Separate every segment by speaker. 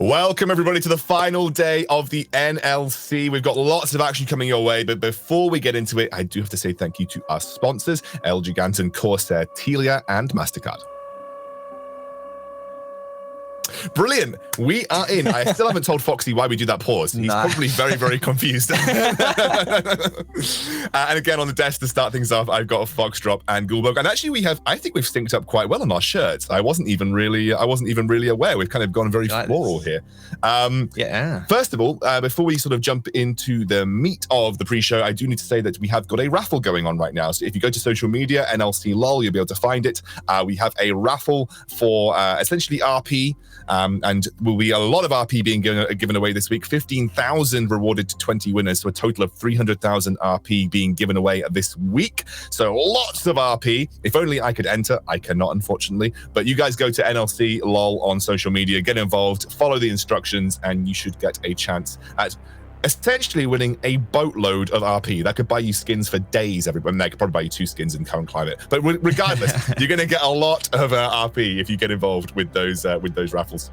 Speaker 1: Welcome, everybody, to the final day of the NLC. We've got lots of action coming your way, but before we get into it, I do have to say thank you to our sponsors, El Gigante, Corsair, Telia, and MasterCard. Brilliant. We are in. I still haven't told Foxy why we do that pause. He's probably very, very confused. And again, on the desk to start things off, I've got a Foxdrop and Gulbog. And actually, I think we've synced up quite well on our shirts. I wasn't even really aware. We've kind of gone very floral here. First of all, before we sort of jump into the meat of the pre-show, I do need to say that we have got a raffle going on right now. So if you go to social media, NLC LOL, you'll be able to find it. We have a raffle for essentially RP. And will be a lot of RP being given away this week. 15,000 rewarded to 20 winners, so a total of 300,000 RP being given away this week. So lots of RP. If only I could enter. I cannot, unfortunately. But you guys go to NLC LOL on social media, get involved, follow the instructions, and you should get a chance at essentially winning a boatload of RP. That could buy you skins for days, everybody. That could probably buy you 2 skins in current climate. But regardless, you're going to get a lot of RP if you get involved with those raffles.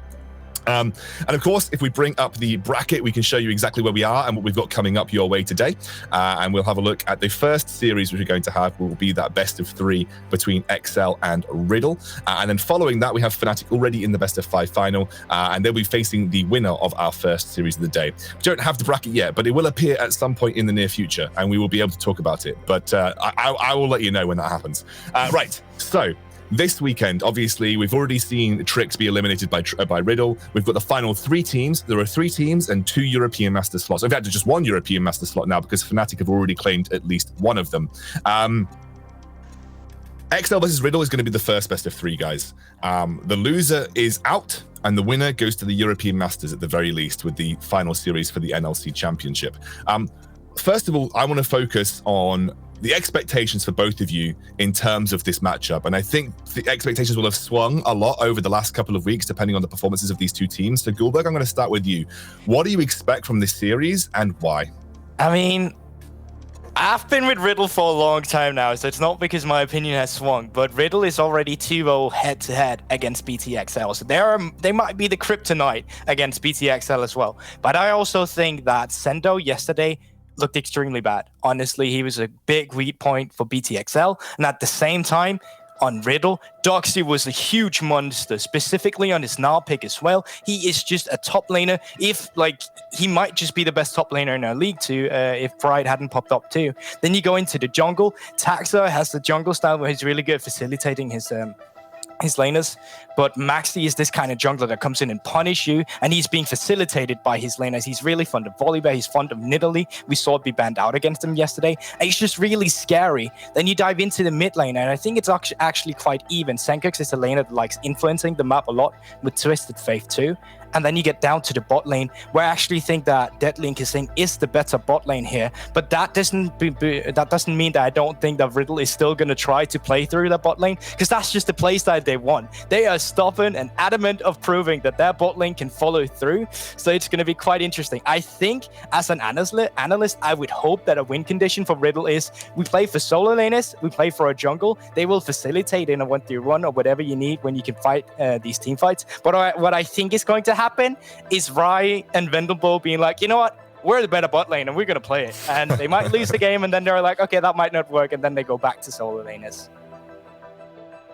Speaker 1: And of course, if we bring up the bracket, we can show you exactly where we are and what we've got coming up your way today. And we'll have a look at the first series which we're going to have will be that best of 3 between XL and Riddle. And then following that, we have Fnatic already in the best of 5 final. And they'll be facing the winner of our first series of the day. We don't have the bracket yet, but it will appear at some point in the near future, and we will be able to talk about it. But I will let you know when that happens. Right, so this weekend, obviously, we've already seen Trix be eliminated by Riddle. We've got the final 3 teams. There are 3 teams and 2 European Master slots. In fact, just 1 European Master slot now because Fnatic have already claimed at least one of them. XL versus Riddle is going to be the first best of 3, guys. The loser is out, and the winner goes to the European Masters at the very least with the final series for the NLC Championship. First of all, I want to focus on the expectations for both of you in terms of this matchup. And I think the expectations will have swung a lot over the last couple of weeks, depending on the performances of these 2 teams. So Gulberg, I'm going to start with you. What do you expect from this series and why?
Speaker 2: I mean, I've been with Riddle for a long time now, so it's not because my opinion has swung, but Riddle is already 2-0 head-to-head against BTXL. So they might be the kryptonite against BTXL as well. But I also think that Sendo yesterday looked extremely bad. Honestly, he was a big weak point for BTXL. And at the same time, on Riddle, Doxy was a huge monster, specifically on his Gnar pick as well. He is just a top laner. He might just be the best top laner in our league too, if Pride hadn't popped up too. Then you go into the jungle. Taxa has the jungle style where he's really good at facilitating his laners, but Maxi is this kind of jungler that comes in and punish you, and he's being facilitated by his laners. He's really fond of Volibear, he's fond of Nidalee. We saw it be banned out against him yesterday, and it's just really scary. Then you dive into the mid lane, and I think it's actually quite even. Senkux is a laner that likes influencing the map a lot, with Twisted Faith too. And then you get down to the bot lane, where I actually think that Deadlink is the better bot lane here. But that doesn't mean that I don't think that Riddle is still going to try to play through the bot lane, because that's just the playstyle they want. They are stubborn and adamant of proving that their bot lane can follow through. So it's going to be quite interesting. I think as an analyst, I would hope that a win condition for Riddle is we play for solo laners, we play for a jungle. They will facilitate in a 1-3-1 or whatever you need when you can fight these team fights. But what I think is going to happen is Rai and Vendelbo being like, you know what, we're the better bot lane and we're going to play it. And they might lose the game, and then they're like, okay, that might not work, and then they go back to solo laners.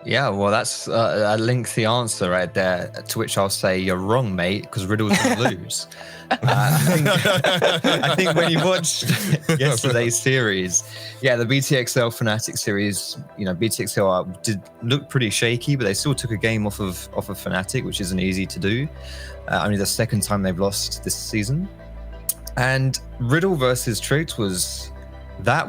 Speaker 3: Yeah, well, that's a lengthy answer right there, to which I'll say you're wrong, mate, because Riddle's going to lose. I think when you watched yesterday's series, yeah, the BTXL Fnatic series, BTXL did look pretty shaky, but they still took a game off of Fnatic, which isn't easy to do. Only the 2nd time they've lost this season. And Riddle versus Trix that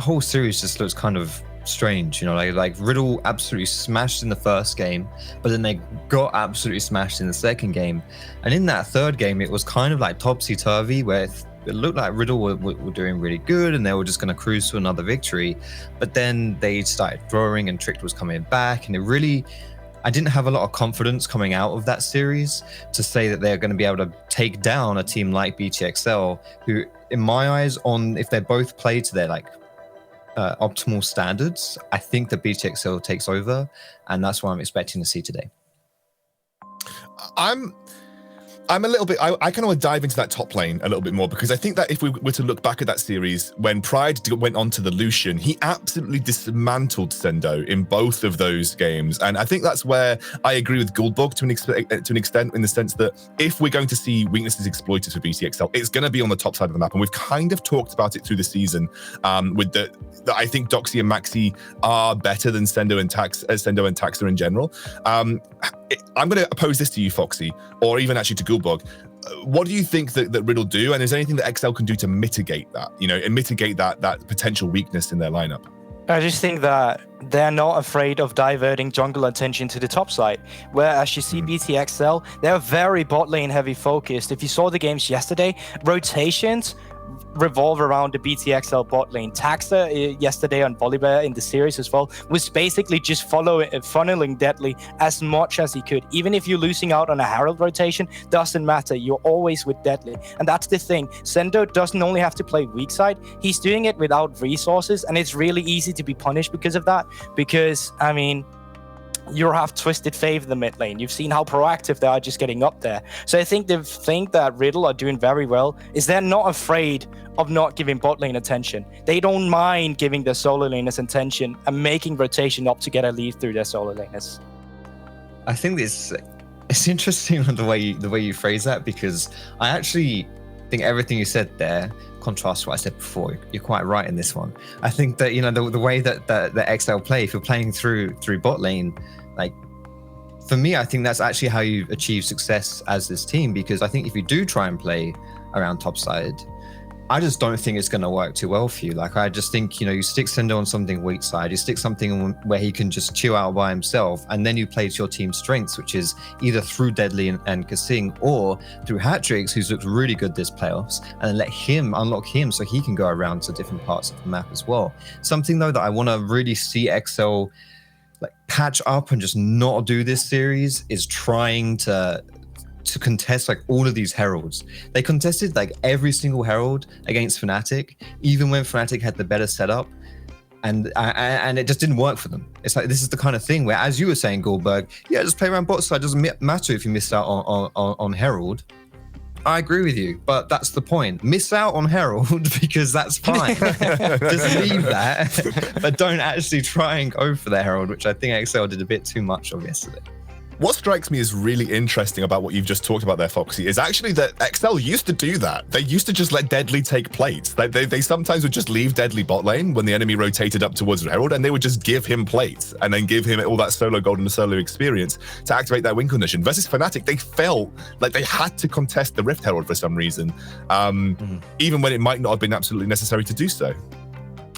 Speaker 3: whole series just looks kind of strange, like Riddle absolutely smashed in the first game, but then they got absolutely smashed in the second game, and in that third game it was kind of like topsy-turvy, where it looked like Riddle were doing really good and they were just going to cruise to another victory, but then they started throwing and Tricked was coming back, and I didn't have a lot of confidence coming out of that series to say that they're going to be able to take down a team like BTXL, who in my eyes, if they both play to their optimal standards, I think the BTXL takes over, and that's what I'm expecting to see today.
Speaker 1: I'm a little bit, I kind of want to dive into that top lane a little bit more, because I think that if we were to look back at that series, when Pride went on to the Lucian, he absolutely dismantled Sendo in both of those games. And I think that's where I agree with Guldbog to an extent, in the sense that if we're going to see weaknesses exploited for BTXL, it's going to be on the top side of the map. And we've kind of talked about it through the season with I think Doxy and Maxi are better than Sendo and Taxa in general. I'm going to pose this to you, Foxy, or even actually to Guldbog. What do you think that Riddle do? And is there anything that XL can do to mitigate that, and mitigate that potential weakness in their lineup?
Speaker 2: I just think that they're not afraid of diverting jungle attention to the top side. Whereas you see BTXL, they're very bot lane heavy focused. If you saw the games yesterday, rotations revolve around the BTXL bot lane. Taxa yesterday on Volibear in the series as well was basically just funneling Deadly as much as he could. Even if you're losing out on a Herald rotation, doesn't matter. You're always with Deadly. And that's the thing. Sendo doesn't only have to play weak side, he's doing it without resources, and it's really easy to be punished because of that. Because, I mean, you have Twisted Fave in the mid lane. You've seen how proactive they are just getting up there. So I think the thing that Riddle are doing very well is they're not afraid of not giving bot lane attention. They don't mind giving their solo laners attention and making rotation up to get a lead through their solo laners.
Speaker 3: I think it's interesting the way you phrase that, because I actually think everything you said there contrasts to what I said before. You're quite right in this one. I think that the way that the XL play, if you're playing through bot lane, like, for me, I think that's actually how you achieve success as this team, because I think if you do try and play around top side, I just don't think it's going to work too well for you. Like, I just think, you stick Sendo on something weak side, you stick something where he can just chill out by himself, and then you play to your team's strengths, which is either through Deadly and Kasing, or through Hatrix, who's looked really good this playoffs, and let him unlock him so he can go around to different parts of the map as well. Something, though, that I want to really see XL like patch up and just not do this series is trying to contest like all of these heralds. They contested like every single herald against Fnatic, even when Fnatic had the better setup, and it just didn't work for them. It's like, this is the kind of thing where, as you were saying, Goldberg, yeah, just play around bot side. Doesn't matter if you miss out on herald. I agree with you, but that's the point. Miss out on herald because that's fine. Just leave that, but don't actually try and go for the herald, which I think XL did a bit too much of yesterday.
Speaker 1: What strikes me as really interesting about what you've just talked about there, Foxy, is actually that XL used to do that. They used to just let Deadly take plates. They sometimes would just leave Deadly bot lane when the enemy rotated up towards Herald, and they would just give him plates and then give him all that solo gold and solo experience to activate that win condition. Versus Fnatic, they felt like they had to contest the Rift Herald for some reason, even when it might not have been absolutely necessary to do so.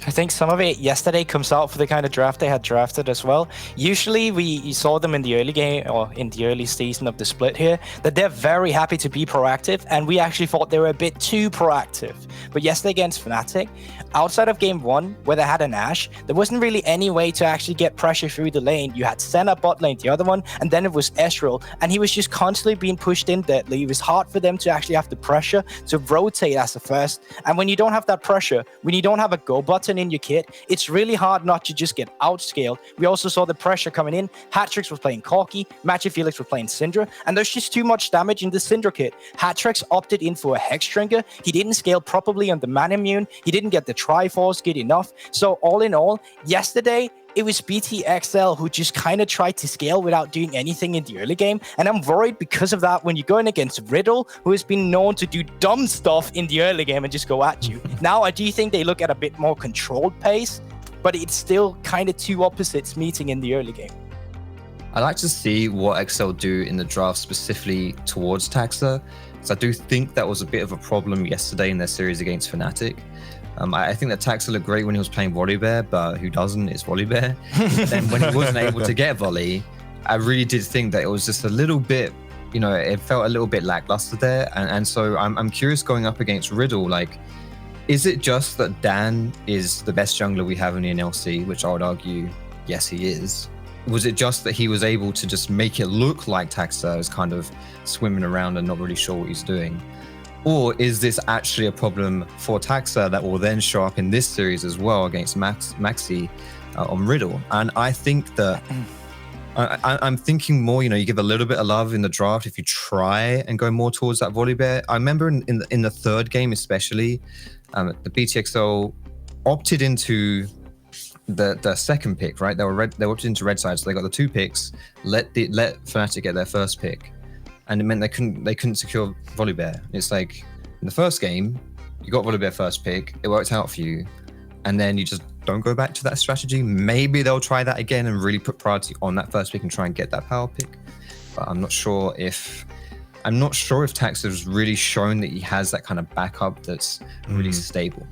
Speaker 2: I think some of it yesterday comes out for the kind of draft they had drafted as well. Usually you saw them in the early game or in the early season of the split here, that they're very happy to be proactive, and we actually thought they were a bit too proactive. But yesterday against Fnatic, outside of game one where they had an Ashe, there wasn't really any way to actually get pressure through the lane. You had Senna bot lane, the other one, and then it was Ezreal, and he was just constantly being pushed in Deadly. It was hard for them to actually have the pressure to rotate as a first. And when you don't have that pressure, when you don't have a go button in your kit, it's really hard not to just get outscaled. We also saw the pressure coming in. Hatrix was playing Corki, Matchy Felix was playing Syndra, and there's just too much damage in the Syndra kit. Hatrix opted in for a Hexdrinker. He didn't scale properly on the Man Immune. He didn't get the Triforce good enough. So all in all, yesterday, it was BTXL who just kind of tried to scale without doing anything in the early game. And I'm worried because of that when you're going against Riddle, who has been known to do dumb stuff in the early game and just go at you. Now, I do think they look at a bit more controlled pace, but it's still kind of two opposites meeting in the early game.
Speaker 3: I like to see what XL do in the draft specifically towards Taxa, because I do think that was a bit of a problem yesterday in their series against Fnatic. I think that Taxa looked great when he was playing Volibear, but who doesn't? It's Volibear. Then when he wasn't able to get Volley, I really did think that it was just a little bit, it felt a little bit lackluster there. And so I'm curious going up against Riddle, like, is it just that Dan is the best jungler we have in the NLC, which I would argue, yes, he is. Was it just that he was able to just make it look like Taxa is kind of swimming around and not really sure what he's doing? Or is this actually a problem for Taxa that will then show up in this series as well against Maxi on Riddle? And I think that I'm thinking more, you give a little bit of love in the draft if you try and go more towards that Volibear. I remember in the third game especially, the BTXL opted into the second pick, right? They opted into red side, so they got the 2 picks. Let Fnatic get their first pick, and it meant they couldn't secure Volibear. It's like in the first game, you got Volibear first pick, it worked out for you, and then you just don't go back to that strategy. Maybe they'll try that again and really put priority on that first pick and try and get that power pick. But I'm not sure if Tax has really shown that he has that kind of backup that's really stable.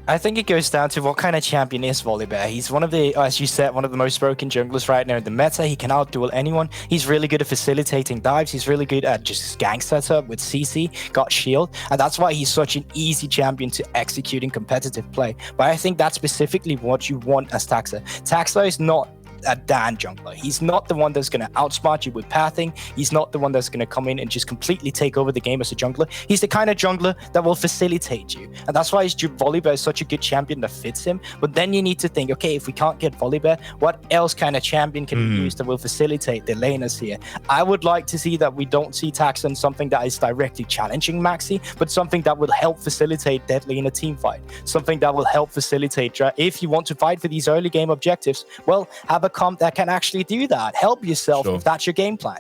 Speaker 2: I think it goes down to what kind of champion is Volibear. He's one of the, as you said, one of the most broken junglers right now in the meta. He can outduel anyone. He's really good at facilitating dives. He's really good at just gank setup with CC, got shield. And that's why he's such an easy champion to execute in competitive play. But I think that's specifically what you want as Taxa. Taxa is not a Dan jungler. He's not the one that's going to outsmart you with pathing. He's not the one that's going to come in and just completely take over the game as a jungler. He's the kind of jungler that will facilitate you. And that's why Volibear is such a good champion that fits him. But then you need to think, okay, if we can't get Volibear, what else kind of champion can we use that will facilitate the laners here? I would like to see that we don't see Taxon something that is directly challenging Maxi, but something that will help facilitate deadly in a team fight. Something that will help facilitate, if you want to fight for these early game objectives, well, have a comp that can actually do that. Help yourself if that's your game plan.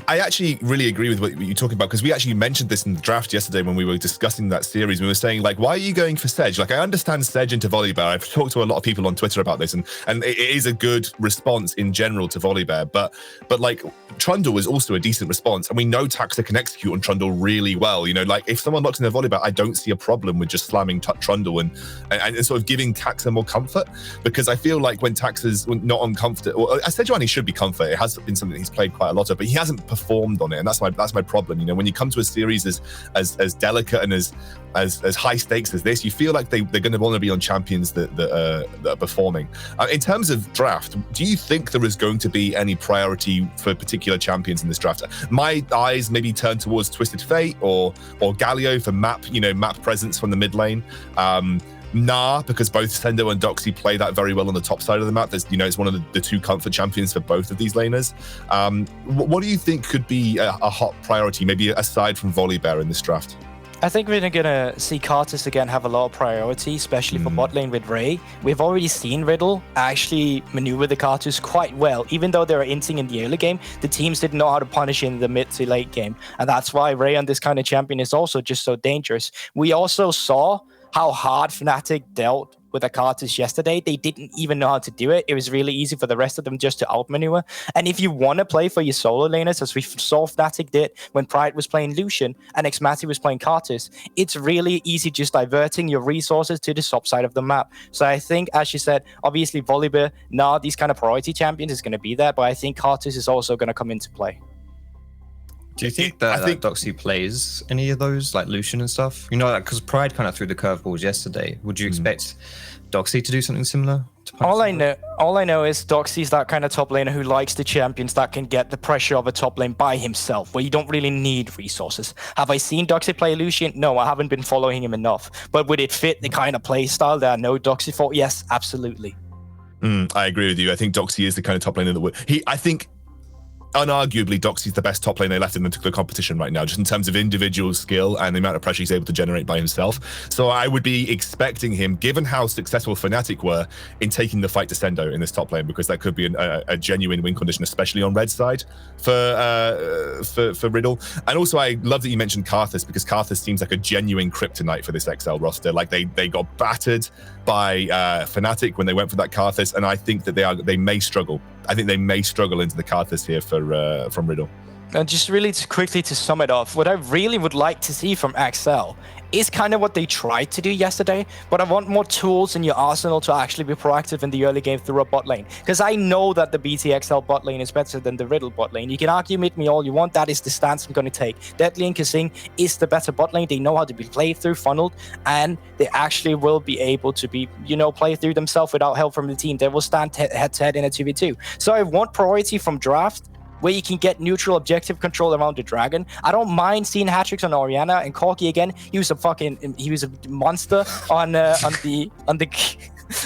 Speaker 1: I actually really agree with what you're talking about, because we actually mentioned this in the draft yesterday when we were discussing that series. We were saying, like, why are you going for Sedge? Like, I understand Sedge into Volibear. I've talked to a lot of people on Twitter about this, and it is a good response in general to Volibear, but like, Trundle is also a decent response, and we know Taxa can execute on Trundle really well. Like, if someone locks in their Volibear, I don't see a problem with just slamming Trundle and sort of giving Taxa more comfort, because I feel like when Taxa's not on comfort, or Sejuani should be comfort. It has been something he's played quite a lot of, but he hasn't performed on it, and that's my problem. When you come to a series as delicate and as high stakes as this, you feel like they're going to want to be on champions that are performing. In terms of draft, do you think there is going to be any priority for particular champions in this draft? My eyes maybe turn towards Twisted Fate or Galio for map presence from the mid lane. Because both Sendo and Doxy play that very well on the top side of the map. It's one of the 2 comfort champions for both of these laners. What do you think could be a hot priority, maybe aside from Volibear in this draft?
Speaker 2: I think we're going to see Karthus again have a lot of priority, especially for bot lane with Ray. We've already seen Riddle actually maneuver the Karthus quite well. Even though they were inting in the early game, the teams didn't know how to punish in the mid to late game. And that's why Ray on this kind of champion is also just so dangerous. We also saw how hard Fnatic dealt with the Karthus yesterday. They didn't even know how to do it. It was really easy for the rest of them just to outmaneuver. And if you want to play for your solo laners, as we saw Fnatic did when Pride was playing Lucian and Xmati was playing Karthus, it's really easy just diverting your resources to the top side of the map. So I think, as you said, obviously Volibear, these kind of priority champions is going to be there, but I think Karthus is also going to come into play.
Speaker 3: Do you think that Doxy plays any of those, like Lucian and stuff? Because Pride kind of threw the curveballs yesterday. Would you expect Doxy to do something similar?
Speaker 2: All I know is Doxy's that kind of top laner who likes the champions that can get the pressure of a top lane by himself, where you don't really need resources. Have I seen Doxy play Lucian? No, I haven't been following him enough. But would it fit the kind of play style that I know Doxy for? Yes, absolutely.
Speaker 1: I agree with you. I think Doxy is the kind of top laner that would. I think unarguably, Doxy's the best top laner left in the competition right now, just in terms of individual skill and the amount of pressure he's able to generate by himself. So I would be expecting him, given how successful Fnatic were in taking the fight to Sendo in this top lane, because that could be a genuine win condition, especially on red side for Riddle. And also, I love that you mentioned Karthus, because Karthus seems like a genuine kryptonite for this XL roster. Like they got battered by Fnatic when they went for that Karthus, and I think that they may struggle. I think they may struggle into the Karthus here from Riddle.
Speaker 2: And just really quickly to sum it off, what I really would like to see from XL is kind of what they tried to do yesterday, but I want more tools in your arsenal to actually be proactive in the early game through a bot lane. Because I know that the BTXL bot lane is better than the Riddle bot lane. You can argue with me all you want, that is the stance I'm going to take. Deadly and Kasing is the better bot lane. They know how to be played through, funneled, and they actually will be able to be, play through themselves without help from the team. They will stand head-to-head in a 2v2. So I want priority from draft, where you can get neutral objective control around the dragon. I don't mind seeing hat-tricks on Orianna and Corki again. He was a monster on the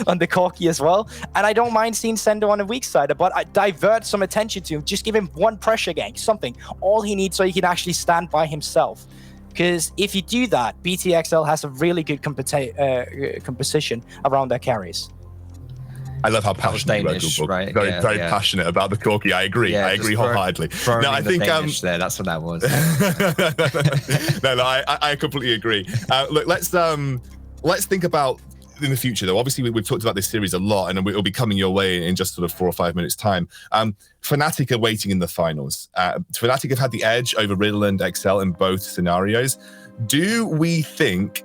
Speaker 2: on the Corki as well. And I don't mind seeing Sendo on a weak side, but I divert some attention to him. Just give him one pressure gank, something. All he needs so he can actually stand by himself. Because if you do that, BTXL has a really good composition around their carries.
Speaker 1: I love how passionate
Speaker 3: Danish, right?
Speaker 1: Very passionate about the Corki. I agree.
Speaker 3: Yeah,
Speaker 1: I agree wholeheartedly.
Speaker 3: No, I think there. That's what that was.
Speaker 1: no, I completely agree. Look, let's think about in the future, though. Obviously, we've talked about this series a lot, and it'll be coming your way in just sort of 4 or 5 minutes' time. Fnatic are waiting in the finals. Fnatic have had the edge over Riddle and XL in both scenarios. Do we think?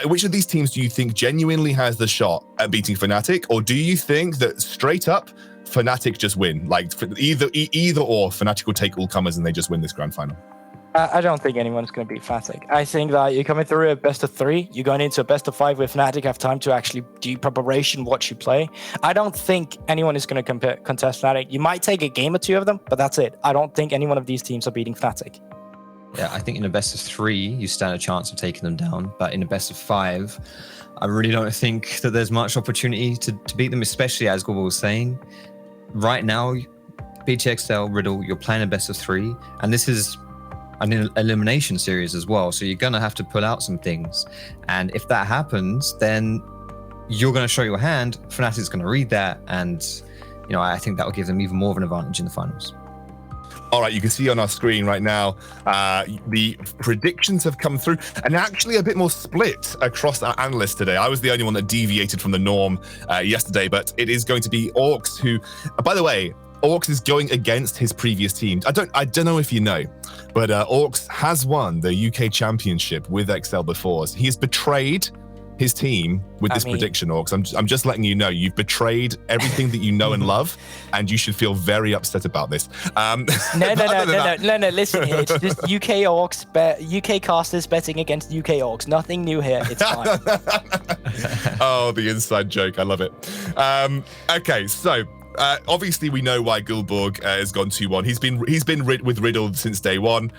Speaker 1: Which of these teams do you think genuinely has the shot at beating Fnatic, or do you think that straight up Fnatic just win? Like either or, Fnatic will take all comers and they just win this grand final?
Speaker 2: I don't think anyone's going to beat Fnatic. I think that you're coming through a best of 3. You're going into a best of 5 with Fnatic, have time to actually do preparation, watch you play. I don't think anyone is going to contest Fnatic. You might take a game or 2 of them, but that's it. I don't think any one of these teams are beating Fnatic.
Speaker 3: Yeah, I think in a best of 3, you stand a chance of taking them down. But in a best of 5, I really don't think that there's much opportunity to beat them, especially as Google was saying. Right now, BTXL, Riddle, you're playing a best of 3. And this is an elimination series as well. So you're going to have to pull out some things. And if that happens, then you're going to show your hand. Fnatic's going to read that. And, I think that will give them even more of an advantage in the finals.
Speaker 1: All right, you can see on our screen right now, the predictions have come through, and actually a bit more split across our analysts today. I was the only one that deviated from the norm yesterday, but it is going to be Orcs who, by the way, Orcs is going against his previous team. I don't know if you know, but Orcs has won the UK Championship with XL before. So he has betrayed his team with this prediction, Orcs. I'm just letting you know, you've betrayed everything that you know and love, and you should feel very upset about this.
Speaker 2: No. Listen here, it's just UK Orcs, UK casters betting against UK Orcs. Nothing new here. It's fine.
Speaker 1: Oh, the inside joke. I love it. Okay, so. Obviously, we know why Guldborg has gone 2-1. He's been with Riddle since day one.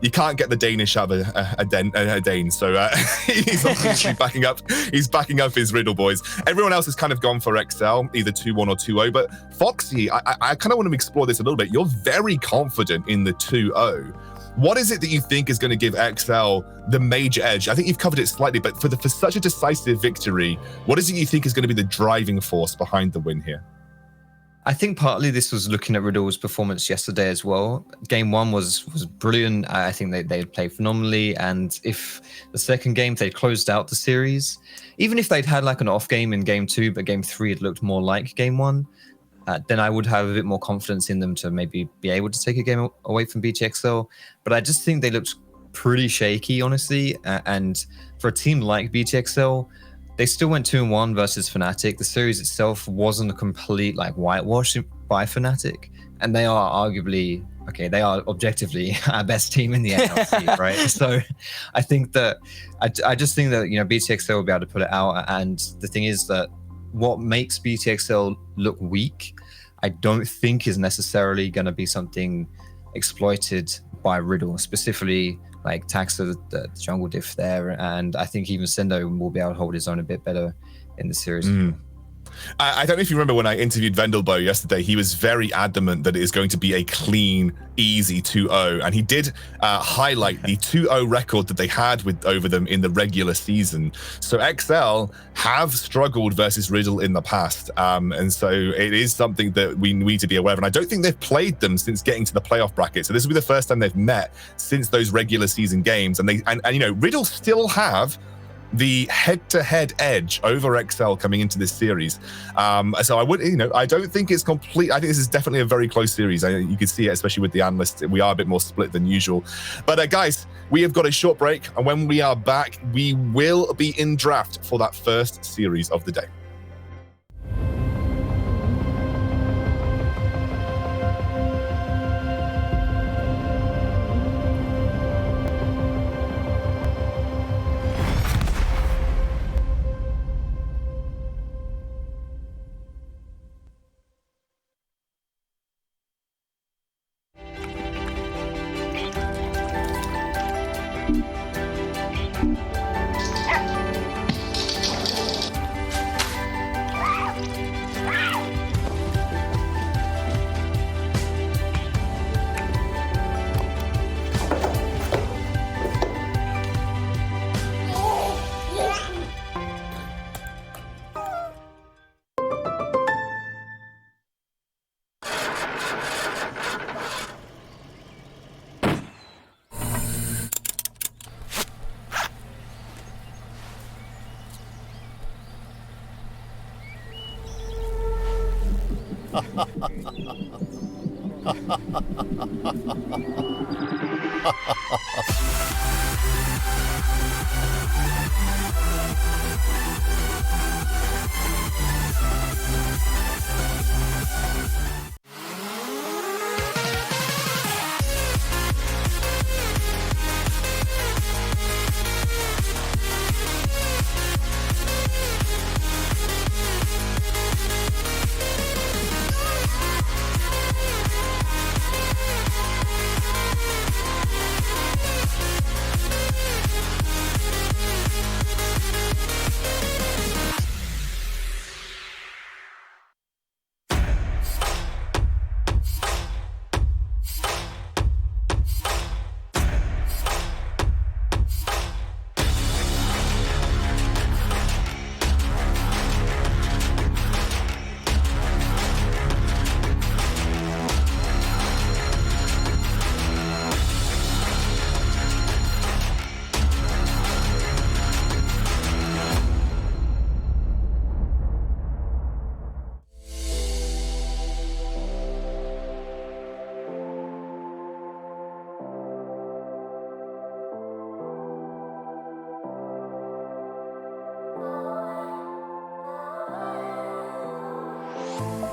Speaker 1: You can't get the Danish out of a Dane, so he's obviously backing up. He's backing up his Riddle boys. Everyone else has kind of gone for XL, either 2-1 or 2-0. But Foxy, I kind of want to explore this a little bit. You're very confident in the 2-0. What is it that you think is going to give XL the major edge? I think you've covered it slightly, but for such a decisive victory, what is it you think is going to be the driving force behind the win here?
Speaker 3: I think partly this was looking at Riddle's performance yesterday as well. Game 1 was brilliant. I think they played phenomenally. And if the second game, they closed out the series, even if they'd had like an off game in game 2, but game 3 it looked more like game 1, then I would have a bit more confidence in them to maybe be able to take a game away from BTXL. But I just think they looked pretty shaky, honestly. And for a team like BTXL, they still went 2-1 versus Fnatic. The series itself wasn't a complete whitewash by Fnatic, and they are arguably they are objectively our best team in the NLC, right? So I think that I just think that BTXL will be able to put it out. And the thing is that what makes BTXL look weak, I don't think is necessarily going to be something exploited by Riddle, specifically like Taxa, the jungle diff there, and I think even Sendo will be able to hold his own a bit better in the series.
Speaker 1: I don't know if you remember when I interviewed Vendelbo yesterday, he was very adamant that it is going to be a clean, easy 2-0. And he did highlight the 2-0 record that they had over them in the regular season. So XL have struggled versus Riddle in the past. And so it is something that we need to be aware of. And I don't think they've played them since getting to the playoff bracket. So this will be the first time they've met since those regular season games. And Riddle still have the head-to-head edge over XL coming into this series. So I don't think it's complete. I think this is definitely a very close series. You can see it, especially with the analysts. We are a bit more split than usual. But guys, we have got a short break. And when we are back, we will be in draft for that first series of the day.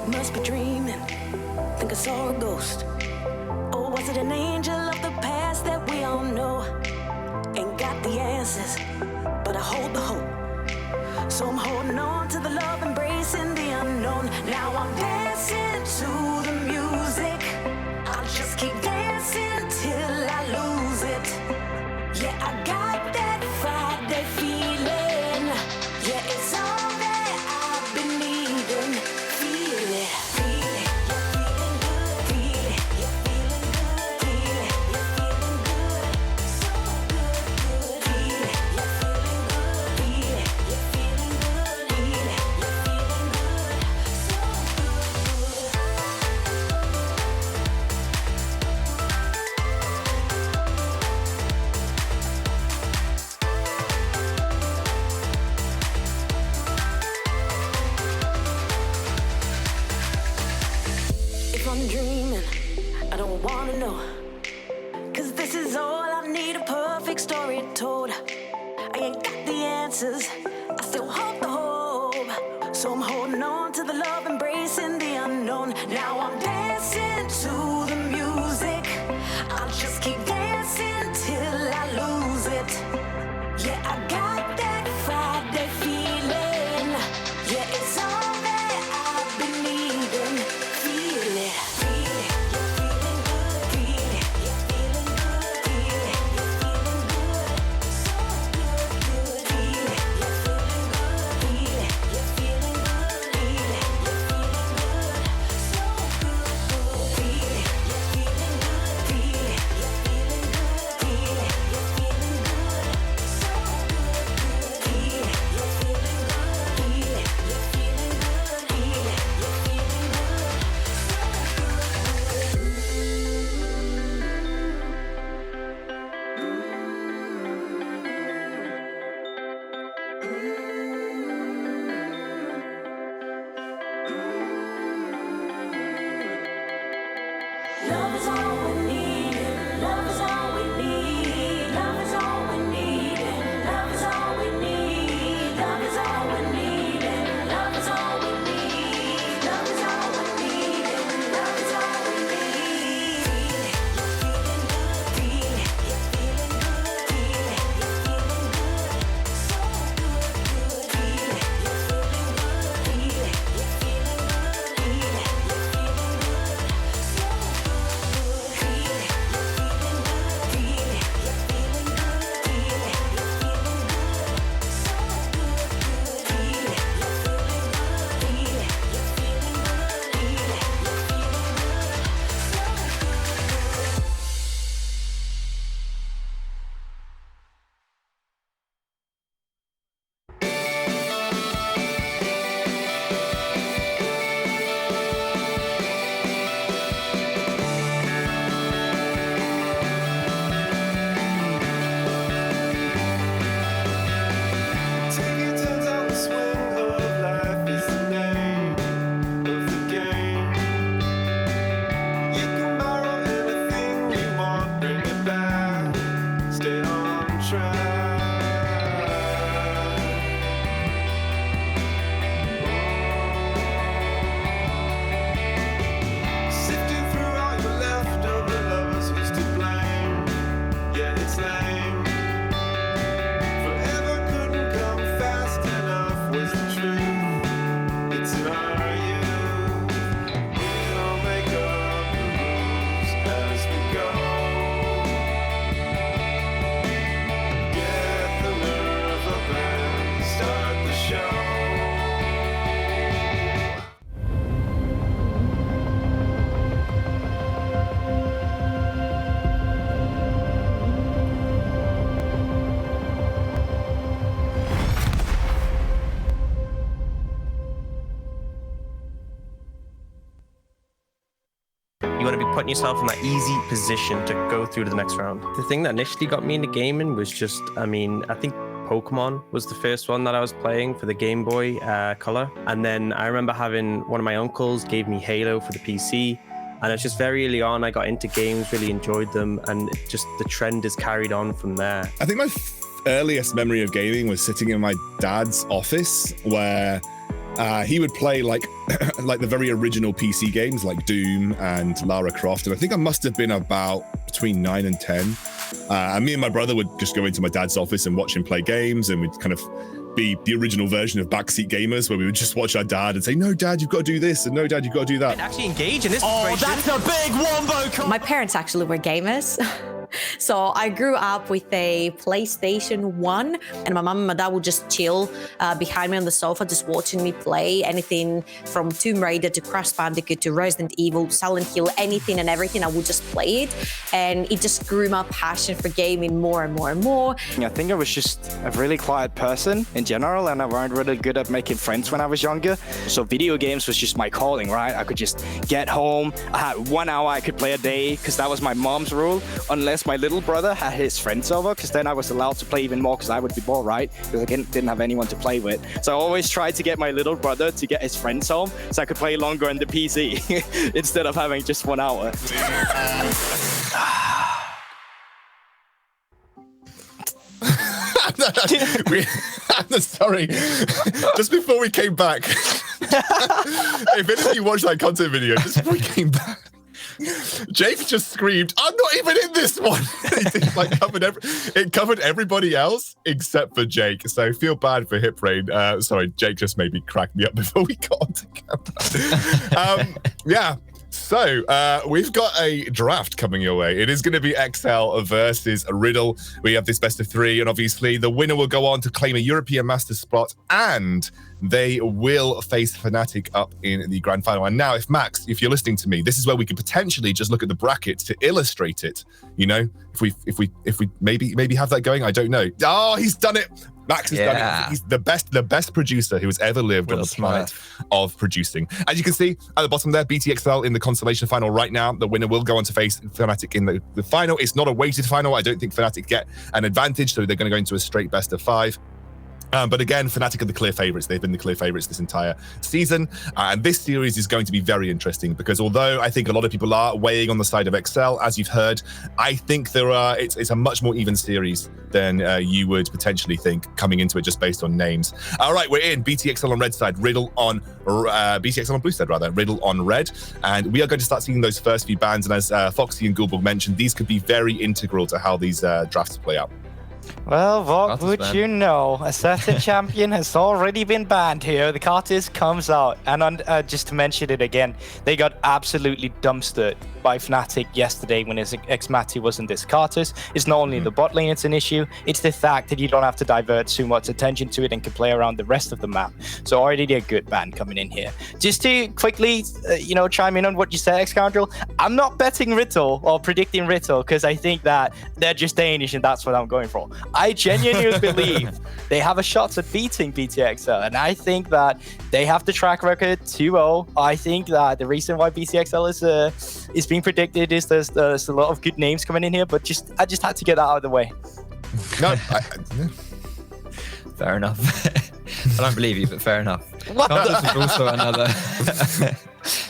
Speaker 4: Must be dreaming, think I saw a ghost. Or was it an angel of the past that we all know? Ain't got the answers, but I hold the hope. So I'm holding on to the love, embracing the unknown. Now I'm dancing to the music. I'll just keep dancing till I lose it. Yeah, I got that Friday feeling. Yeah, it's all that I've been needing. Feel it, feel it. You're feeling good, feel it. You're feeling good, feel it. You're feeling good, so good, good. Feel it, you're feeling good, feel it. You're feeling good, feel it. You're feeling good, so good, good. If I'm dreaming, I don't wanna know. 'Cause this is all I need, a perfect story told. I ain't got the answers, I still hold the hope. So I'm holding on to the love, embracing the unknown. Now I'm dancing to the music. I'll just keep dancing till I lose it. Yeah, I got that Friday feeling. Yeah, it's all that I've been needing. Feel it, feel it. You're feeling good, feel it. You're feeling good, feel it. You're feeling good, so good, good. Feel it, you're feeling good, feel it. You're feeling good, feel it. You're feeling good, so good, good. Feel it, you're feeling good, feel it. You're feeling good, feel it. You're feeling good, so good, good.
Speaker 5: putting yourself in that easy position to go through to the next round. The thing that initially got me into gaming was just, I think Pokemon was the first one that I was playing for the Game Boy Color. And then I remember having one of my uncles gave me Halo for the PC. And it's just very early on, I got into games, really enjoyed them. And just the trend is carried on from there.
Speaker 1: I think my earliest memory of gaming was sitting in my dad's office where he would play like the very original PC games like Doom and Lara Croft. And I think I must have been about between 9 and 10. And me and my brother would just go into my dad's office and watch him play games, and we'd kind of be the original version of backseat gamers where we would just watch our dad and say, no, Dad, you've got to do this, and no, Dad, you've got to do that.
Speaker 5: And actually engage in this situation.
Speaker 2: That's a big wombo.
Speaker 6: My parents actually were gamers. So I grew up with a PlayStation 1, and my mom and my dad would just chill behind me on the sofa, just watching me play anything from Tomb Raider to Crash Bandicoot to Resident Evil, Silent Hill, anything and everything. I would just play it, and it just grew my passion for gaming more and more and more.
Speaker 2: I think I was just a really quiet person in general, and I weren't really good at making friends when I was younger. So video games was just my calling, right? I could just get home. I had 1 hour I could play a day because that was my mom's rule, unless my little brother had his friends over, because then I was allowed to play even more because I would be bored, right? Because I didn't have anyone to play with. So I always tried to get my little brother to get his friends home so I could play longer on the PC instead of having just 1 hour.
Speaker 1: Sorry, just before we came back, if any of you watched that content video, just before we came back, Jake just screamed, I'm not even in this one. It covered everybody else except for Jake. So feel bad for Hip Brain. Sorry, Jake just made me crack me up before we got onto camera. Yeah. So we've got a draft coming your way. It is going to be XL versus Riddle. We have this best of 3, and obviously the winner will go on to claim a European Masters spot, and they will face Fnatic up in the grand final. And now, if you're listening to me, this is where we could potentially just look at the brackets to illustrate it. You know, if we maybe have that going. I don't know. Oh, he's done it. Max has done it. He's the best producer who has ever lived on the planet of producing. As you can see at the bottom there, BTXL in the Consolation final right now. The winner will go on to face Fnatic in the final. It's not a weighted final. I don't think Fnatic get an advantage, so they're going to go into a straight best of 5. But again, Fnatic are the clear favourites. They've been the clear favourites this entire season. And this series is going to be very interesting because although I think a lot of people are weighing on the side of XL, as you've heard, I think it's a much more even series than you would potentially think coming into it just based on names. All right, we're in BTXL on red side, Riddle on BTXL on blue side, rather, Riddle on red. And we are going to start seeing those first few bans. And as Foxy and Gulborg mentioned, these could be very integral to how these drafts play out.
Speaker 2: Well, what would you know? A certain champion has already been banned here. The Carters comes out. And just to mention it again, they got absolutely dumpstered by Fnatic yesterday when his Xmati wasn't this Carters. It's not only the bot lane it's an issue, it's the fact that you don't have to divert too much attention to it and can play around the rest of the map. So already a good ban coming in here. Just to quickly, chime in on what you said, X-Scoundrel, I'm not betting Riddle or predicting Riddle because I think that they're just Danish and that's what I'm going for. I genuinely believe they have a shot at beating BTXL, and I think that they have the track record 2-0. I think that the reason why BTXL is being predicted is there's a lot of good names coming in here, but I just had to get that out of the way.
Speaker 1: No,
Speaker 3: fair enough. I don't believe you, but fair enough. Carthus was also another.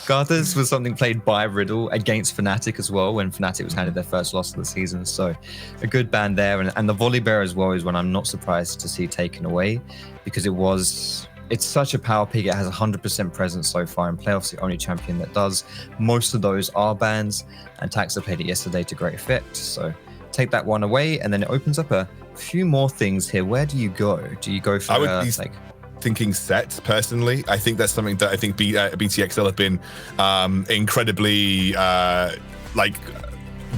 Speaker 3: Carthus was something played by Riddle against Fnatic as well when Fnatic was handed their first loss of the season. So a good ban there. And the Volley Bear as well is one I'm not surprised to see taken away because it's such a power pick. It has 100% presence so far in playoffs, the only champion that does. Most of those are bans, and Taxa played it yesterday to great effect. So take that one away, and then it opens up a few more things here. Where do you go? Do you go for
Speaker 1: thinking sets personally? I think that's something that I think BTXL have been incredibly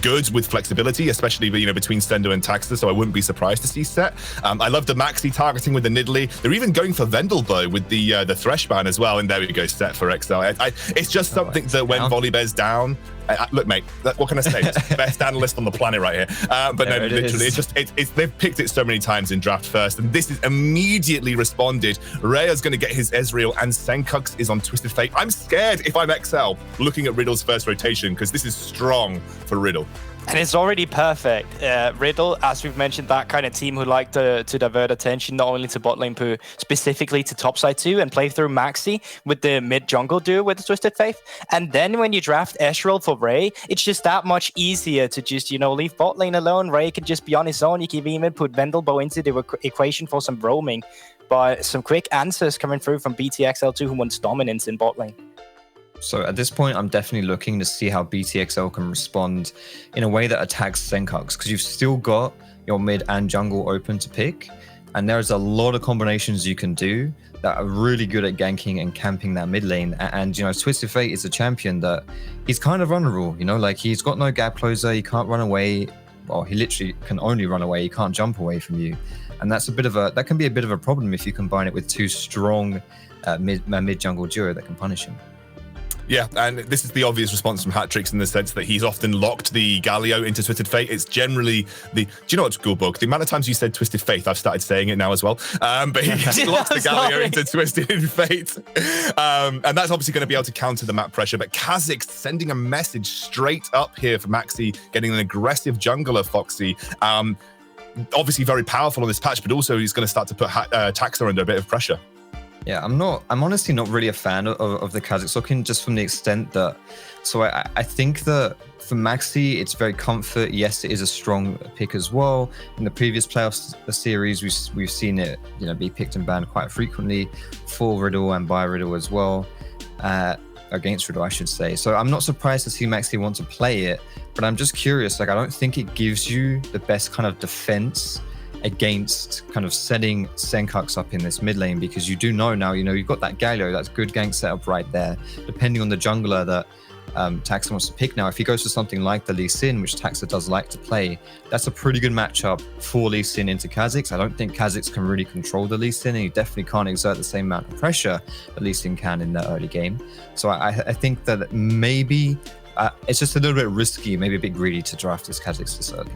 Speaker 1: good with flexibility, especially between Stendo and Taxter, so I wouldn't be surprised to see set. I love the Maxi targeting with the Nidalee. They're even going for Vendelbow with the Thresh ban as well, and there we go, set for XL. It's just something that when Volley Bear's down, Look, mate, what can I say? It's the best analyst on the planet right here. But no, literally, they've picked it so many times in draft first, and this is immediately responded. Raya's going to get his Ezreal, and Senkux is on Twisted Fate. I'm scared if I'm XL looking at Riddle's first rotation, because this is strong for Riddle.
Speaker 2: And it's already perfect. Riddle, as we've mentioned, that kind of team who like to divert attention not only to bot lane, but specifically to topside too, and play through Maxi with the mid jungle duo with the Twisted Faith. And then when you draft Ezreal for Ray, it's just that much easier to just, leave bot lane alone. Ray can just be on his own. You can even put Vendelbo into the equation for some roaming. But some quick answers coming through from BTXL2, who wants dominance in bot lane.
Speaker 3: So at this point, I'm definitely looking to see how BTXL can respond in a way that attacks Senkux, because you've still got your mid and jungle open to pick, and there's a lot of combinations you can do that are really good at ganking and camping that mid lane. And Twisted Fate is a champion that he's kind of vulnerable. Like he's got no gap closer, he can't run away. Well, he literally can only run away. He can't jump away from you, and that can be a bit of a problem if you combine it with two strong mid jungle duo that can punish him.
Speaker 1: Yeah, and this is the obvious response from Hatrix in the sense that he's often locked the Galio into Twisted Fate. It's generally do you know what, Schoolbook? The amount of times you said Twisted Faith, I've started saying it now as well. But he locks the Galio into Twisted Fate. And that's obviously going to be able to counter the map pressure. But Kha'Zix sending a message straight up here for Maxi, getting an aggressive jungler, Foxy. Obviously very powerful on this patch, but also he's going to start to put Taxa under a bit of pressure.
Speaker 3: Yeah, I'm honestly not really a fan of the Kha'Zix looking, just from the extent that, so I think that for Maxi, it's very comfort. Yes, it is a strong pick as well. In the previous playoffs series, we've seen it, be picked and banned quite frequently for Riddle and by Riddle as well, against Riddle, I should say. So I'm not surprised to see Maxi want to play it, but I'm just curious, I don't think it gives you the best kind of defense against kind of setting Senkux up in this mid lane, because you do know now, you've got that Galio, that's good gank setup right there. Depending on the jungler that Taxa wants to pick now, if he goes for something like the Lee Sin, which Taxa does like to play, that's a pretty good matchup for Lee Sin into Kha'Zix. I don't think Kha'Zix can really control the Lee Sin, and he definitely can't exert the same amount of pressure that Lee Sin can in the early game. So I think that maybe it's just a little bit risky, maybe a bit greedy to draft this Kha'Zix this early.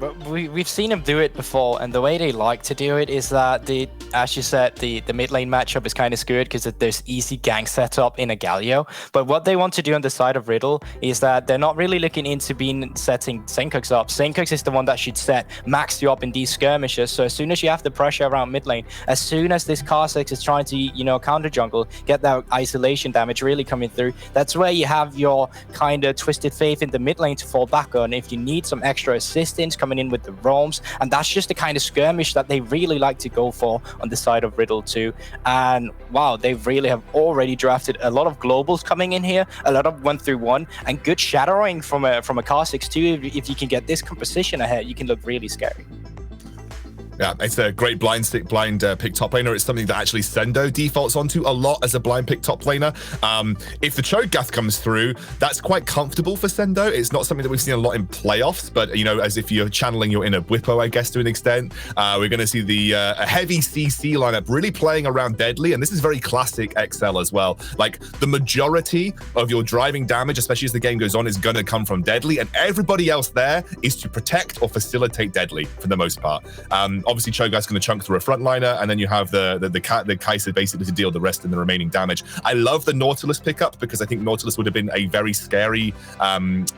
Speaker 2: But we've seen him do it before, and the way they like to do it is that as you said, the mid lane matchup is kind of screwed because there's easy gank setup in a Galio. But what they want to do on the side of Riddle is that they're not really looking into setting Senkux up. Senkux is the one that should set Max you up in these skirmishes. So as soon as you have the pressure around mid lane, as soon as this Kha'Zix is trying to counter jungle, get that isolation damage really coming through, that's where you have your kind of Twisted Faith in the mid lane to fall back on if you need some extra assistance coming in with the roams. And that's just the kind of skirmish that they really like to go for on the side of Riddle too. And wow, they really have already drafted a lot of globals coming in here, a lot of 1-1, and good shadowing from a Kha'Zix too. If you can get this composition ahead, you can look really scary.
Speaker 1: Yeah, it's a great blind pick top laner. It's something that actually Sendo defaults onto a lot as a blind pick top laner. If the Cho'Gath comes through, that's quite comfortable for Sendo. It's not something that we've seen a lot in playoffs, but as if you're channeling your inner Whippo, I guess, to an extent. We're going to see a heavy CC lineup really playing around Deadly, and this is very classic XL as well. Like, the majority of your driving damage, especially as the game goes on, is going to come from Deadly, and everybody else there is to protect or facilitate Deadly for the most part. Obviously, Cho'Gath's going to chunk through a frontliner, and then you have the Kai'Sa basically to deal the rest and the remaining damage. I love the Nautilus pickup because I think Nautilus would have been a very scary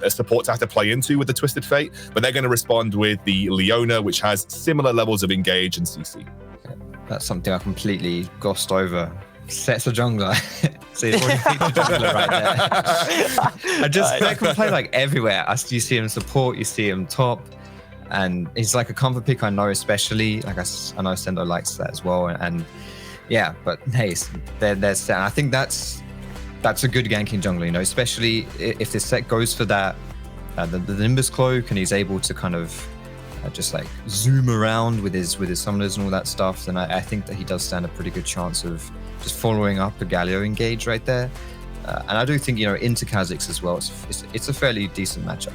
Speaker 1: support to have to play into with the Twisted Fate, but they're going to respond with the Leona, which has similar levels of engage and CC.
Speaker 3: That's something I completely glossed over. Sets a jungler. So he's already featured jungler right there. They can play like everywhere. You see him support, you see him top. And he's like a comfort pick, I know, especially. Like I know Sendo likes that as well. And yeah, but hey, they're set. And I think that's a good ganking jungler, especially if this set goes for that, the Nimbus Cloak, and he's able to kind of just like zoom around with his summoners and all that stuff, then I think that he does stand a pretty good chance of just following up a Galio engage right there. And I do think, into Kha'Zix as well, it's a fairly decent matchup.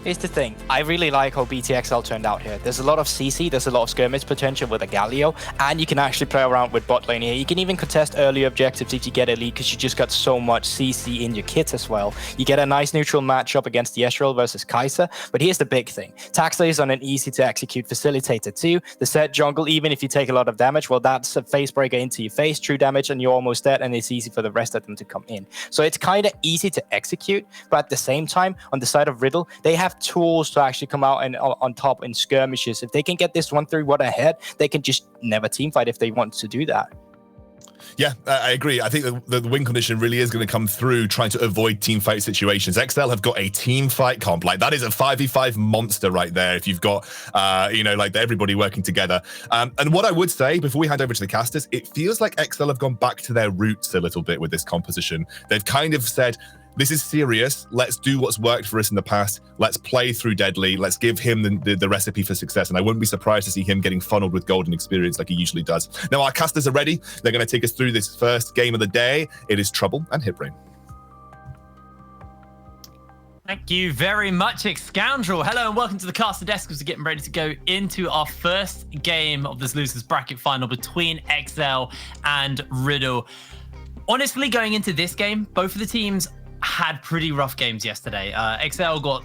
Speaker 2: Here's the thing. I really like how BTXL turned out here. There's a lot of CC, there's a lot of skirmish potential with a Galio, and you can actually play around with bot lane here. You can even contest early objectives if you get a lead, because you just got so much CC in your kit as well. You get a nice neutral matchup against the Ezreal versus Kai'Sa, but here's the big thing. Taxley is on an easy-to-execute facilitator too. The set jungle, even if you take a lot of damage, well, that's a face breaker into your face, true damage, and you're almost dead, and it's easy for the rest of them to come in. So it's kind of easy to execute, but at the same time, on the side of Riddle, they have tools to actually come out and on top in skirmishes. If they can get this 1-3-1 ahead, they can just never teamfight if they want to do that.
Speaker 1: Yeah, I agree. I think the win condition really is going to come through trying to avoid team fight situations. XL have got a team fight comp. Like, that is a 5v5 monster right there if you've got, like everybody working together. And what I would say before we hand over to the casters, it feels like XL have gone back to their roots a little bit with this composition. They've kind of said, this is serious. Let's do what's worked for us in the past. Let's play through Deadly. Let's give him the recipe for success. And I wouldn't be surprised to see him getting funneled with golden experience like he usually does. Now, our casters are ready. They're going to take us through this first game of the day. It is Trouble and Hitbrain.
Speaker 7: Thank you very much, Scoundrel. Hello and welcome to the caster desk as we're getting ready to go into our first game of this losers bracket final between XL and Riddle. Honestly, going into this game, both of the teams had pretty rough games yesterday. XL got,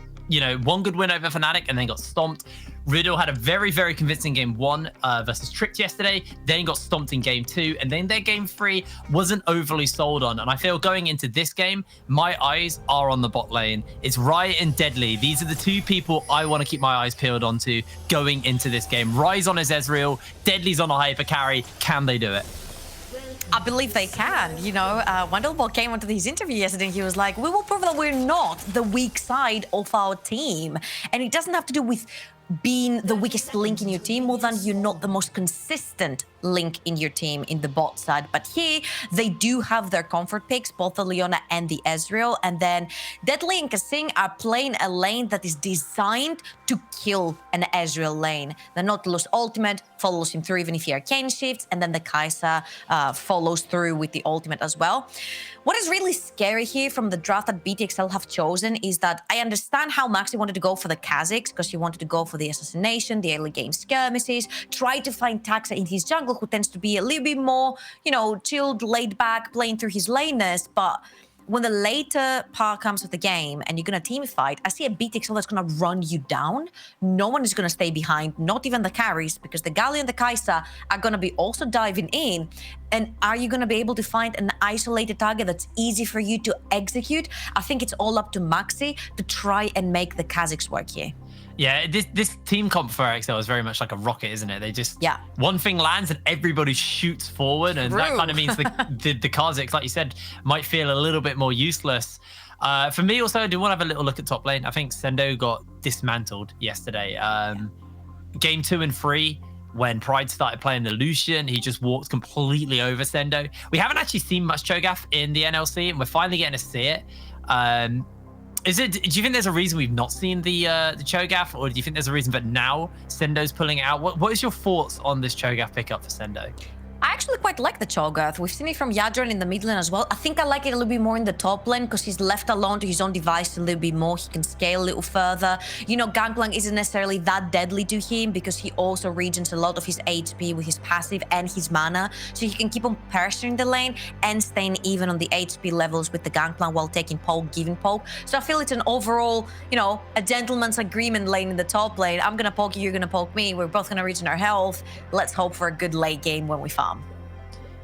Speaker 7: one good win over Fnatic and then got stomped. Riddle had a very, very convincing game 1 versus Tricked yesterday, then got stomped in game 2, and then their game 3 wasn't overly sold on. And I feel going into this game, my eyes are on the bot lane. It's Riot and Deadly. These are the two people I want to keep my eyes peeled onto going into this game. Rye's on his Ezreal, Deadly's on a hyper carry. Can they do it?
Speaker 6: I believe they can. Wandelbot came onto his interview yesterday and he was like, we will prove that we're not the weak side of our team. And it doesn't have to do with being the weakest link in your team, more than you're not the most consistent link in your team in the bot side. But here, they do have their comfort picks, both the Leona and the Ezreal. And then Deadly and Kasing are playing a lane that is designed to kill an Ezreal lane. The Nautilus ultimate follows him through even if he arcane shifts, and then the Kai'Sa follows through with the ultimate as well. What is really scary here from the draft that BTXL have chosen is that I understand how Maxi wanted to go for the Kha'Zix, because he wanted to go for the assassination, the early game skirmishes, try to find Taxa in his jungle, who tends to be a little bit more, chilled, laid back, playing through his laners. But when the later part comes of the game and you're going to team fight, I see a BTXL that's going to run you down. No one is going to stay behind, not even the carries, because the Galio and the Kai'Sa are going to be also diving in. And are you going to be able to find an isolated target that's easy for you to execute? I think it's all up to Maxi to try and make the Kha'Zix work here.
Speaker 7: Yeah, this team comp for XL is very much like a rocket, isn't it? They just, one thing lands and everybody shoots forward, and that kind of means the Kha'Zix, like you said, might feel a little bit more useless. For me also, I do want to have a little look at top lane. I think Sendo got dismantled yesterday. Game 2 and 3, when Pride started playing the Lucian, he just walked completely over Sendo. We haven't actually seen much Cho'Gath in the NLC, and we're finally getting to see it. Do you think there's a reason we've not seen the Cho'Gath, or do you think there's a reason that now Sendo's pulling it out? What is your thoughts on this Cho'Gath pickup for Sendo?
Speaker 6: I actually quite like the Cho'Gath. We've seen it from Yadron in the mid lane as well. I think I like it a little bit more in the top lane because he's left alone to his own device a little bit more. He can scale a little further. Gangplank isn't necessarily that deadly to him because he also regens a lot of his HP with his passive and his mana. So he can keep on pressuring the lane and staying even on the HP levels with the Gangplank while taking poke, giving poke. So I feel it's an overall, a gentleman's agreement lane in the top lane. I'm going to poke you, you're going to poke me. We're both going to regen our health. Let's hope for a good late game when we farm.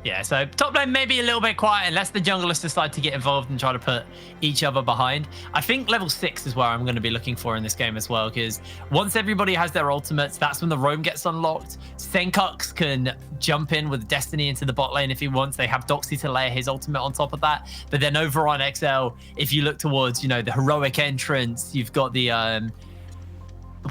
Speaker 7: Yeah, so top lane may be a little bit quiet unless the junglers decide to get involved and try to put each other behind. I think level 6 is where I'm going to be looking for in this game as well, because once everybody has their ultimates, that's when the roam gets unlocked. Senkux can jump in with Destiny into the bot lane if he wants. They have Doxy to layer his ultimate on top of that. But then over on XL, if you look towards, the heroic entrance, you've got the...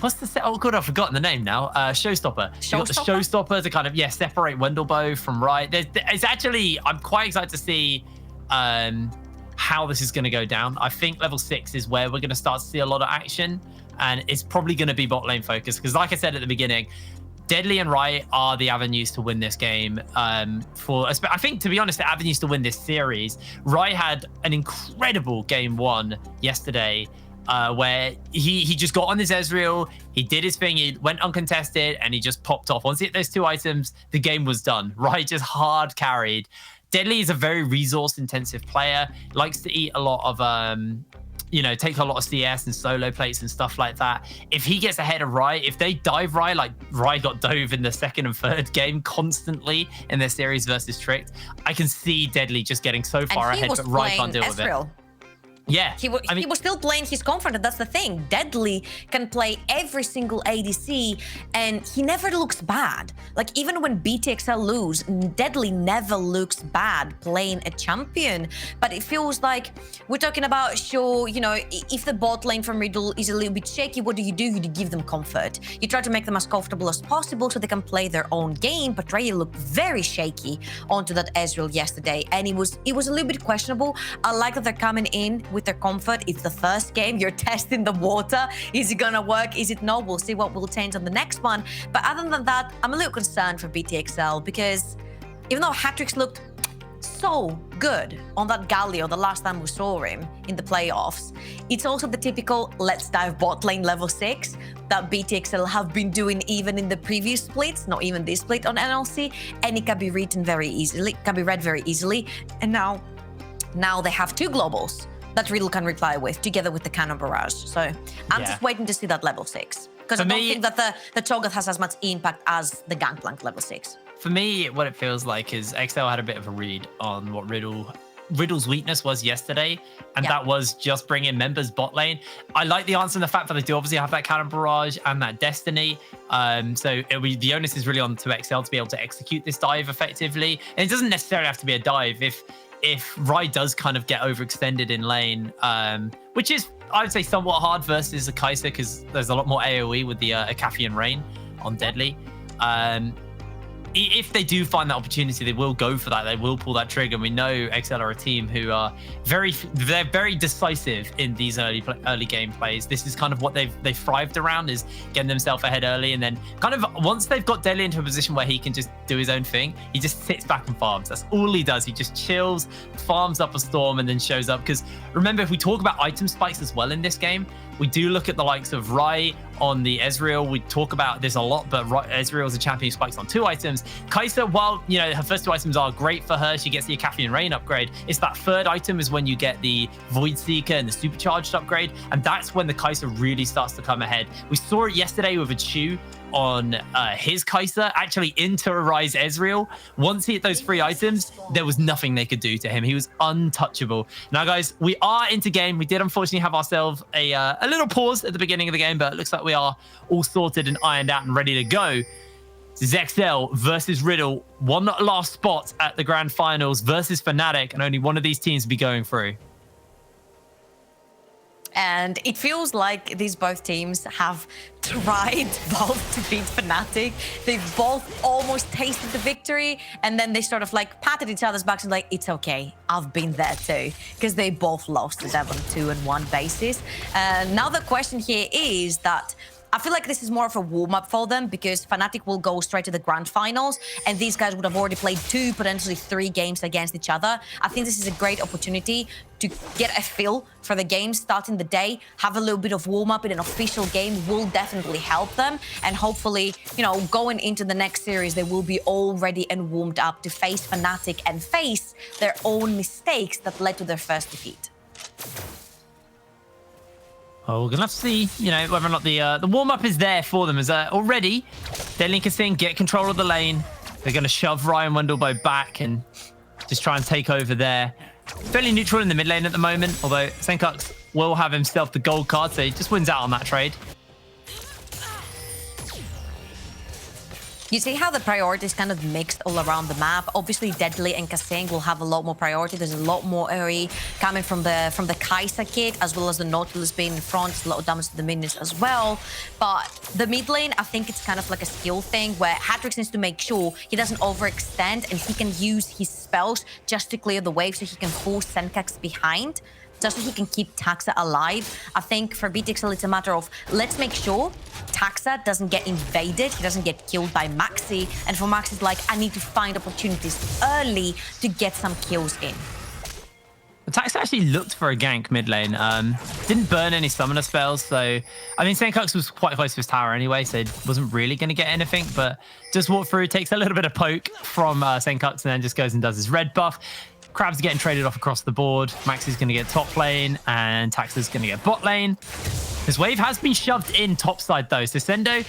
Speaker 7: what's the set? Oh, God, I've forgotten the name now. Showstopper. You've got the Showstopper to kind of, separate Wendelbow from Riot. It's actually, I'm quite excited to see how this is going to go down. I think level 6 is where we're going to start to see a lot of action, and it's probably going to be bot lane focused because, like I said at the beginning, Deadly and Riot are the avenues to win this game. I think, to be honest, the avenues to win this series. Riot had an incredible game 1 yesterday. where he just got on his Ezreal, he did his thing, he went uncontested, and he just popped off. Once he hit those 2 items, the game was done, right? Just hard carried. Deadly is a very resource-intensive player, likes to eat a lot of, take a lot of CS and solo plates and stuff like that. If he gets ahead of Rai, if they dive Rai, like Rai got dove in the 2nd and 3rd game constantly in their series versus Tricked, I can see Deadly just getting so far ahead, but Rai can't deal with it. Yeah,
Speaker 6: he was still playing his Confront. That's the thing. Deadly can play every single ADC, and he never looks bad. Like, even when BTXL lose, Deadly never looks bad playing a champion. But it feels like we're talking about, sure, if the bot lane from Riddle is a little bit shaky, what do? You give them comfort. You try to make them as comfortable as possible so they can play their own game. But Ray looked very shaky onto that Ezreal yesterday, and it was a little bit questionable. I like that they're coming in with their comfort. It's the first game. You're testing the water. Is it gonna work? Is it not? We'll see what will change on the next one. But other than that, I'm a little concerned for BTXL because even though Hatrix looked so good on that Galio the last time we saw him in the playoffs, it's also the typical let's dive bot lane level 6 that BTXL have been doing even in the previous splits, not even this split on NLC, and it can be read very easily. And now they have 2 globals that Riddle can reply with, together with the Cannon Barrage. So I'm just waiting to see that level 6. Because I don't think that the Cho'Gath has as much impact as the Gangplank level 6.
Speaker 7: For me, what it feels like is XL had a bit of a read on what Riddle's weakness was yesterday, and that was just bringing members bot lane. I like the answer in the fact that they do obviously have that Cannon Barrage and that Destiny. So the onus is really on to XL to be able to execute this dive effectively. And it doesn't necessarily have to be a dive. If Rai does kind of get overextended in lane, which is, I would say, somewhat hard versus a Kai'Sa because there's a lot more AoE with the Acafian Rain on Deadly. If they do find that opportunity, they will go for that. They will pull that trigger. And we know XL are a team who are they're very decisive in these early game plays. This is kind of what they've thrived around, is getting themselves ahead early, and then kind of once they've got Deadly into a position where he can just do his own thing, he just sits back and farms. That's all he does. He just chills, farms up a storm, and then shows up. Because remember, if we talk about item spikes as well in this game, we do look at the likes of Rai on the Ezreal. We talk about this a lot, but Ezreal is a champion who spikes on 2 items. Kai'Sa, while her first 2 items are great for her, she gets the Acafian Rain upgrade. It's that 3rd item is when you get the Void Seeker and the supercharged upgrade, and that's when the Kai'Sa really starts to come ahead. We saw it yesterday with a Chu on his Kai'Sa, actually into Rai's Ezreal. Once he hit those 3 items, there was nothing they could do to him. He was untouchable. Now, guys, we are into game. We did unfortunately have ourselves a little pause at the beginning of the game, but it looks like we are all sorted and ironed out and ready to go. This is XL versus Riddle. One last spot at the grand finals versus Fnatic, and only one of these teams will be going through.
Speaker 6: And it feels like these both teams have tried both to beat Fnatic. They've both almost tasted the victory, and then they sort of like patted each other's backs and like, it's okay, I've been there too, because they both lost to them on 2-1 basis. Now the question here is that I feel like this is more of a warm-up for them, because Fnatic will go straight to the grand finals, and these guys would have already played 2, potentially 3 games against each other. I think this is a great opportunity to get a feel for the game, starting the day, have a little bit of warm-up in an official game will definitely help them. And hopefully, going into the next series, they will be all ready and warmed up to face Fnatic and face their own mistakes that led to their first defeat.
Speaker 7: Oh, we're gonna have to see, whether or not the warm-up is there for them. As already, Deadly can see get control of the lane. They're gonna shove Ryan Wendelboe back and just try and take over there. Fairly neutral in the mid lane at the moment, although Senkux will have himself the gold card, so he just wins out on that trade.
Speaker 6: You see how the priorities kind of mixed all around the map. Obviously, Deadly and Kaseng will have a lot more priority. There's a lot more AoE coming from the Kai'Sa kit, as well as the Nautilus being in front. It's a lot of damage to the minions as well. But the mid lane, I think it's kind of like a skill thing where Hatrix needs to make sure he doesn't overextend and he can use his spells just to clear the wave so he can force Senkux behind, just so he can keep Taxa alive. I think for BTXL, it's a matter of let's make sure Taxa doesn't get invaded, he doesn't get killed by Maxi, and for Maxi's like, I need to find opportunities early to get some kills in.
Speaker 7: Tax actually looked for a gank mid lane. Didn't burn any summoner spells, so I mean Senkux was quite close to his tower anyway, so wasn't really going to get anything. But just walk through, takes a little bit of poke from Senkux, and then just goes and does his red buff. Crab's getting traded off across the board. Max is going to get top lane, and Tax is going to get bot lane. This wave has been shoved in top side though, so Sendo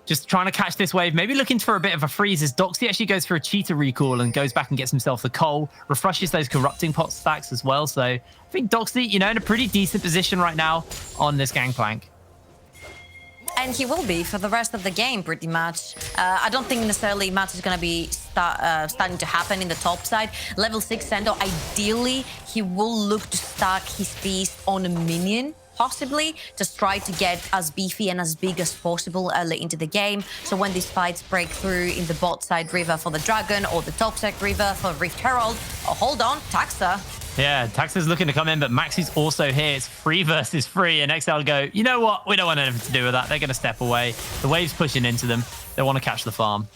Speaker 7: just trying to catch this wave, maybe looking for a bit of a freeze as Doxy actually goes for a cheetah recall and goes back and gets himself the coal, refreshes those corrupting pot stacks as well. So I think Doxy, you know, in a pretty decent position right now on this gangplank.
Speaker 6: And he will be for the rest of the game, pretty much. I don't think necessarily much is going to be starting to happen in the top side. Level 6 Sendo, ideally, he will look to stack his feast on a minion, possibly, just try to get as beefy and as big as possible early into the game. So when these fights break through in the bot side river for the Dragon or the top side river for Rift Herald, oh, hold on, Taxa.
Speaker 7: Yeah, Taxa's looking to come in, but Maxi's also here. It's 3 versus 3, and XL go, you know what? We don't want anything to do with that. They're going to step away. The wave's pushing into them. They want to catch the farm.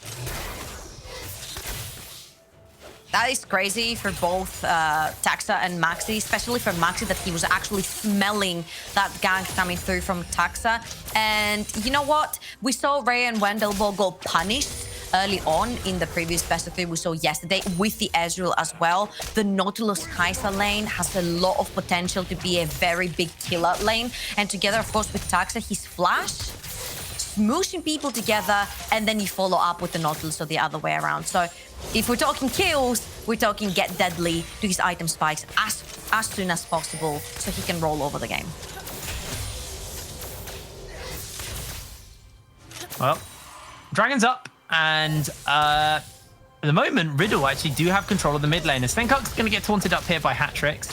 Speaker 6: That is crazy for both Taxa and Maxi, especially for Maxi that he was actually smelling that gank coming through from Taxa. And you know what? We saw Ray and Wendelbo go punished early on in the previous best of 3 we saw yesterday with the Ezreal as well. The Nautilus Kai'Sa lane has a lot of potential to be a very big killer lane. And together, of course, with Taxa, his flash, smooshing people together, and then you follow up with the Nautilus or the other way around. So if we're talking kills, we're talking get deadly to his item spikes as soon as possible so he can roll over the game.
Speaker 7: Well, Dragon's up, and at the moment, Riddle actually do have control of the mid lane. And Stenkuk's going to get taunted up here by Hatrix.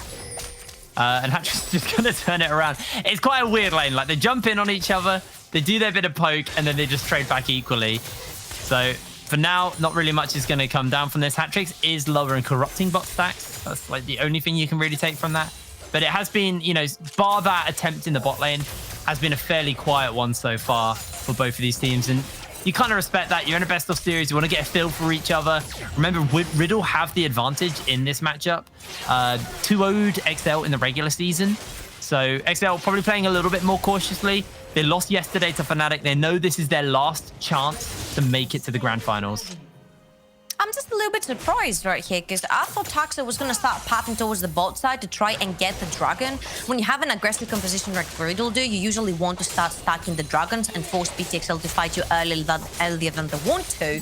Speaker 7: And Hatrix is just going to turn it around. It's quite a weird lane. Like, they jump in on each other, they do their bit of poke, and then they just trade back equally. So for now, not really much is going to come down from this. Hatrix is lower in corrupting bot stacks. That's like the only thing you can really take from that. But it has been, you know, bar that attempt in the bot lane, has been a fairly quiet one so far for both of these teams. And you kind of respect that. You're in a best of series. You want to get a feel for each other. Remember, Riddle have the advantage in this matchup. 2-0'd XL in the regular season. So XL probably playing a little bit more cautiously. They lost yesterday to Fnatic. They know this is their last chance to make it to the grand finals.
Speaker 6: I'm just a little bit surprised right here because I thought Taxa was going to start pathing towards the bot side to try and get the Dragon. When you have an aggressive composition like Riddle do, you usually want to start stacking the Dragons and force BTXL to fight you earlier than they want to.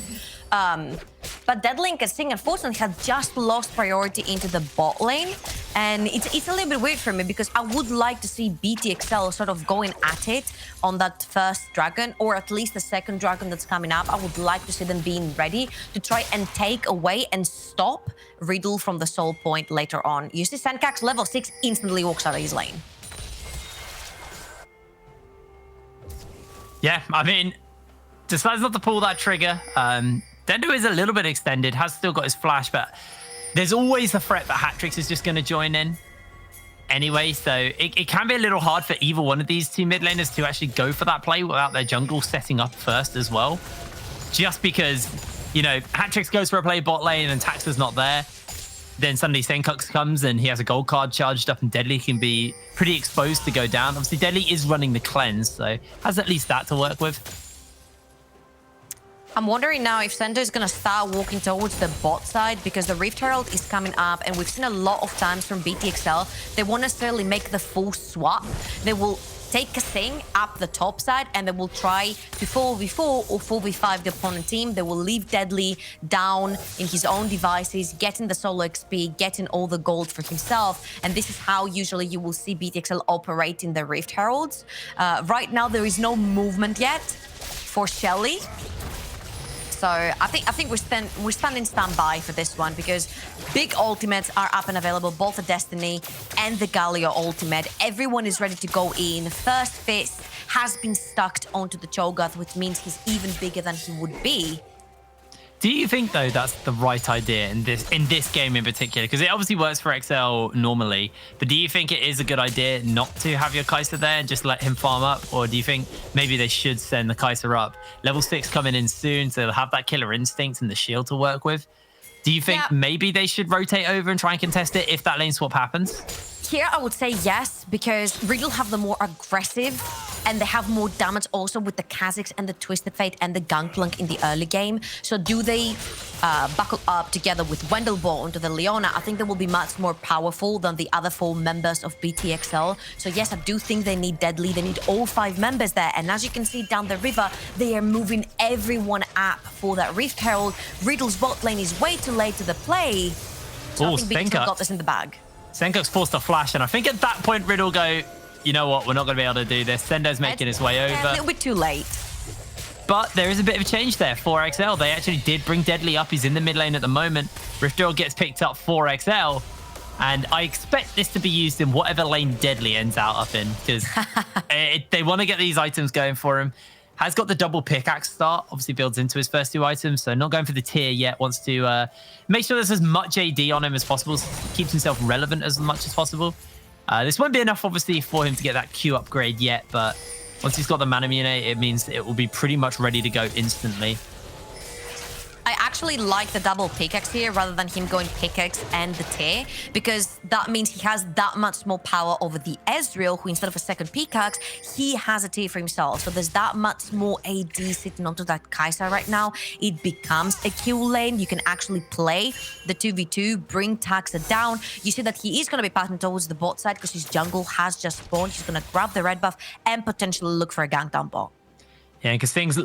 Speaker 6: But Deadlink and Sting, unfortunately, had just lost priority into the bot lane. And it's a little bit weird for me because I would like to see BTXL sort of going at it on that first Dragon, or at least the second Dragon that's coming up. I would like to see them being ready to try and take away and stop Riddle from the soul point later on. You see Senkax level 6 instantly walks out of his lane.
Speaker 7: Yeah, I mean, decides not to pull that trigger. Dendo is a little bit extended, has still got his flash, but there's always the threat that Hatrix is just going to join in anyway. So it can be a little hard for either one of these two mid laners to actually go for that play without their jungle setting up first as well. Just because, you know, Hatrix goes for a play bot lane and Taxa's not there. Then suddenly Senkux comes and he has a gold card charged up and Deadly can be pretty exposed to go down. Obviously, Deadly is running the cleanse, so has at least that to work with.
Speaker 6: I'm wondering now if Sendo is going to start walking towards the bot side because the Rift Herald is coming up and we've seen a lot of times from BTXL, they won't necessarily make the full swap. They will take a Sing up the top side and they will try to 4v4 or 4v5 the opponent team. They will leave Deadly down in his own devices, getting the solo XP, getting all the gold for himself. And this is how usually you will see BTXL operating the Rift Heralds. Right now, there is no movement yet for Shelly. So I think we're standing standby for this one because big ultimates are up and available, both the Destiny and the Galio ultimate. Everyone is ready to go in. First Fist has been stuck onto the Cho'Gath, which means he's even bigger than he would be.
Speaker 7: Do you think, though, that's the right idea in this game in particular? Because it obviously works for XL normally, but do you think it is a good idea not to have your Kai'Sa there and just let him farm up? Or do you think maybe they should send the Kai'Sa up? Level 6 coming in soon, so they'll have that killer instinct and the shield to work with. Do you think maybe they should rotate over and try and contest it if that lane swap happens?
Speaker 8: Here, I would say yes, because Riddle have the more aggressive and they have more damage also with the Kha'Zix and the Twisted Fate and the Gangplank in the early game. So do they buckle up together with Wendelbo into the Leona? I think they will be much more powerful than the other 4 members of BTXL. So yes, I do think they need Deadly. They need all 5 members there. And as you can see down the river, they are moving everyone up for that Rift Herald. Riddle's bot lane is way too late to the play. So I think BTXL got this in the bag.
Speaker 7: Senkuk's forced a flash, and I think at that point, Riddle go, you know what, we're not going to be able to do this. Sendo's making his way over.
Speaker 8: A little bit too late.
Speaker 7: But there is a bit of a change there for XL. They actually did bring Deadly up. He's in the mid lane at the moment. Rift Herald gets picked up for XL. And I expect this to be used in whatever lane Deadly ends out up in, because they want to get these items going for him. Has got the double pickaxe start, obviously builds into his first 2 items, so not going for the tier yet, wants to make sure there's as much AD on him as possible, so keeps himself relevant as much as possible. This won't be enough, obviously, for him to get that Q upgrade yet, but once he's got the Mana Mune, it means it will be pretty much ready to go instantly.
Speaker 8: I actually like the double pickaxe here rather than him going pickaxe and the tear, because that means he has that much more power over the Ezreal, who instead of a second pickaxe, he has a tear for himself. So there's that much more AD sitting onto that Kai'Sa right now. It becomes a kill lane. You can actually play the 2v2, bring Taxa down. You see that he is going to be passing towards the bot side because his jungle has just spawned. He's going to grab the red buff and potentially look for a gank down bot.
Speaker 7: Yeah, because things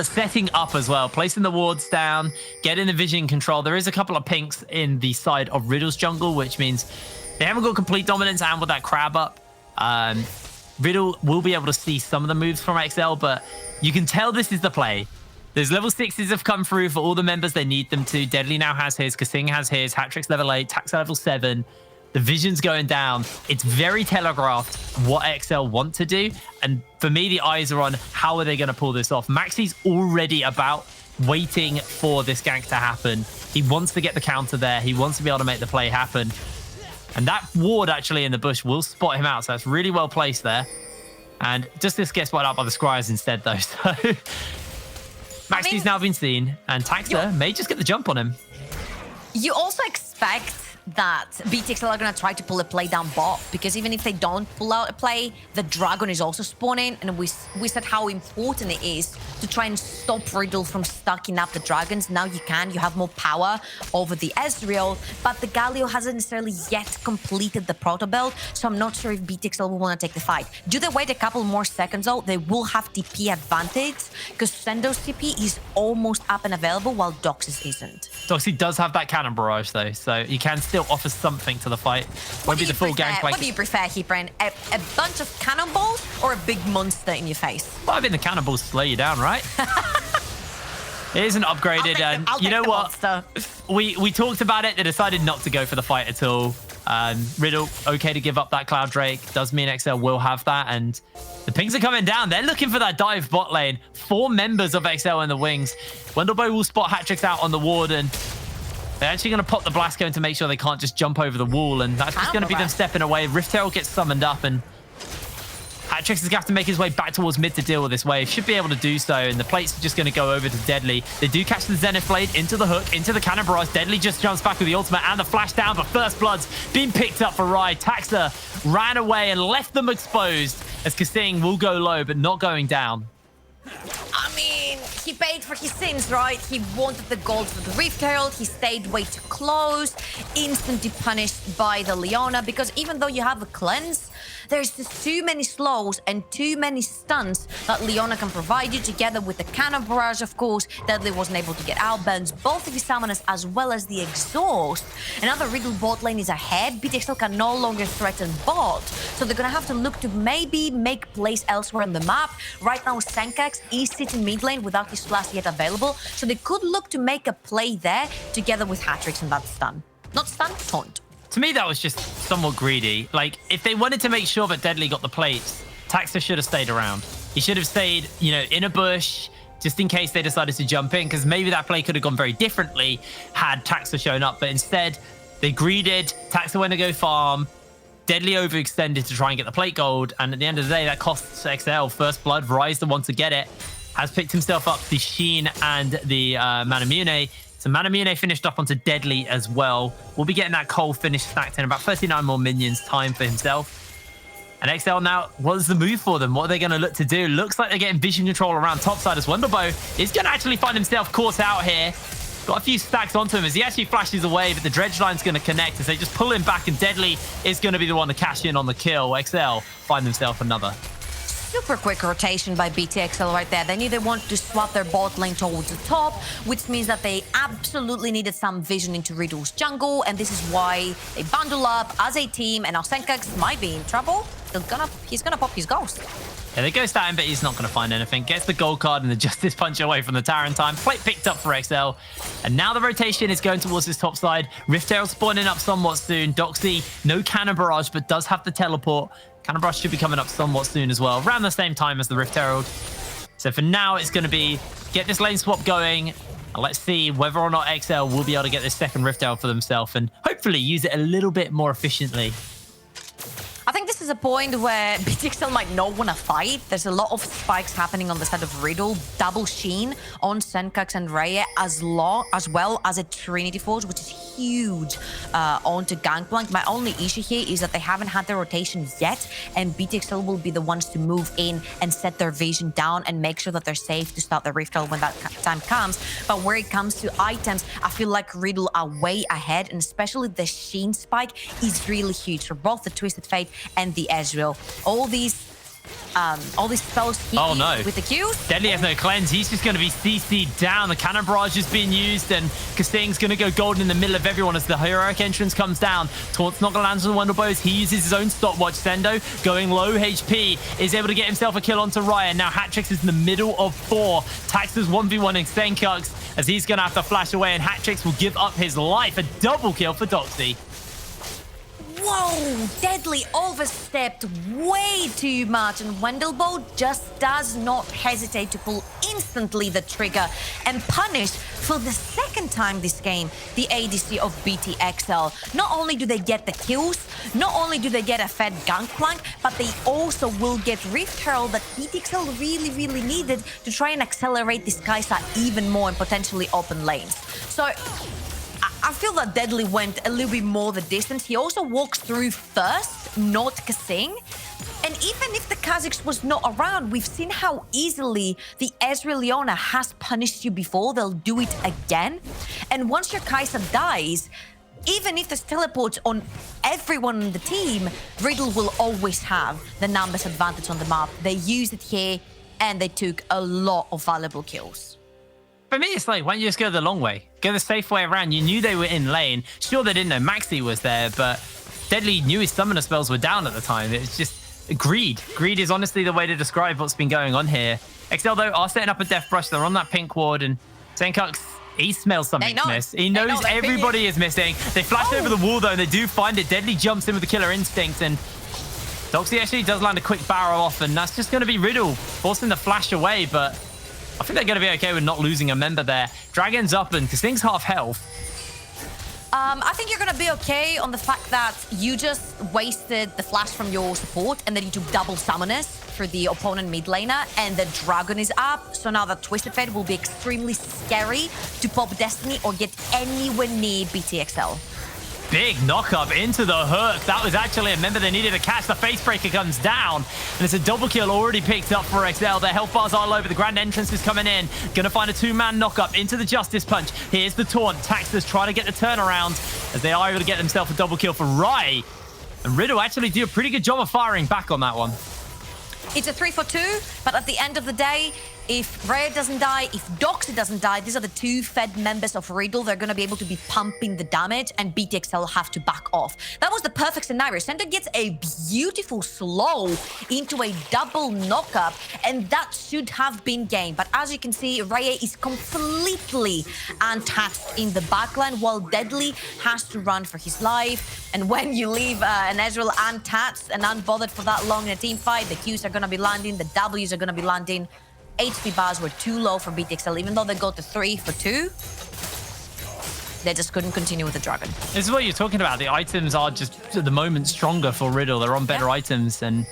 Speaker 7: setting up as well, placing the wards down, getting the vision control. There is a couple of pinks in the side of Riddle's jungle, which means they haven't got complete dominance, and with that crab up, Riddle will be able to see some of the moves from XL, but you can tell this is the play. There's level 6s have come through for all the members they need them to. Deadly now has his, Kasing has his, Hatrick's level 8, Taxa level 7. The vision's going down. It's very telegraphed what XL want to do. And for me, the eyes are on how are they going to pull this off. Maxi's already about waiting for this gank to happen. He wants to get the counter there. He wants to be able to make the play happen. And that ward actually in the bush will spot him out. So that's really well placed there. And just this gets spotted out by the Scryers instead, though. So Maxi's now been seen. And Taxa may just get the jump on him.
Speaker 8: You also expect that BTXL are going to try to pull a play down bot, because even if they don't pull out a play, the dragon is also spawning, and we said how important it is to try and stop Riddle from stacking up the dragons. Now you have more power over the Ezreal, but the Galio hasn't necessarily yet completed the Proto Belt, so I'm not sure if BTXL will want to take the fight. Do they wait a couple more seconds though? They will have TP advantage, because Sendo's TP is almost up and available while Dox's isn't.
Speaker 7: Doxy does have that cannon barrage though, so you can still offer something to the fight. Won't be the full gangplank.
Speaker 8: What do you prefer, Heatbrain? A bunch of cannonballs or a big monster in your face?
Speaker 7: Well, I think the cannonballs slow you down, right? It isn't upgraded, and you know what? We talked about it. They decided not to go for the fight at all. Riddle, okay to give up that Cloud Drake. Does mean XL will have that, and the pings are coming down. They're looking for that dive bot lane. 4 members of XL in the wings. Wendelbo will spot Hatrix out on the ward, and they're actually going to pop the blast cone to make sure they can't just jump over the wall, and that's just going to be them stepping away. Rift Herald gets summoned up, and Hatrix is going to have to make his way back towards mid to deal with this wave. Should be able to do so, and the plates are just going to go over to Deadly. They do catch the Zenith Blade into the hook, into the cannon barrage. Deadly just jumps back with the ultimate and the flash down, but First Blood's been picked up for Ride. Taxa ran away and left them exposed, as Kasing will go low, but not going down.
Speaker 8: I mean, he paid for his sins, right? He wanted the gold for the Rift Herald. He stayed way too close, instantly punished by the Leona, because even though you have a cleanse, there's just too many slows and too many stuns that Leona can provide you, together with the cannon barrage, of course. Deadly wasn't able to get out, burns both of his summoners as well as the exhaust. Another Riddle bot lane is ahead. BTXL can no longer threaten bot, so they're gonna have to look to maybe make plays elsewhere on the map. Right now, Senkax is sitting mid lane without his flash yet available, so they could look to make a play there together with Hatrix and that stun. Not stun, taunt.
Speaker 7: To me, that was just somewhat greedy. Like, if they wanted to make sure that Deadly got the plates, Taxa should have stayed around. He should have stayed, you know, in a bush, just in case they decided to jump in, because maybe that play could have gone very differently had Taxa shown up. But instead, they greeded. Taxa went to go farm. Deadly overextended to try and get the plate gold. And at the end of the day, that costs XL. First Blood, Rise the one to get it. Has picked himself up the Sheen and the Mana Mune So Manamune finished up onto Deadly as well. We'll be getting that Cole finish stacked in about 39 more minions, time for himself. And XL now, what's the move for them? What are they going to look to do? Looks like they're getting vision control around topside as Wonderbow is going to actually find himself caught out here. Got a few stacks onto him as he actually flashes away, but the dredge line's going to connect as they just pull him back, and Deadly is going to be the one to cash in on the kill. XL find themselves another.
Speaker 8: Super quick rotation by BTXL right there. They neither want to swap their bot lane towards the top, which means that they absolutely needed some vision into Riddle's jungle, and this is why they bundle up as a team, and now Senkax might be in trouble. He's gonna pop his ghost.
Speaker 7: Yeah, they ghost at him, but he's not going to find anything. Gets the gold card and the Justice Punch away from the Tarantine. Plate picked up for XL. And now the rotation is going towards his top side. Rift Herald spawning up somewhat soon. Doxy, no Cannon Barrage, but does have the teleport. Cannon Barrage should be coming up somewhat soon as well, around the same time as the Rift Herald. So for now, it's going to be get this lane swap going. And let's see whether or not XL will be able to get this second Rift Herald for themselves and hopefully use it a little bit more efficiently.
Speaker 8: I think this is a point where BTXL might not want to fight. There's a lot of spikes happening on the side of Riddle, double Sheen on Senkax and Raya, as well as a Trinity Force, which is huge onto Gangplank. My only issue here is that they haven't had their rotation yet, and BTXL will be the ones to move in and set their vision down and make sure that they're safe to start the Rift Herald when that time comes. But where it comes to items, I feel like Riddle are way ahead, and especially the Sheen spike is really huge for both the Twisted Fate and the Ezreal. All these spells he used with the Qs.
Speaker 7: Deadly has no cleanse. He's just going to be CC'd down. The Cannon Barrage is being used, and Kasting's going to go golden in the middle of everyone as the heroic entrance comes down. Taunt's not going to land on the Wonderbows. He uses his own stopwatch. Sendo, going low HP, is able to get himself a kill onto Ryan. Now Hatrix is in the middle of 4. Taxes 1v1ing Senkax as he's going to have to flash away, and Hatrix will give up his life. A double kill for Doxy.
Speaker 8: Whoa, Deadly overstepped way too much, and Wendelbo just does not hesitate to pull instantly the trigger and punish for the second time this game the ADC of BTXL. Not only do they get the kills, not only do they get a fed Gangplank, but they also will get Rift Herald that BTXL really needed to try and accelerate this Kai'Sa even more and potentially open lanes. So I feel that Deadly went a little bit more the distance. He also walks through first, not Kasing. And even if the Kha'Zix was not around, we've seen how easily the Ezreal Leona has punished you before. They'll do it again. And once your Kai'Sa dies, even if there's teleports on everyone on the team, Riddle will always have the numbers advantage on the map. They used it here, and they took a lot of valuable kills.
Speaker 7: For me, it's like, why don't you just go the long way? Go the safe way around. You knew they were in lane. Sure, they didn't know Maxi was there, but Deadly knew his summoner spells were down at the time. It was just greed. Greed is honestly the way to describe what's been going on here. XL, though, are setting up a Death Brush. They're on that pink ward, and Senkax, he smells something miss. He knows everybody is missing. They flash over the wall, though, and they do find it. Deadly jumps in with the Killer Instinct, and Doxy actually does land a quick barrel off, and that's just going to be Riddle forcing the flash away, but I think they're going to be okay with not losing a member there. Dragon's up, and Kasting's half health.
Speaker 8: I think you're going to be okay on the fact that you just wasted the flash from your support, and then you took double summoners for the opponent mid laner, and the Dragon is up. So now that Twisted Fate will be extremely scary to pop Destiny or get anywhere near BTXL.
Speaker 7: Big knock-up into the hook. That was actually a member they needed to catch. The Facebreaker comes down, and it's a double kill already picked up for XL. Their health bars are low, but the Grand Entrance is coming in. Gonna find a 2-man knock-up into the Justice Punch. Here's the taunt. Taxers trying to get the turnaround as they are able to get themselves a double kill for Rai. And Riddle actually do a pretty good job of firing back on that one.
Speaker 8: It's a 3-for-2, but at the end of the day, if Raya doesn't die, if Doxy doesn't die, these are the 2 fed members of Riddle. They're going to be able to be pumping the damage, and BTXL have to back off. That was the perfect scenario. Center gets a beautiful slow into a double knockup, and that should have been game. But as you can see, Raya is completely untouched in the backline, while Deadly has to run for his life. And when you leave an Ezreal untouched and unbothered for that long in a team fight, the Qs are going to be landing, the Ws are going to be landing. HP bars were too low for BTXL. Even though they got to 3-for-2, they just couldn't continue with the Dragon.
Speaker 7: This is what you're talking about. The items are just, at the moment, stronger for Riddle. They're on better items, and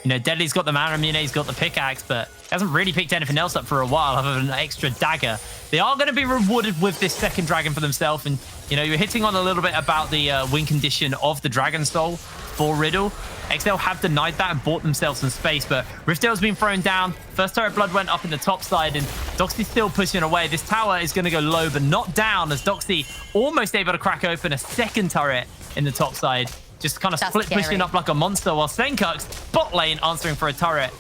Speaker 7: You know, Deadly's got the Maramune, he's got the pickaxe, but hasn't really picked anything else up for a while other than an extra dagger. They are going to be rewarded with this second dragon for themselves. And, you know, you're hitting on a little bit about the win condition of the Dragon Soul for Riddle. XL have denied that and bought themselves some space, but Riftdale's been thrown down. First turret blood went up in the top side, and Doxy's still pushing away. This tower is going to go low, but not down, as Doxy almost able to crack open a second turret in the top side. Just kind of split pushing up like a monster, while Senkux, bot lane, answering for a turret.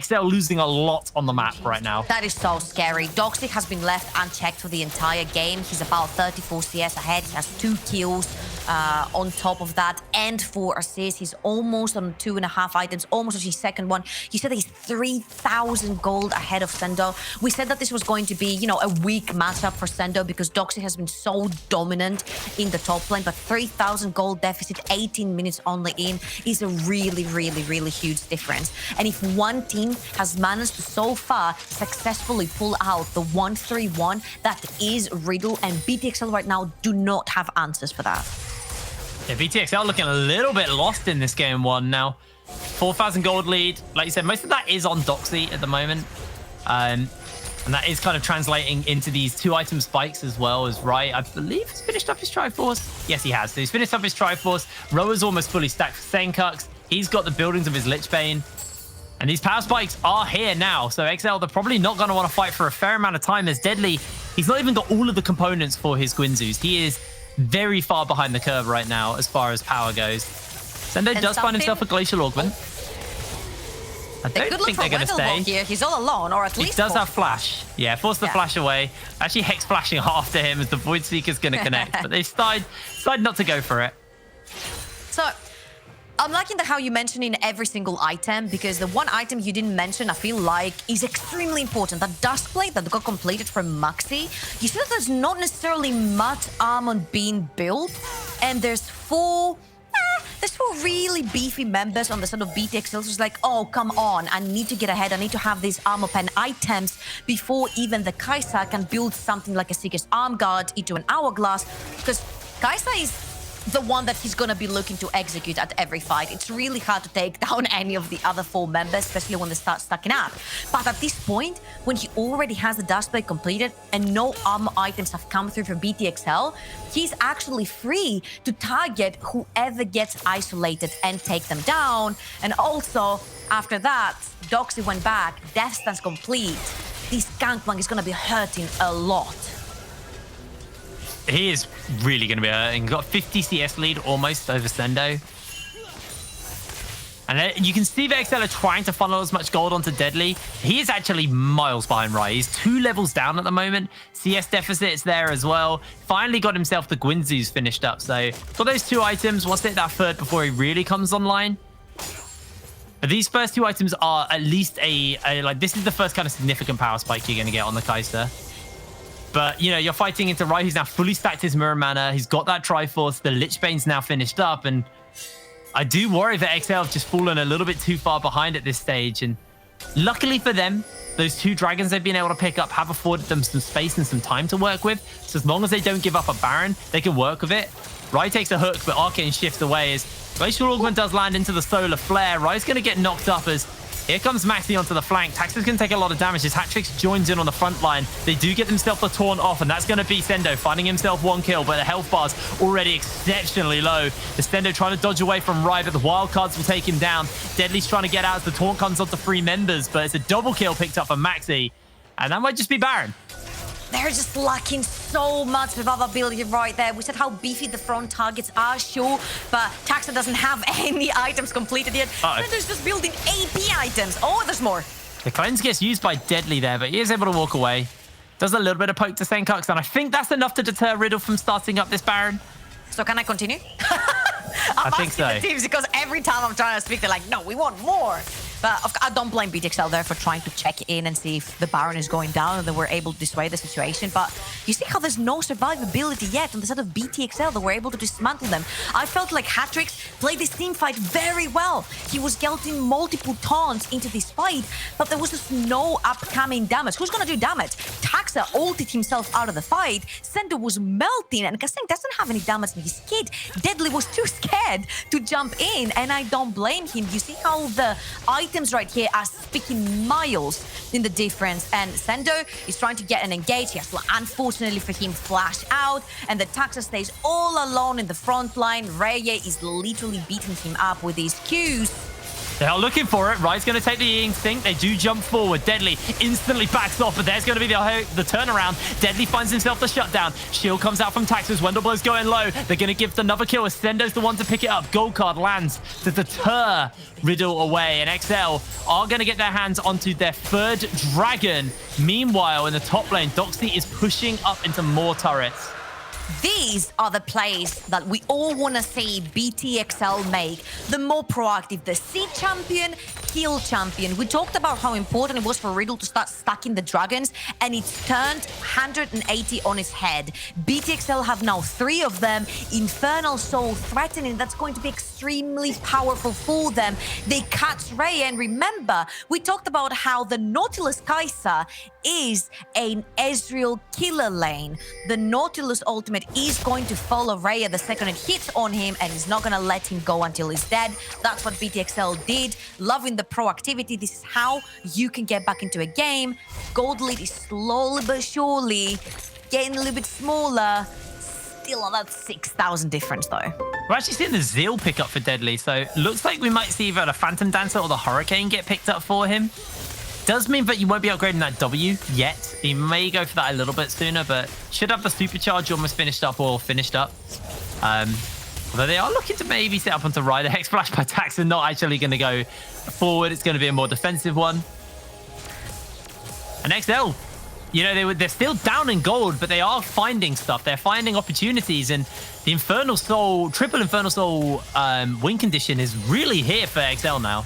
Speaker 7: XL losing a lot on the map right now.
Speaker 8: That is so scary. Doxic has been left unchecked for the entire game. He's about 34 CS ahead. He has 2 kills on top of that and 4 assists. He's almost on 2.5 items, almost on his second one. You said he's 3,000 gold ahead of Sendo. We said that this was going to be, you know, a weak matchup for Sendo because Doxic has been so dominant in the top lane, but 3,000 gold deficit, 18 minutes only in, is a really, really, really huge difference. And if one team has managed to so far successfully pull out the 1-3-1 that is Riddle, and BTXL right now do not have answers for that.
Speaker 7: Yeah, BTXL looking a little bit lost in this game one now. 4,000 gold lead. Like you said, most of that is on Doxy at the moment. And that is kind of translating into these 2 item spikes as well, as Rai, I believe, has finished up his Triforce. Yes, he has. So he's finished up his Triforce. Roa's almost fully stacked for Senkux. He's got the buildings of his Lich Bane. And these power spikes are here now. So XL, they're probably not going to want to fight for a fair amount of time, as Deadly, he's not even got all of the components for his Guinzoos. He is very far behind the curve right now as far as power goes. Sendo does find himself a Glacial Augment. I don't think they're going to stay.
Speaker 8: Here. He's all alone, or at least
Speaker 7: he does have flash. Yeah, force the flash away. Actually, Hex flashing after him as the Void Seeker's going to connect, but they decide not to go for it.
Speaker 8: So, I'm liking how you mention in every single item, because the one item you didn't mention, I feel like, is extremely important. That Duskblade that got completed from Maxi. You see that there's not necessarily much armor being built, and there's 4 really beefy members on the side of BTXL. It's like, oh, come on, I need to get ahead. I need to have these armor pen items before even the Kai'Sa can build something like a Seeker's Arm Guard into an Hourglass, because Kai'Sa is the one that he's going to be looking to execute at every fight. It's really hard to take down any of the other 4 members, especially when they start stacking up. But at this point, when he already has the Duskblade completed and no armor items have come through from BTXL, he's actually free to target whoever gets isolated and take them down. And also, after that, Doxy went back, Death Stance complete. This Gangplank is going to be hurting a lot.
Speaker 7: He is really going to be hurting. Got 50 CS lead almost over Sendo. And you can see the XL are trying to funnel as much gold onto Deadly. He is actually miles behind Rai. He's 2 levels down at the moment. CS deficit's there as well. Finally got himself the Guinzoos finished up. So for those 2 items, wants to hit that 3rd before he really comes online. But these first 2 items are at least like, this is the first kind of significant power spike you're going to get on the Kai'Sa. But, you know, you're fighting into Rai, who's now fully stacked his Mirror Mana. He's got that Triforce. The Lich Bane's now finished up. And I do worry that XL have just fallen a little bit too far behind at this stage. And luckily for them, those 2 dragons they've been able to pick up have afforded them some space and some time to work with. So as long as they don't give up a Baron, they can work with it. Rai takes a hook, but Arcane shifts away as Glacial Augment does land into the Solar Flare. Rai's going to get knocked up as here comes Maxi onto the flank. Taxa's going to take a lot of damage as Hatrix joins in on the front line. They do get themselves the taunt off, and that's going to be Sendo finding himself 1 kill, but the health bar's already exceptionally low. The Sendo trying to dodge away from Rai, but the wildcards will take him down. Deadly's trying to get out as the taunt comes onto 3 members, but it's a double kill picked up for Maxi, and that might just be Baron.
Speaker 8: They're just lacking so much survivability right there. We said how beefy the front targets are, sure, but Taxa doesn't have any items completed yet. Sendo's just building AP items. Oh, there's more.
Speaker 7: The cleanse gets used by Deadly there, but he is able to walk away. Does a little bit of poke to Senkux, and I think that's enough to deter Riddle from starting up this Baron.
Speaker 8: So can I continue?
Speaker 7: I think so.
Speaker 8: The teams, because every time I'm trying to speak, they're like, no, we want more. But I don't blame BTXL there for trying to check in and see if the Baron is going down and they were able to dissuade the situation. But you see how there's no survivability yet on the side of BTXL that were able to dismantle them. I felt like Hatrix played this team fight very well. He was getting multiple taunts into this fight, but there was just no upcoming damage. Who's going to do damage? Taxa ulted himself out of the fight. Sendo was melting, and Kaseng doesn't have any damage in his kit. Deadly was too scared to jump in, and I don't blame him. You see how the item items right here are speaking miles in the difference. And Sendo is trying to get an engage. He has to, unfortunately for him, flash out. And the Taxa stays all alone in the front line. Reye is literally beating him up with these Qs.
Speaker 7: They are looking for it. Rai's going to take the instinct. They do jump forward. Deadly instantly backs off, but there's going to be the turnaround. Deadly finds himself the shutdown. Shield comes out from Taxus. Wendelblow's going low. They're going to give another kill. Sendo's the one to pick it up. Gold card lands to deter Riddle away. And XL are going to get their hands onto their third dragon. Meanwhile, in the top lane, Doxy is pushing up into more turrets.
Speaker 8: These are the plays that we all want to see BTXL make. The more proactive, the C champion, kill champion. We talked about how important it was for Riddle to start stacking the dragons, and it's turned 180 on its head. BTXL have now 3 of them. Infernal Soul threatening. That's going to be extremely powerful for them. They catch Rey, and remember, we talked about how the Nautilus Kai'Sa is an Ezreal killer lane. The Nautilus ultimate is going to follow Raya the second it hits on him, and he's not going to let him go until he's dead. That's what BTXL did. Loving the proactivity. This is how you can get back into a game. Gold lead is slowly but surely getting a little bit smaller. Still on that 6,000 difference though.
Speaker 7: We're actually seeing the Zeal pick up for Deadly, so looks like we might see either the Phantom Dancer or the Hurricane get picked up for him. Does mean that you won't be upgrading that W yet. He may go for that a little bit sooner, but should have the supercharge almost finished up or finished up. Although they are looking to maybe set up onto Rider. Hex Flash by Taxon not actually going to go forward. It's going to be a more defensive one. And XL, you know, they're still down in gold, but they are finding stuff. They're finding opportunities, and the Infernal Soul, triple Infernal Soul win condition is really here for XL now.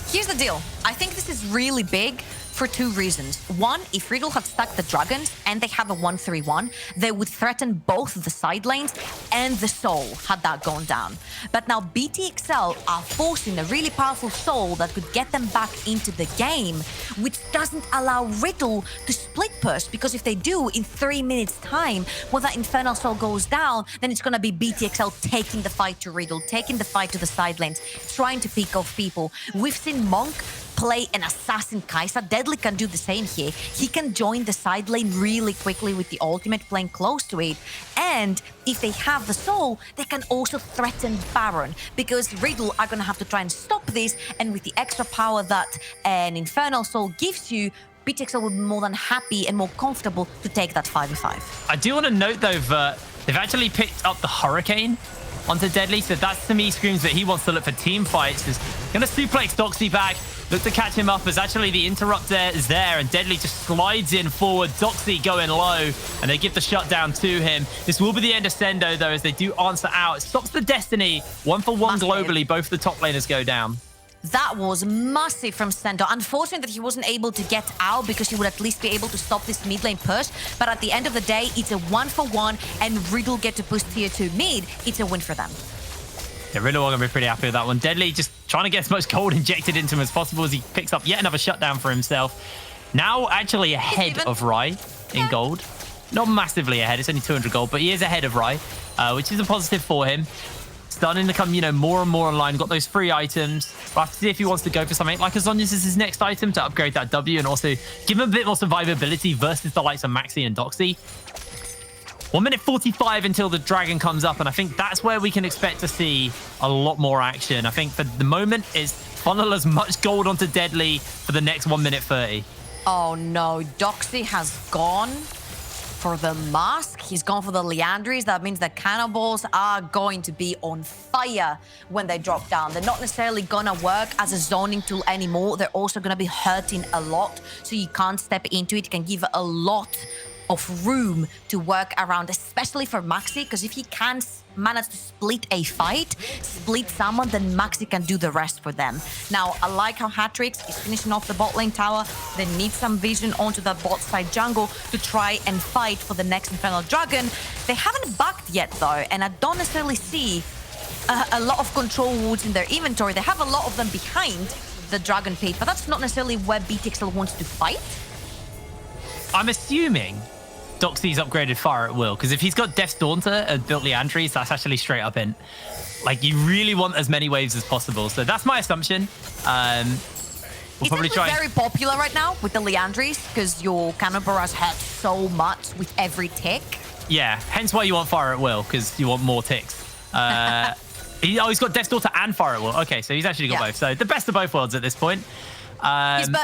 Speaker 8: Here's the deal. I think this is really big for 2 reasons. One, if Riddle had stacked the dragons and they have a 1-3-1, they would threaten both the side lanes and the soul had that gone down. But now BTXL are forcing a really powerful soul that could get them back into the game, which doesn't allow Riddle to split push, because if they do in 3 minutes time, when that Infernal Soul goes down, then it's going to be BTXL taking the fight to Riddle, taking the fight to the side lanes, trying to pick off people. We've seen Monk play an assassin Kai'Sa. Deadly can do the same here. He can join the side lane really quickly with the ultimate, playing close to it. And if they have the soul, they can also threaten Baron, because Riddle are going to have to try and stop this. And with the extra power that an Infernal Soul gives you, BTXL will be more than happy and more comfortable to take that 5v5.
Speaker 7: I do want to note, though, that they've actually picked up the Hurricane onto Deadly, so that to me screams that he wants to look for team fights. He's going to suplex Doxy back, look to catch him up, as actually the interrupt there is there, and Deadly just slides in forward. Doxy going low, and they give the shutdown to him. This will be the end of Sendo, though, as they do answer out. It stops the Destiny. 1-for-1 globally. Both the top laners go down.
Speaker 8: That was massive from Sendo. Unfortunate that he wasn't able to get out, because he would at least be able to stop this mid lane push. But at the end of the day, it's a 1-for-1, and Riddle get to push tier 2 mid. It's a win for them.
Speaker 7: Yeah, Riddle are going to be pretty happy with that one. Deadly just trying to get as much gold injected into him as possible as he picks up yet another shutdown for himself. Now actually ahead of Rai in gold. Not massively ahead. It's only 200 gold, but he is ahead of Rai, which is a positive for him. Starting to come, you know, more and more online. Got those 3 items. We'll have to see if he wants to go for something like Azonius as his next item to upgrade that W, and also give him a bit more survivability versus the likes of Maxi and Doxy. 1 minute 45 until the dragon comes up, and I think that's where we can expect to see a lot more action. I think for the moment is funnel as much gold onto Deadly for the next 1 minute 30.
Speaker 8: Oh no, Doxy has gone for the mask. He's gone for the Leandries. That means the cannonballs are going to be on fire when they drop down. They're not necessarily gonna work as a zoning tool anymore. They're also gonna be hurting a lot, so you can't step into it. It can give a lot of room to work around, especially for Maxi, because if he can manage to split a fight, split someone, then Maxi can do the rest for them. Now, I like how Hatrix is finishing off the bot lane tower. They need some vision onto the bot side jungle to try and fight for the next Infernal Dragon. They haven't backed yet, though, and I don't necessarily see a lot of control wards in their inventory. They have a lot of them behind the Dragon Pit, but that's not necessarily where BTXL wants to fight.
Speaker 7: I'm assuming Doxy's upgraded Fire at Will, because if he's got Death's Daunter and built Leandries, that's actually straight up in. Like, you really want as many waves as possible. So that's my assumption. We'll probably
Speaker 8: it's
Speaker 7: try.
Speaker 8: very popular right now with the Leandries because your cannon barrage hurt so much with every tick.
Speaker 7: Yeah, hence why you want fire at will, because you want more ticks. He's got Death's Daughter and fire at will. Okay, so he's actually got both. So the best of both worlds at this point.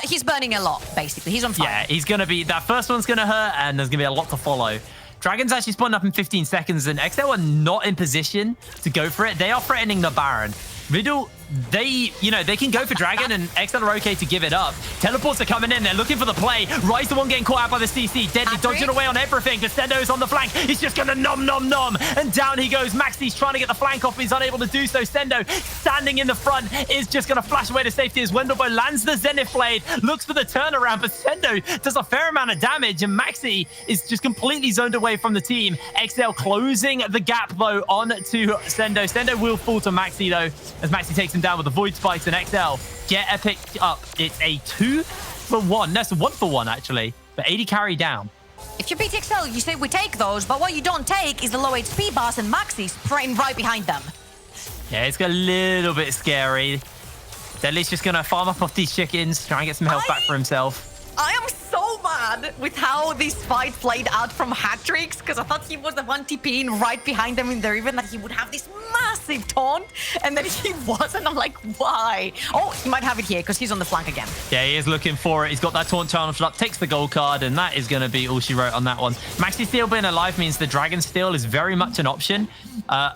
Speaker 8: He's burning a lot, basically. He's on fire.
Speaker 7: Yeah, he's going to be... That first one's going to hurt, and there's going to be a lot to follow. Dragon's actually spawning up in 15 seconds, and XL are not in position to go for it. They are threatening the Baron. Riddle, they can go for Dragon, and XL are okay to give it up. Teleports are coming in. They're looking for the play. Rise the one getting caught out by the CC. Deadly dodging away on everything. Descendo's on the flank. He's just going to nom. And down he goes. Maxi's trying to get the flank off. He's unable to do so. Sendo, standing in the front, is just going to flash away to safety as Wendelboy lands the Zenith Blade. Looks for the turnaround, but Sendo does a fair amount of damage, and Maxi is just completely zoned away from the team. XL closing the gap, though, on to Sendo. Sendo will fall to Maxi, though, as Maxi takes him down with the Void Spikes, and XL get a pick up. It's a 2-for-1. No, it's a 1-for-1, actually. But 80 carry down.
Speaker 8: If you're BTXL, you say we take those, but what you don't take is the low HP bars and Maxi's spraying right behind them.
Speaker 7: Yeah, it's a little bit scary. Deadly's just going to farm up off these chickens, try and get some health back for himself.
Speaker 8: I am so mad with how this fight played out from Hatrix, because I thought he was the one TPing right behind them in the river, that he would have this massive taunt, and then he wasn't. I'm like, why? Oh, he might have it here, because he's on the flank again.
Speaker 7: Yeah, he is looking for it. He's got that taunt charged up, takes the gold card, and that is going to be all she wrote on that one. Maxi Steel being alive means the Dragon Steel is very much an option.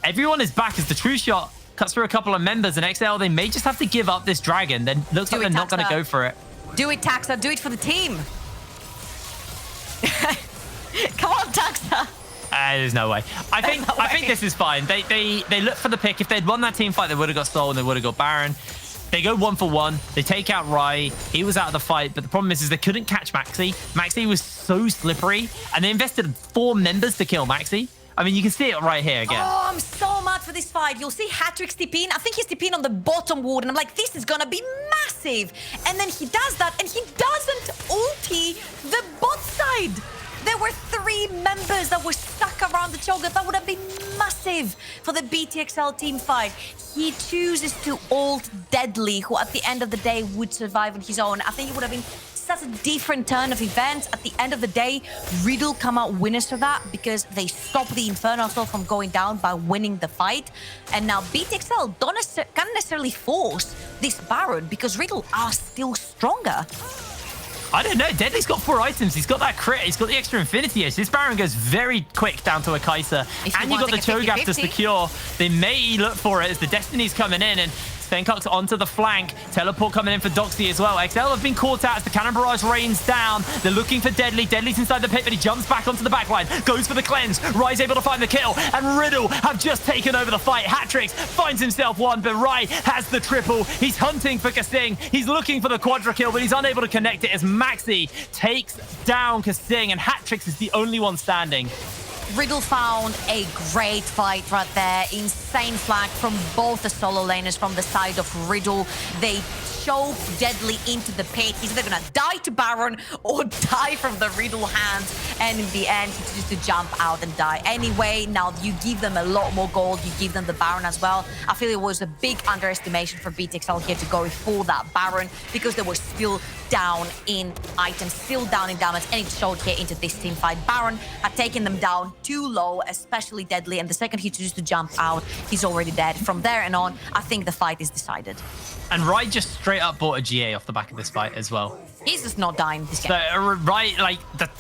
Speaker 7: Everyone is back as the True Shot cuts through a couple of members, and XL, they may just have to give up this Dragon. Then looks like they're not going to go for it.
Speaker 8: Do it, Taxa. Do it for the team. Come on, Taxa.
Speaker 7: There's no way. I think this is fine. They look for the pick. If they'd won that team fight, they would have got Soul and they would have got Baron. They go 1-for-1. They take out Rai. He was out of the fight, but the problem is they couldn't catch Maxi. Maxi was so slippery, and they invested 4 members to kill Maxi. I mean, you can see it right here again.
Speaker 8: Oh, I'm so mad for this fight. You'll see Hatrix TPing. I think he's TPing on the bottom ward, and I'm like, this is gonna be massive. And then he does that, and he doesn't ulti the bot side. There were 3 members that were stuck around the choker. That would have been massive for the BTXL team fight. He chooses to ult Deadly, who at the end of the day would survive on his own. I think it would have been such a different turn of events. At the end of the day, Riddle come out winners for that because they stop the Inferno Assault from going down by winning the fight. And now BTXL can't necessarily force this Baron because Riddle are still stronger.
Speaker 7: I don't know. Deadly's got 4 items. He's got that crit. He's got the extra Infinity Edge. This Baron goes very quick down to a Kai'Sa. And you've got the Cho'Gath to secure. They may look for it as the Destiny's coming in. And Stencock's onto the flank. Teleport coming in for Doxy as well. XL have been caught out as the Cannon Barrage rains down. They're looking for Deadly. Deadly's inside the pit, but he jumps back onto the backline. Goes for the cleanse. Rai's able to find the kill. And Riddle have just taken over the fight. Hatrix finds himself one, but Rai has the triple. He's hunting for Kasing. He's looking for the quadra kill, but he's unable to connect it as Maxi takes down Kasing, and Hatrix is the only one standing.
Speaker 8: Riddle found a great fight right there. Insane flag from both the solo laners from the side of Riddle. They choke Deadly into the pit. He's either gonna die to Baron or die from the Riddle hands. And in the end, he chooses to jump out and die anyway. Now, you give them a lot more gold. You give them the Baron as well. I feel it was a big underestimation for BTXL here to go for that Baron because they were still down in items, still down in damage, and it showed here into this team fight. Baron had taken them down too low, especially Deadly, and the second he chooses to jump out, he's already dead. From there and on, I think the fight is decided.
Speaker 7: And Rai just straight up bought a GA off the back of this fight as well.
Speaker 8: He's just not dying this game.
Speaker 7: So Rai, like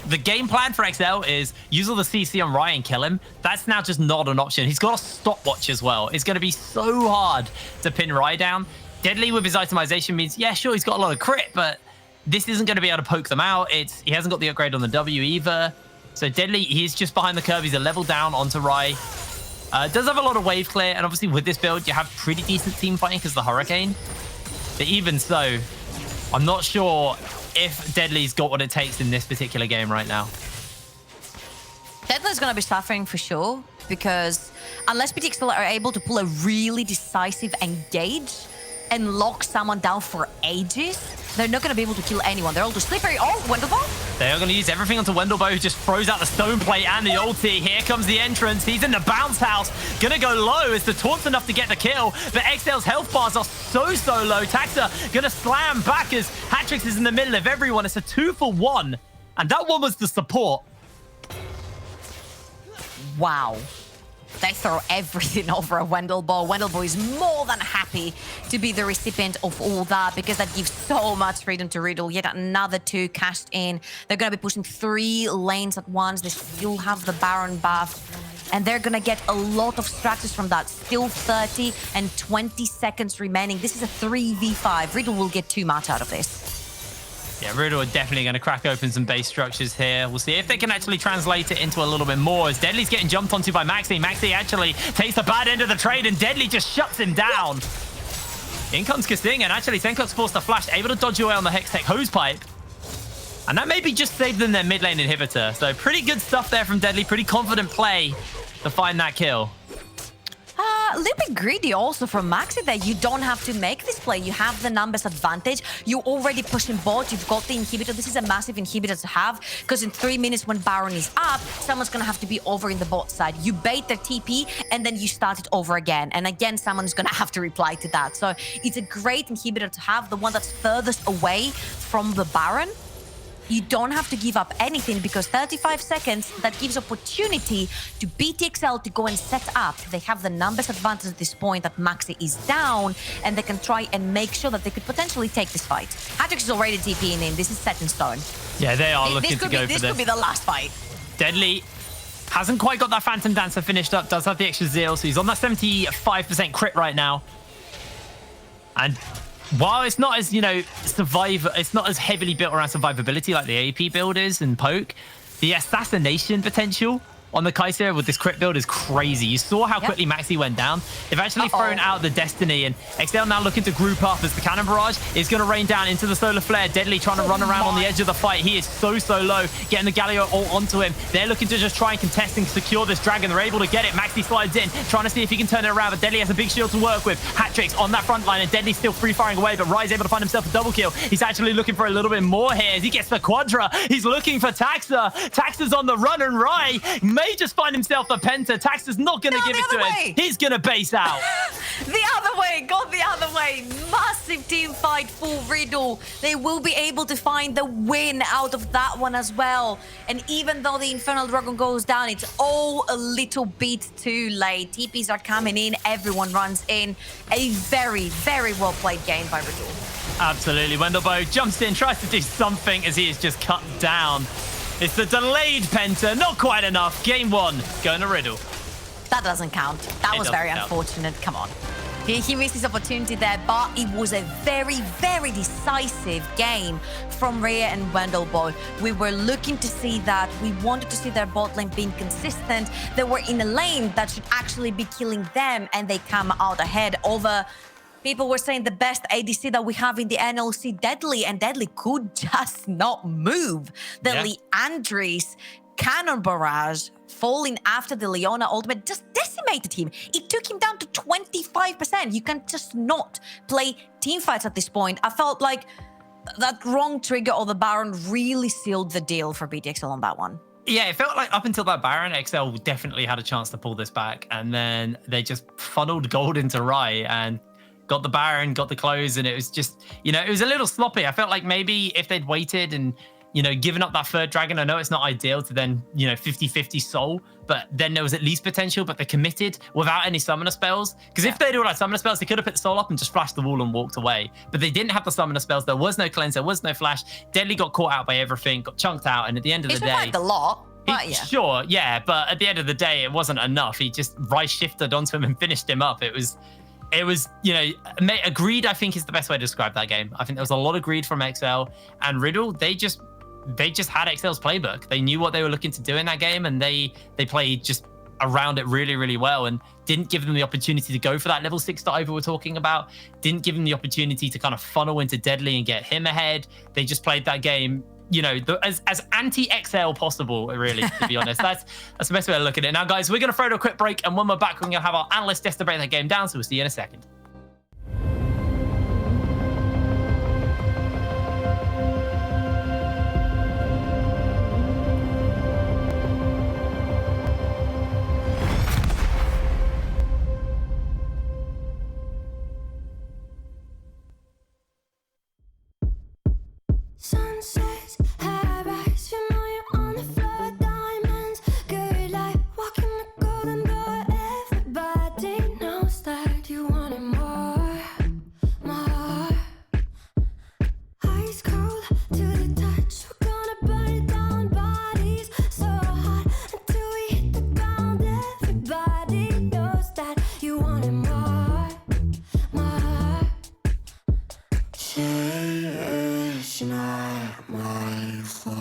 Speaker 7: the game plan for XL is use all the CC on Rai and kill him. That's now just not an option. He's got a stopwatch as well. It's going to be so hard to pin Rai down. Deadly with his itemization means, yeah, sure, he's got a lot of crit, but this isn't going to be able to poke them out. He hasn't got the upgrade on the W either. So Deadly, he's just behind the curve. He's a level down onto Rai. Does have a lot of wave clear, and obviously with this build, you have pretty decent team fighting because the Hurricane. But even so, I'm not sure if Deadly's got what it takes in this particular game right now.
Speaker 8: Deadly's going to be suffering for sure, because unless BTXL are able to pull a really decisive engage and lock someone down for ages, they're not going to be able to kill anyone. They're all too slippery. Oh, wonderful.
Speaker 7: They are going to use everything onto Wendelboe, who just throws out the stone plate and the ulti. Here comes the entrance. He's in the bounce house. Going to go low as the taunt's enough to get the kill. But XL's health bars are so low. Taxa going to slam back as Hatrix is in the middle of everyone. It's a 2-for-1. And that one was the support.
Speaker 8: Wow. They throw everything over a Wendelboe. Wendelboe is more than happy to be the recipient of all that because that gives so much freedom to Riddle. Yet another 2 cashed in. They're going to be pushing 3 lanes at once. They still have the Baron buff. And they're going to get a lot of structures from that. Still 30 and 20 seconds remaining. This is a 3v5. Riddle will get too much out of this.
Speaker 7: Yeah, Riddle are definitely going to crack open some base structures here. We'll see if they can actually translate it into a little bit more as Deadly's getting jumped onto by Maxi. Maxi actually takes the bad end of the trade and Deadly just shuts him down. In comes Kasting and actually Senkok's forced to flash, able to dodge away on the Hextech Hosepipe. And that maybe just saved them their mid lane inhibitor. So pretty good stuff there from Deadly. Pretty confident play to find that kill.
Speaker 8: A little bit greedy also from Maxi that you don't have to make this play. You have the numbers advantage. You're already pushing bot. You've got the inhibitor. This is a massive inhibitor to have because in 3 minutes when Baron is up, someone's going to have to be over in the bot side. You bait their TP and then you start it over again. And again, someone's going to have to reply to that. So it's a great inhibitor to have, the one that's furthest away from the Baron. You don't have to give up anything because 35 seconds, that gives opportunity to BTXL to go and set up. They have the numbers advantage at this point that Maxi is down and they can try and make sure that they could potentially take this fight. Hatrix is already TPing in. This is set in stone.
Speaker 7: Yeah, they are looking to go for this.
Speaker 8: This could be the last fight.
Speaker 7: Deadly hasn't quite got that Phantom Dancer finished up, does have the extra zeal, so he's on that 75% crit right now. And while it's not as, it's not as heavily built around survivability like the AP build is in Poke, the assassination potential on the Kaiser with this crit build is crazy. You saw how quickly Maxi went down. They've actually thrown out the Destiny, and XL now looking to group up as the Cannon Barrage is going to rain down into the Solar Flare. Deadly trying to run around on the edge of the fight. He is so low, getting the Galio all onto him. They're looking to just try and contest and secure this Dragon. They're able to get it. Maxi slides in, trying to see if he can turn it around, but Deadly has a big shield to work with. Hatrix on that front line, and Deadly's still free-firing away, but Rai's able to find himself a double kill. He's actually looking for a little bit more here as he gets the Quadra. He's looking for Taxa. Taxa's on the run, and Rai may just find himself the Penta. Taxa's not going to give it to him. He's going to base out.
Speaker 8: The other way, go the other way. Massive team fight for Riddle. They will be able to find the win out of that one as well. And even though the Infernal Dragon goes down, it's all a little bit too late. TPs are coming in. Everyone runs in. A very well played game by Riddle.
Speaker 7: Absolutely. Wendelboe jumps in, tries to do something as he is just cut down. It's the delayed Penta, not quite enough. Game 1, going to Riddle.
Speaker 8: That doesn't count. That was very unfortunate. Come on. He missed his opportunity there, but it was a very decisive game from Rhea and Wendelboe. We were looking to see that. We wanted to see their bot lane being consistent. They were in a lane that should actually be killing them, and they come out ahead over... People were saying the best ADC that we have in the NLC, Deadly, and Deadly could just not move. The Leandris Cannon Barrage falling after the Leona ultimate just decimated him. It took him down to 25%. You can just not play teamfights at this point. I felt like that wrong trigger of the Baron really sealed the deal for BTXL on that one.
Speaker 7: Yeah, it felt like up until that Baron, XL definitely had a chance to pull this back, and then they just funneled gold into Rai and got the Baron, got the close, and it was just, it was a little sloppy. I felt like maybe if they'd waited and, given up that third dragon, I know it's not ideal to then, 50-50 soul, but then there was at least potential, but they committed without any summoner spells. Because if they'd all had summoner spells, they could have put the soul up and just flashed the wall and walked away. But they didn't have the summoner spells. There was no cleanse, there was no flash. Deadly got caught out by everything, got chunked out, and at the end of the day...
Speaker 8: He survived a lot.
Speaker 7: Sure, yeah, but at the end of the day, it wasn't enough. He just right-shifted onto him and finished him up. It was, greed, I think, is the best way to describe that game. I think there was a lot of greed from XL, and Riddle, they just had XL's playbook. They knew what they were looking to do in that game, and they played just around it really well, and didn't give them the opportunity to go for that level 6 dive we were talking about, didn't give them the opportunity to kind of funnel into Deadly and get him ahead. They just played that game, as anti-XL possible, really, to be honest. That's the best way to look at it. Now, guys, we're going to throw to a quick break, and when we're back, we're going to have our analyst test to break that game down, so we'll see you in a second.
Speaker 4: Sunsets, high rise, you know you're on the floor, diamonds, good life, walking the golden door. Everybody knows that you want it more, more. Ice cold to the touch, we're gonna burn it down. Bodies so hot until we hit the ground. Everybody knows that you want it more, more. It's not my fault.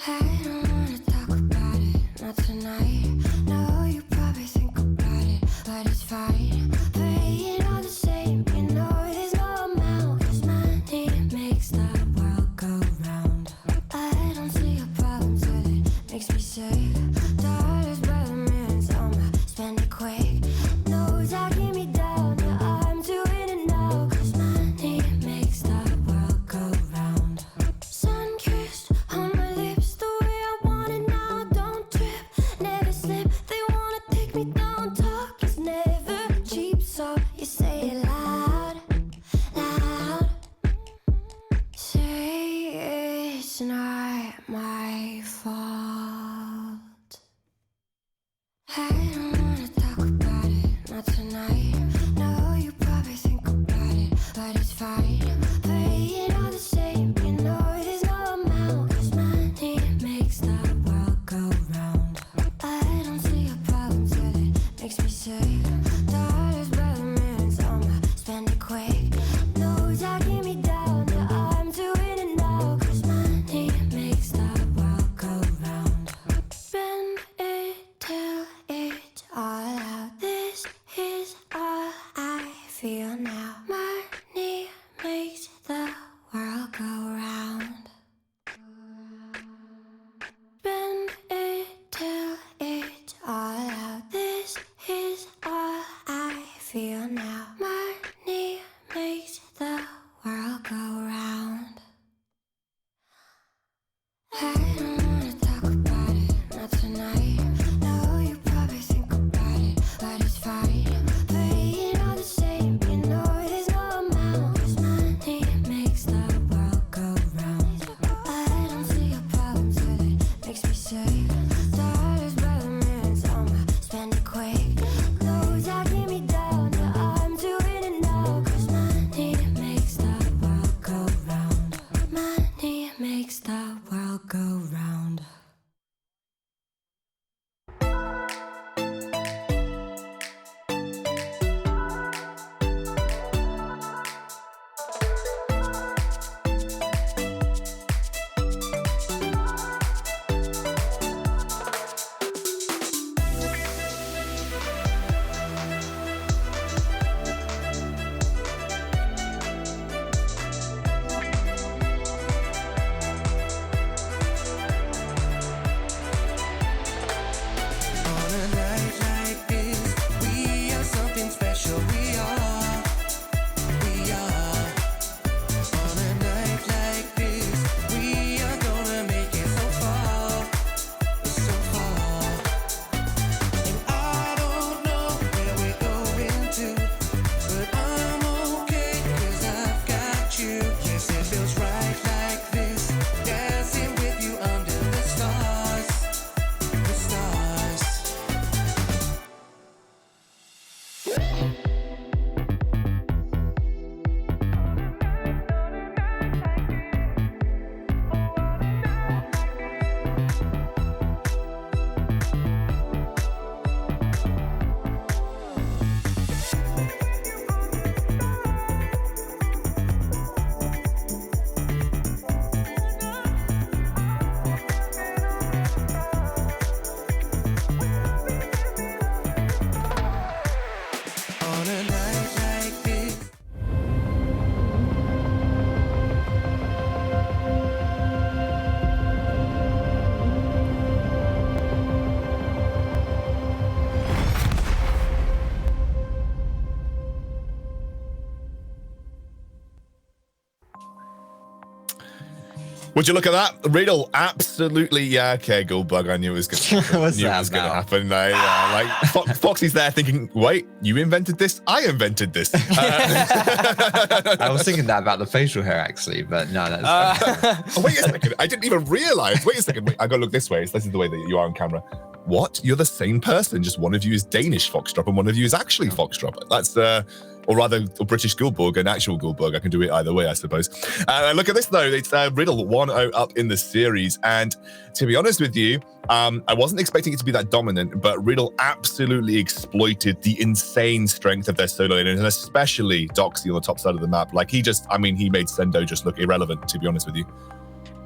Speaker 4: I don't wanna talk about it, not tonight. No, you probably think about it, but it's fine. Playing all the same, you know there's no amount, 'cause money makes the world go round. I don't see a problem till it makes me sick. Dollars by the minutes, I'ma spend it quick. No talking me down, yeah, I'm doing it now, 'cause money makes the world go round. Sun kissed on my lips, the way I want it now. Don't trip, never
Speaker 1: Would you look at that? Riddle, absolutely. Yeah, okay, Goldbug. I knew it was going to happen.
Speaker 3: What's that
Speaker 1: happen. Like, Foxy's there thinking, wait, you invented this? I invented this.
Speaker 3: I was thinking that about the facial hair, actually, but no, that's...
Speaker 1: wait a second. I didn't even realize. Wait a second. Wait, I got to look this way. This is the way that you are on camera. What? You're the same person. Just one of you is Danish Foxdrop and one of you is actually Foxdrop. That's... or rather, a British Goldbug, an actual Goldbug. I can do it either way, I suppose. Look at this, though. It's Riddle 1-0 up in the series. And to be honest with you, I wasn't expecting it to be that dominant, but Riddle absolutely exploited the insane strength of their solo lane, and especially Doxy on the top side of the map. Like, he made Sendo just look irrelevant, to be honest with you.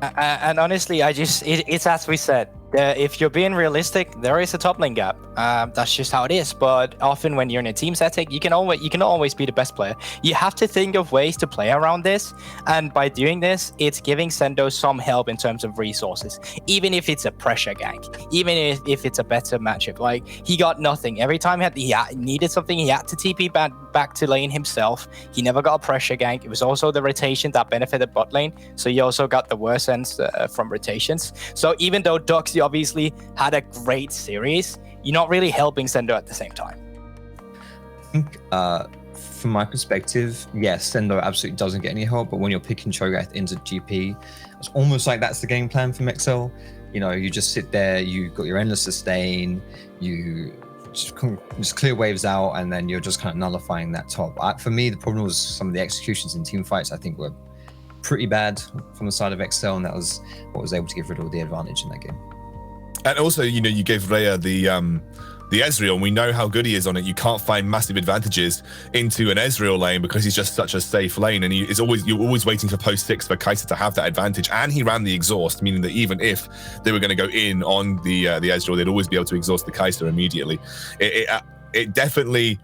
Speaker 2: And honestly, it's as we said. If you're being realistic, there is a top lane gap. That's just how it is. But often when you're in a team setting, you can always be the best player. You have to think of ways to play around this, and by doing this, it's giving Sendo some help in terms of resources. Even if it's a pressure gank, even if it's a better matchup, like he got nothing every time he needed something. He had to TP back to lane himself. He never got a pressure gank. It was also the rotation that benefited bot lane, so he also got the worst ends from rotations. So even though Doxy obviously had a great series, you're not really helping Sendo at the same time.
Speaker 3: I think from my perspective, yes, Sendo absolutely doesn't get any help, but when you're picking Cho'Gath into GP, it's almost like that's the game plan from XL. You know, you just sit there, you got your endless sustain, you just clear waves out, and then you're just kind of nullifying that top. For me, the problem was some of the executions in team fights, I think, were pretty bad from the side of XL, and that was what was able to give Riddle the advantage in that game.
Speaker 1: And also, you know, you gave Rhea the Ezreal, and we know how good he is on it. You can't find massive advantages into an Ezreal lane because he's just such a safe lane, and you're always waiting for post 6 for Kai'Sa to have that advantage. And he ran the exhaust, meaning that even if they were going to go in on the Ezreal, they'd always be able to exhaust the Kai'Sa immediately. It definitely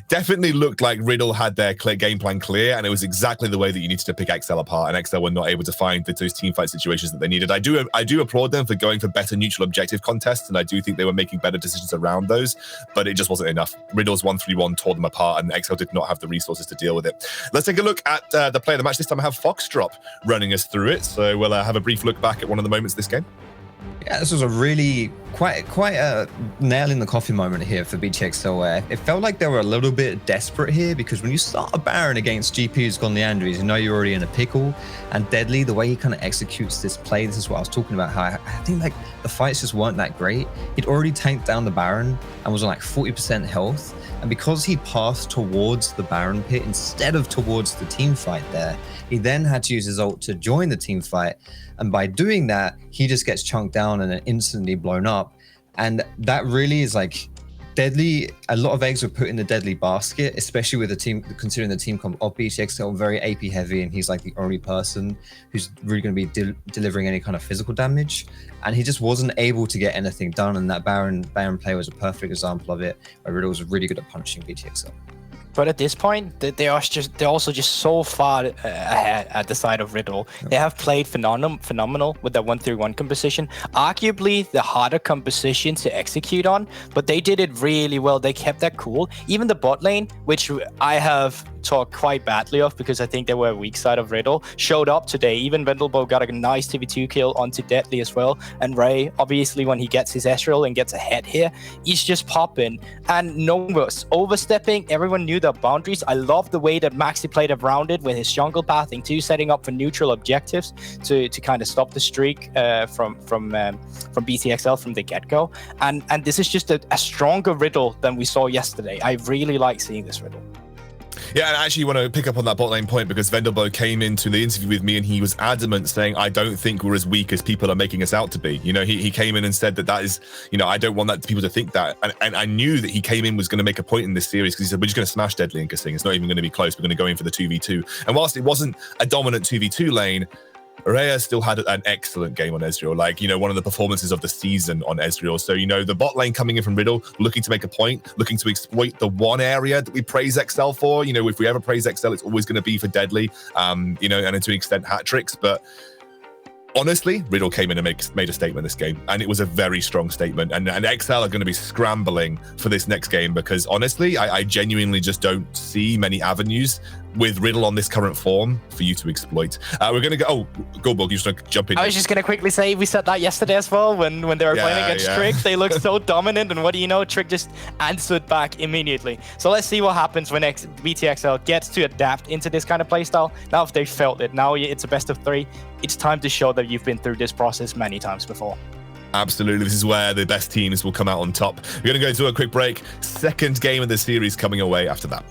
Speaker 1: definitely looked like Riddle had their game plan clear, and it was exactly the way that you needed to pick XL apart, and XL were not able to find those team fight situations that they needed. I do applaud them for going for better neutral objective contests, and I do think they were making better decisions around those, but it just wasn't enough. Riddle's 1-3-1 tore them apart, and XL did not have the resources to deal with it. Let's take a look at the play of the match. This time I have Foxdrop running us through it, so we'll have a brief look back at one of the moments of this game.
Speaker 3: Yeah, this was a really quite a nail in the coffin moment here for BTXL, where it felt like they were a little bit desperate here, because when you start a Baron against GP who's gone Leandries, you know you're already in a pickle. And Deadly, the way he kind of executes this play, this is what I was talking about, how I think like the fights just weren't that great. He'd already tanked down the Baron and was on like 40% health. And because he passed towards the Baron pit instead of towards the team fight there, he then had to use his ult to join the team fight. And by doing that, he just gets chunked down and then instantly blown up. And that really is like Deadly. A lot of eggs were put in the Deadly basket, especially with the team, considering the team comp of BTXL very AP heavy, and he's like the only person who's really going to be delivering any kind of physical damage. And he just wasn't able to get anything done. And that Baron play was a perfect example of it, where Riddle was really good at punching BTXL.
Speaker 2: But at this point, they're also just so far ahead at the side of Riddle. They have played phenomenal with that 1-3-1 composition. Arguably the harder composition to execute on, but they did it really well. They kept that cool. Even the bot lane, which I have talked quite badly of because I think they were a weak side of Riddle, showed up today. Even Vendelbo got a nice TV2 kill onto Deadly as well. And Ray, obviously, when he gets his Ezreal and gets ahead here, he's just popping. And no one was overstepping. Everyone knew their boundaries. I love the way that Maxi played around it with his jungle pathing too, setting up for neutral objectives to kind of stop the streak from BTXL from the get-go. And this is just a stronger Riddle than we saw yesterday. I really like seeing this Riddle.
Speaker 1: Yeah, and I actually want to pick up on that bot lane point, because Vendelbo came into the interview with me and he was adamant, saying, I don't think we're as weak as people are making us out to be. You know, he came in and said that is, you know, I don't want that people to think that. And I knew that he came in was going to make a point in this series, because he said, we're just going to smash Deadly and Kasing. It's not even going to be close. We're going to go in for the 2v2. And whilst it wasn't a dominant 2v2 lane, Rhea still had an excellent game on Ezreal, like, you know, one of the performances of the season on Ezreal. So, you know, the bot lane coming in from Riddle, looking to make a point, looking to exploit the one area that we praise XL for. You know, if we ever praise XL, it's always going to be for Deadly, you know, and to an extent hat tricks. But honestly, Riddle came in and made a statement this game, and it was a very strong statement. And XL are going to be scrambling for this next game, because honestly, I genuinely just don't see many avenues with Riddle on this current form for you to exploit. We're going to go... Oh, Goldberg, you just want to jump in.
Speaker 2: I was just going to quickly say, we said that yesterday as well when they were playing against Trick. They looked so dominant, and what do you know? Trick just answered back immediately. So let's see what happens when BTXL gets to adapt into this kind of playstyle. Now if they felt it, now it's a best of 3. It's time to show that you've been through this process many times before.
Speaker 1: Absolutely. This is where the best teams will come out on top. We're going to go to a quick break. Second game of the series coming away after that.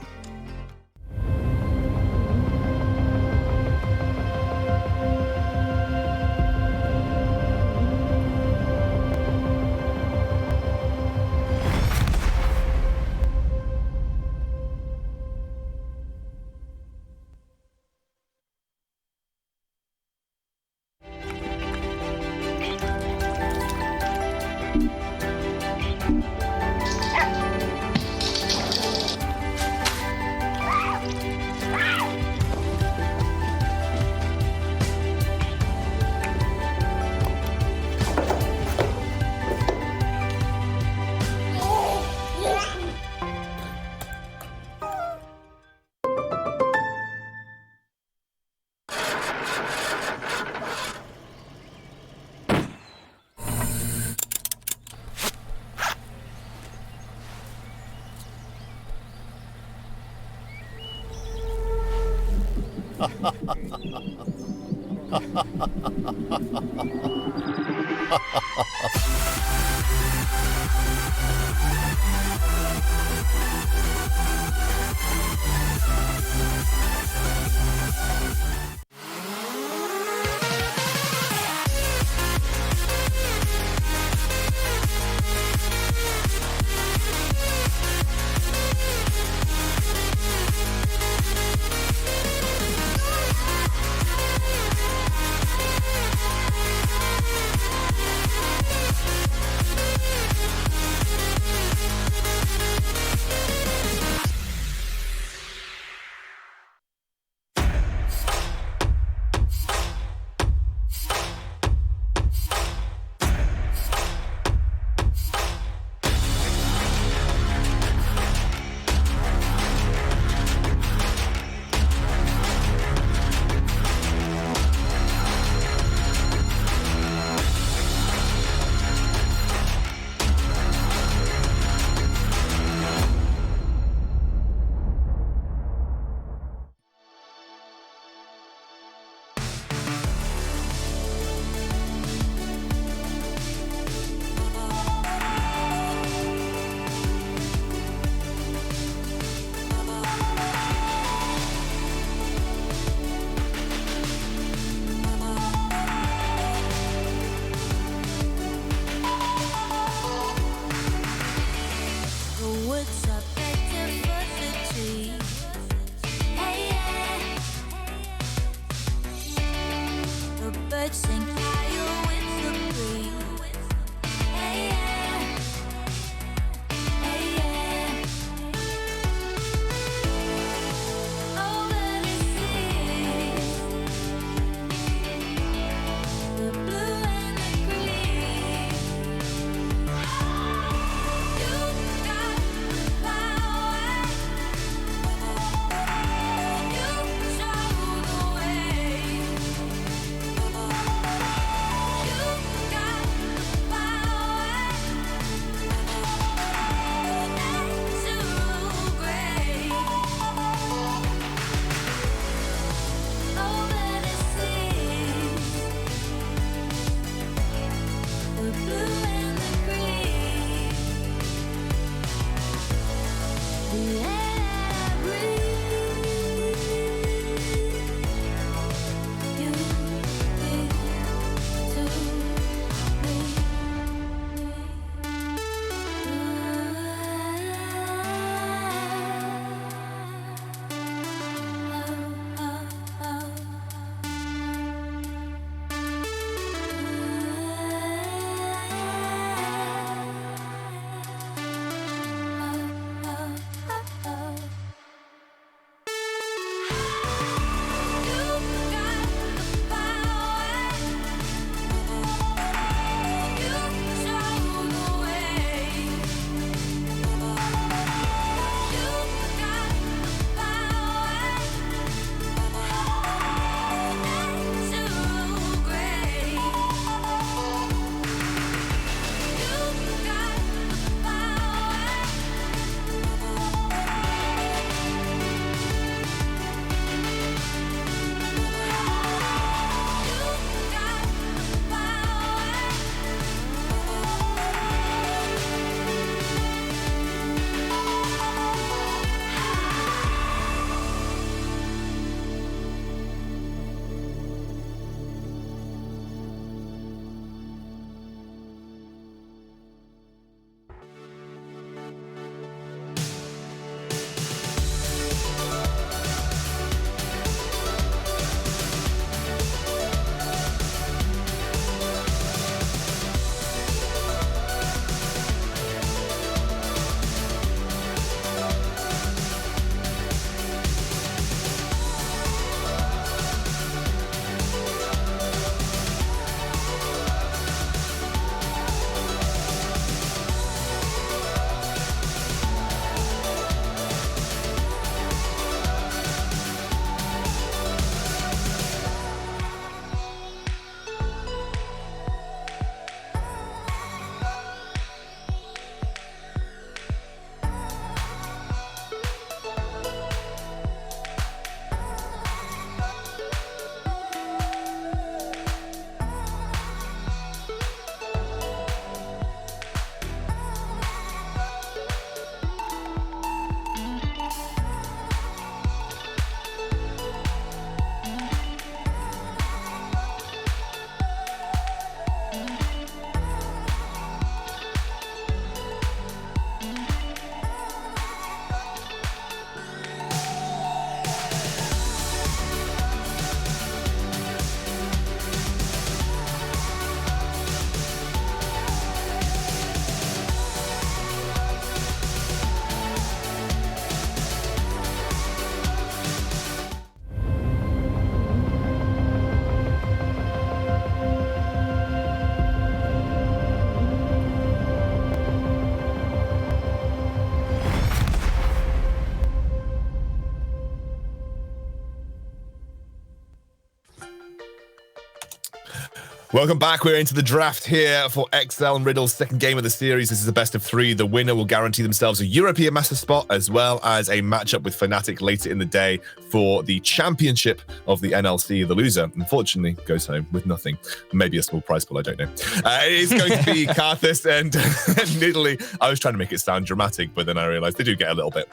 Speaker 1: Welcome back. We're into the draft here for XL and Riddle's second game of the series. This is a best of 3. The winner will guarantee themselves a European Master spot as well as a matchup with Fnatic later in the day for the championship of the NLC. The loser, unfortunately, goes home with nothing. Maybe a small prize pool, I don't know. It is going to be Karthus and Nidalee. I was trying to make it sound dramatic, but then I realized they do get a little bit.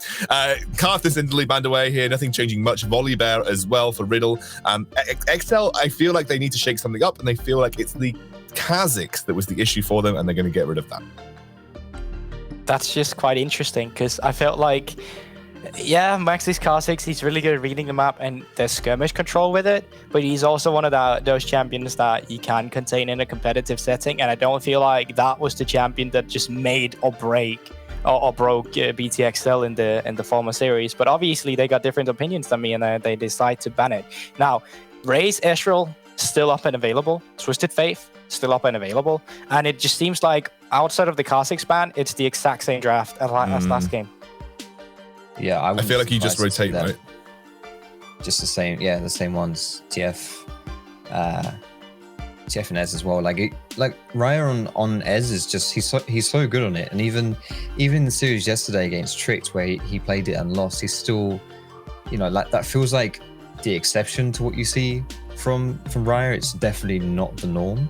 Speaker 1: Karthus and Nidalee band away here. Nothing changing much. Volibear as well for Riddle. XL, I feel like they need to shake something up, and they feel like it's the Kazakhs that was the issue for them, and they're going to get rid of that.
Speaker 2: That's just quite interesting, because I felt like, yeah, Max's Kazakhs, he's really good at reading the map and there's skirmish control with it, but he's also one of those champions that you can contain in a competitive setting, and I don't feel like that was the champion that just made or break or broke BTXL in the former series. But obviously they got different opinions than me, and they decide to ban it. Now, Raze, Ezreal, still up and available. Twisted Faith, still up and available. And it just seems like outside of the Kazakhs ban, it's the exact same draft as last game.
Speaker 3: Yeah,
Speaker 1: I feel like you just rotate, right?
Speaker 3: Just the same, yeah, the same ones. TF and Ez as well. Like Raya on Ez is just he's so good on it. And even in the series yesterday against Tricked, where he played it and lost, he's still, like that feels like the exception to what you see from Raya. It's definitely not the norm,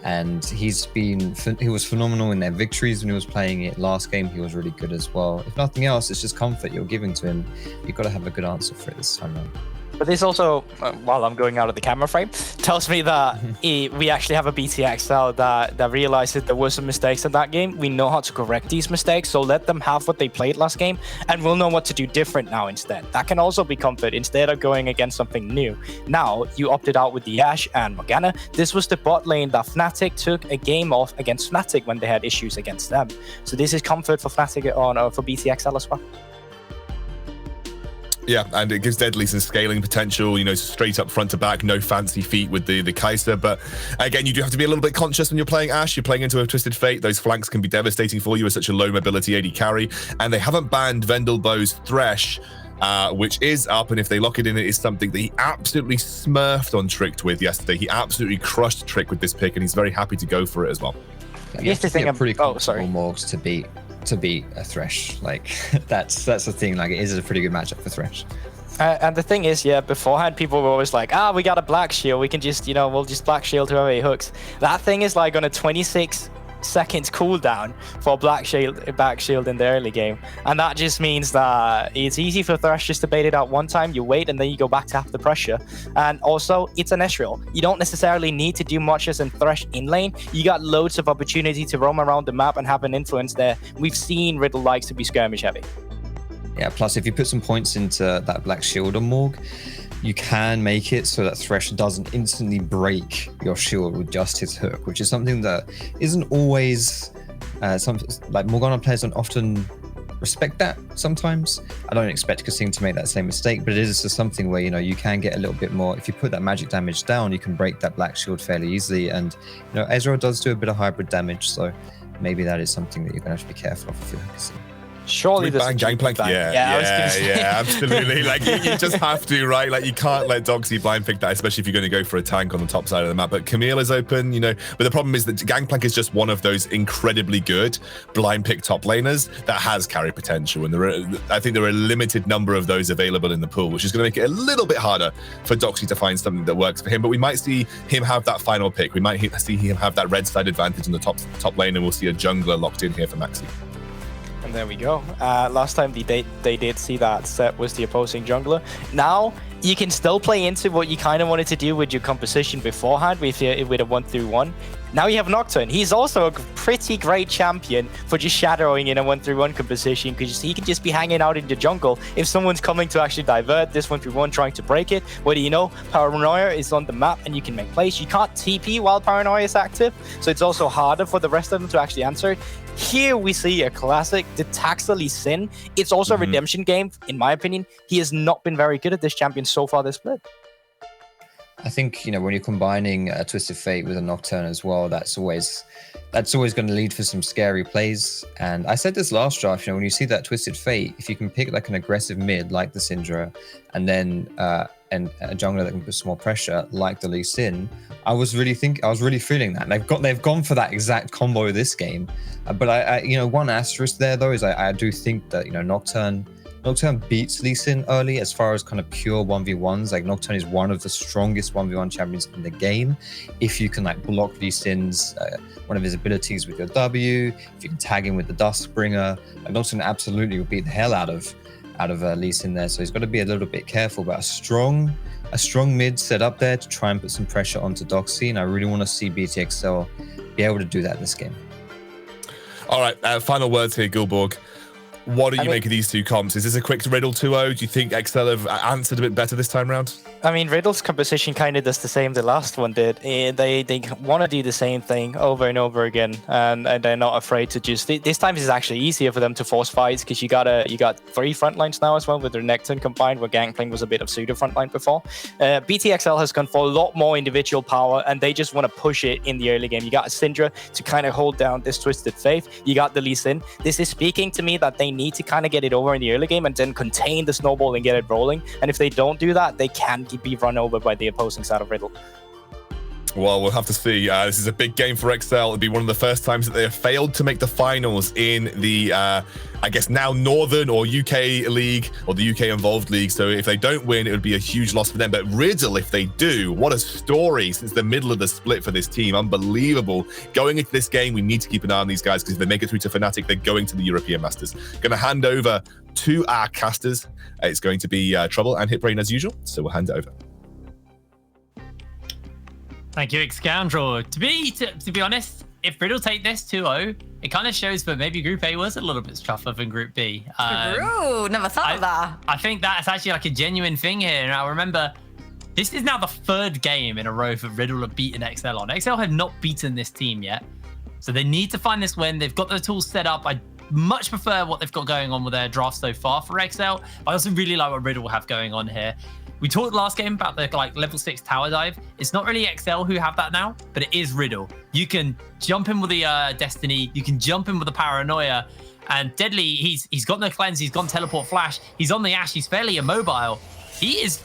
Speaker 3: and he was phenomenal in their victories when he was playing it. Last game he was really good as well. If nothing else, it's just comfort you're giving to him. You've got to have a good answer for it this time around.
Speaker 2: But this also, while I'm going out of the camera frame, tells me that we actually have a BTXL that realized that there were some mistakes in that game. We know how to correct these mistakes, so let them have what they played last game, and we'll know what to do different now instead. That can also be comfort instead of going against something new. Now, you opted out with the Ashe and Morgana. This was the bot lane that Fnatic took a game off against Fnatic when they had issues against them. So this is comfort for Fnatic for BTXL as well.
Speaker 1: Yeah, and it gives Deadly some scaling potential, straight up front to back, no fancy feet with the Kai'Sa. But again, you do have to be a little bit conscious when you're playing Ashe. You're playing into a Twisted Fate. Those flanks can be devastating for you with such a low mobility AD carry. And they haven't banned Vendelbo's Thresh, which is up. And if they lock it in, it is something that he absolutely smurfed on Tricked with yesterday. He absolutely crushed Trick with this pick, and he's very happy to go for it as well.
Speaker 3: Here's the thing, I'm pretty comfortable Morgs to beat a Thresh. Like that's the thing. Like, it is a pretty good matchup for Thresh.
Speaker 2: And the thing is, yeah, beforehand people were always like, we got a Black Shield, we can just, we'll just Black Shield whoever he hooks. That thing is like on a 26 seconds cooldown for Black Shield in the early game, and that just means that it's easy for Thresh just to bait it out one time, you wait, and then you go back to half the pressure. And also, it's an Ezreal. You don't necessarily need to do much as in Thresh in lane. You got loads of opportunity to roam around the map and have an influence there. We've seen Riddle likes to be skirmish heavy.
Speaker 3: Yeah, plus if you put some points into that Black Shield on Morg, you can make it so that Thresh doesn't instantly break your shield with just his hook, which is something that isn't always like Morgana players don't often respect that sometimes. I don't expect Kassim to make that same mistake, but it is just something where you can get a little bit more. If you put that magic damage down, you can break that Black Shield fairly easily, and Ezreal does do a bit of hybrid damage, so maybe that is something that you're going to have to be careful of if you're Kassim.
Speaker 2: Surely
Speaker 1: bang Gangplank. Yeah, absolutely. Like you just have to, right? Like you can't let Dogsy blind pick that, especially if you're going to go for a tank on the top side of the map. But Camille is open, but the problem is that Gangplank is just one of those incredibly good blind pick top laners that has carry potential, and I think there are a limited number of those available in the pool, which is going to make it a little bit harder for Dogsy to find something that works for him. But we might see him have that final pick. We might see him have that red side advantage in the top lane, and we'll see a jungler locked in here for Maxi.
Speaker 2: And there we go. Last time they did see that set was the opposing jungler. Now you can still play into what you kind of wanted to do with your composition beforehand with a 1-3-1. Now you have Nocturne. He's also a pretty great champion for just shadowing in a 1-3-1 composition, because he can just be hanging out in the jungle if someone's coming to actually divert this 1-3-1, trying to break it. What do you know? Paranoia is on the map and you can make plays. You can't TP while Paranoia is active, so it's also harder for the rest of them to actually answer. Here we see a classic, the Taxali Sin. It's also a redemption game, in my opinion. He has not been very good at this champion so far this split.
Speaker 3: I think, when you're combining a Twisted Fate with a Nocturne as well, that's always going to lead for some scary plays. And I said this last draft, when you see that Twisted Fate, if you can pick like an aggressive mid like the Syndra, and then and a jungler that can put some more pressure, like the Lee Sin, I was really feeling that. And they've gone for that exact combo this game. But I one asterisk there though is I do think that Nocturne beats Lee Sin early as far as kind of pure 1v1s. Like Nocturne is one of the strongest 1v1 champions in the game. If you can like block Lee Sin's one of his abilities with your W, if you can tag him with the Duskbringer, like Nocturne absolutely will beat the hell out of Lee Sin there. So he's got to be a little bit careful. But a strong mid set up there to try and put some pressure onto Doxy, and I really want to see BTXL be able to do that in this game. All
Speaker 1: right, final words here, Gulborg. What do you make of these two comps? Is this a quick Riddle 2-0? Do you think XL have answered a bit better this time around?
Speaker 2: I mean, Riddle's composition kind of does the same the last one did. They want to do the same thing over and over again, and they're not afraid to just. This time is actually easier for them to force fights because you got 3 front lines now as well with their Necton combined, where Gangplank was a bit of pseudo front line before. BTXL has gone for a lot more individual power, and they just want to push it in the early game. You got a Syndra to kind of hold down this Twisted Faith. You got the Lee Sin. This is speaking to me that they need to kind of get it over in the early game and then contain the snowball and get it rolling. And if they don't do that, they can be run over by the opposing side of Riddle.
Speaker 1: Well, we'll have to see. This is a big game for XL. It'll be one of the first times that they have failed to make the finals in the, I guess now Northern or UK League or the UK involved league. So if they don't win, it would be a huge loss for them. But Riddle, if they do, what a story since the middle of the split for this team. Unbelievable. Going into this game, we need to keep an eye on these guys because if they make it through to Fnatic, they're going to the European Masters. Going to hand over to our casters. It's going to be Trouble and Hitbrain as usual. So we'll hand it over.
Speaker 7: Thank you, Scoundrel. To be honest, if Riddle take this 2-0, it kind of shows that maybe Group A was a little bit tougher than Group B.
Speaker 8: True, never thought of that.
Speaker 7: I think that's actually like a genuine thing here. Now remember, this is now the 3rd game in a row that Riddle have beaten XL on. XL have not beaten this team yet, so they need to find this win. They've got the tools set up. I much prefer what they've got going on with their draft so far for XL. I also really like what Riddle have going on here. We talked last game about the level 6 tower dive. It's not really XL who have that now, but it is Riddle. You can jump in with the Destiny. You can jump in with the Paranoia. And Deadly, he's got no cleanse. He's got teleport flash. He's on the Ashe. He's fairly immobile. He is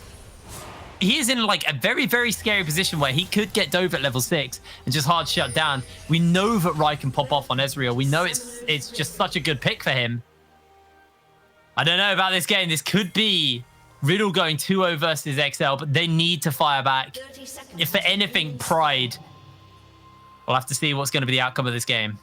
Speaker 7: in like a very, very scary position where he could get dove at level 6 and just hard shut down. We know that Rai can pop off on Ezreal. We know it's just such a good pick for him. I don't know about this game. This could be Riddle going 2-0 versus XL, but they need to fire back. If for anything, Pride. We'll have to see what's going to be the outcome of this game.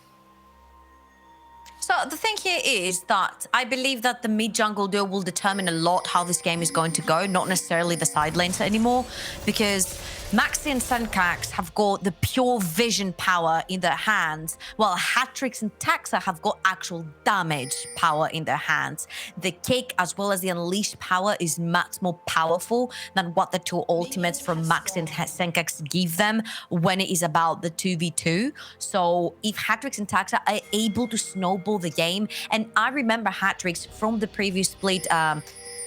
Speaker 8: So the thing here is that I believe that the mid-jungle duo will determine a lot how this game is going to go, not necessarily the side lanes anymore, because Maxi and Suncax have got the pure vision power in their hands, while Hatrix and Taxa have got actual damage power in their hands. The kick as well as the unleashed power is much more powerful than what the two ultimates from Maxi and Suncax give them when it is about the 2v2. So if Hatrix and Taxa are able to snowball the game, and I remember Hatrix from the previous split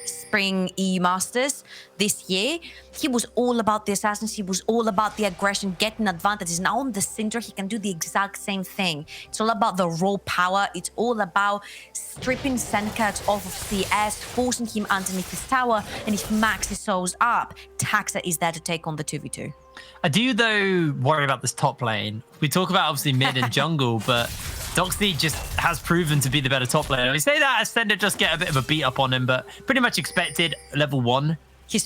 Speaker 8: Spring EU Masters this year, he was all about the assassins, he was all about the aggression, getting advantages. Now on the Syndra, he can do the exact same thing. It's all about the raw power, it's all about stripping Suncax off of CS, forcing him underneath his tower, and if Maxi shows up, Taxa is there to take on the 2v2.
Speaker 7: I do, though, worry about this top lane. We talk about, obviously, mid and jungle, but Doxy just has proven to be the better top laner. We say that as Ascender just get a bit of a beat up on him, but pretty much expected level 1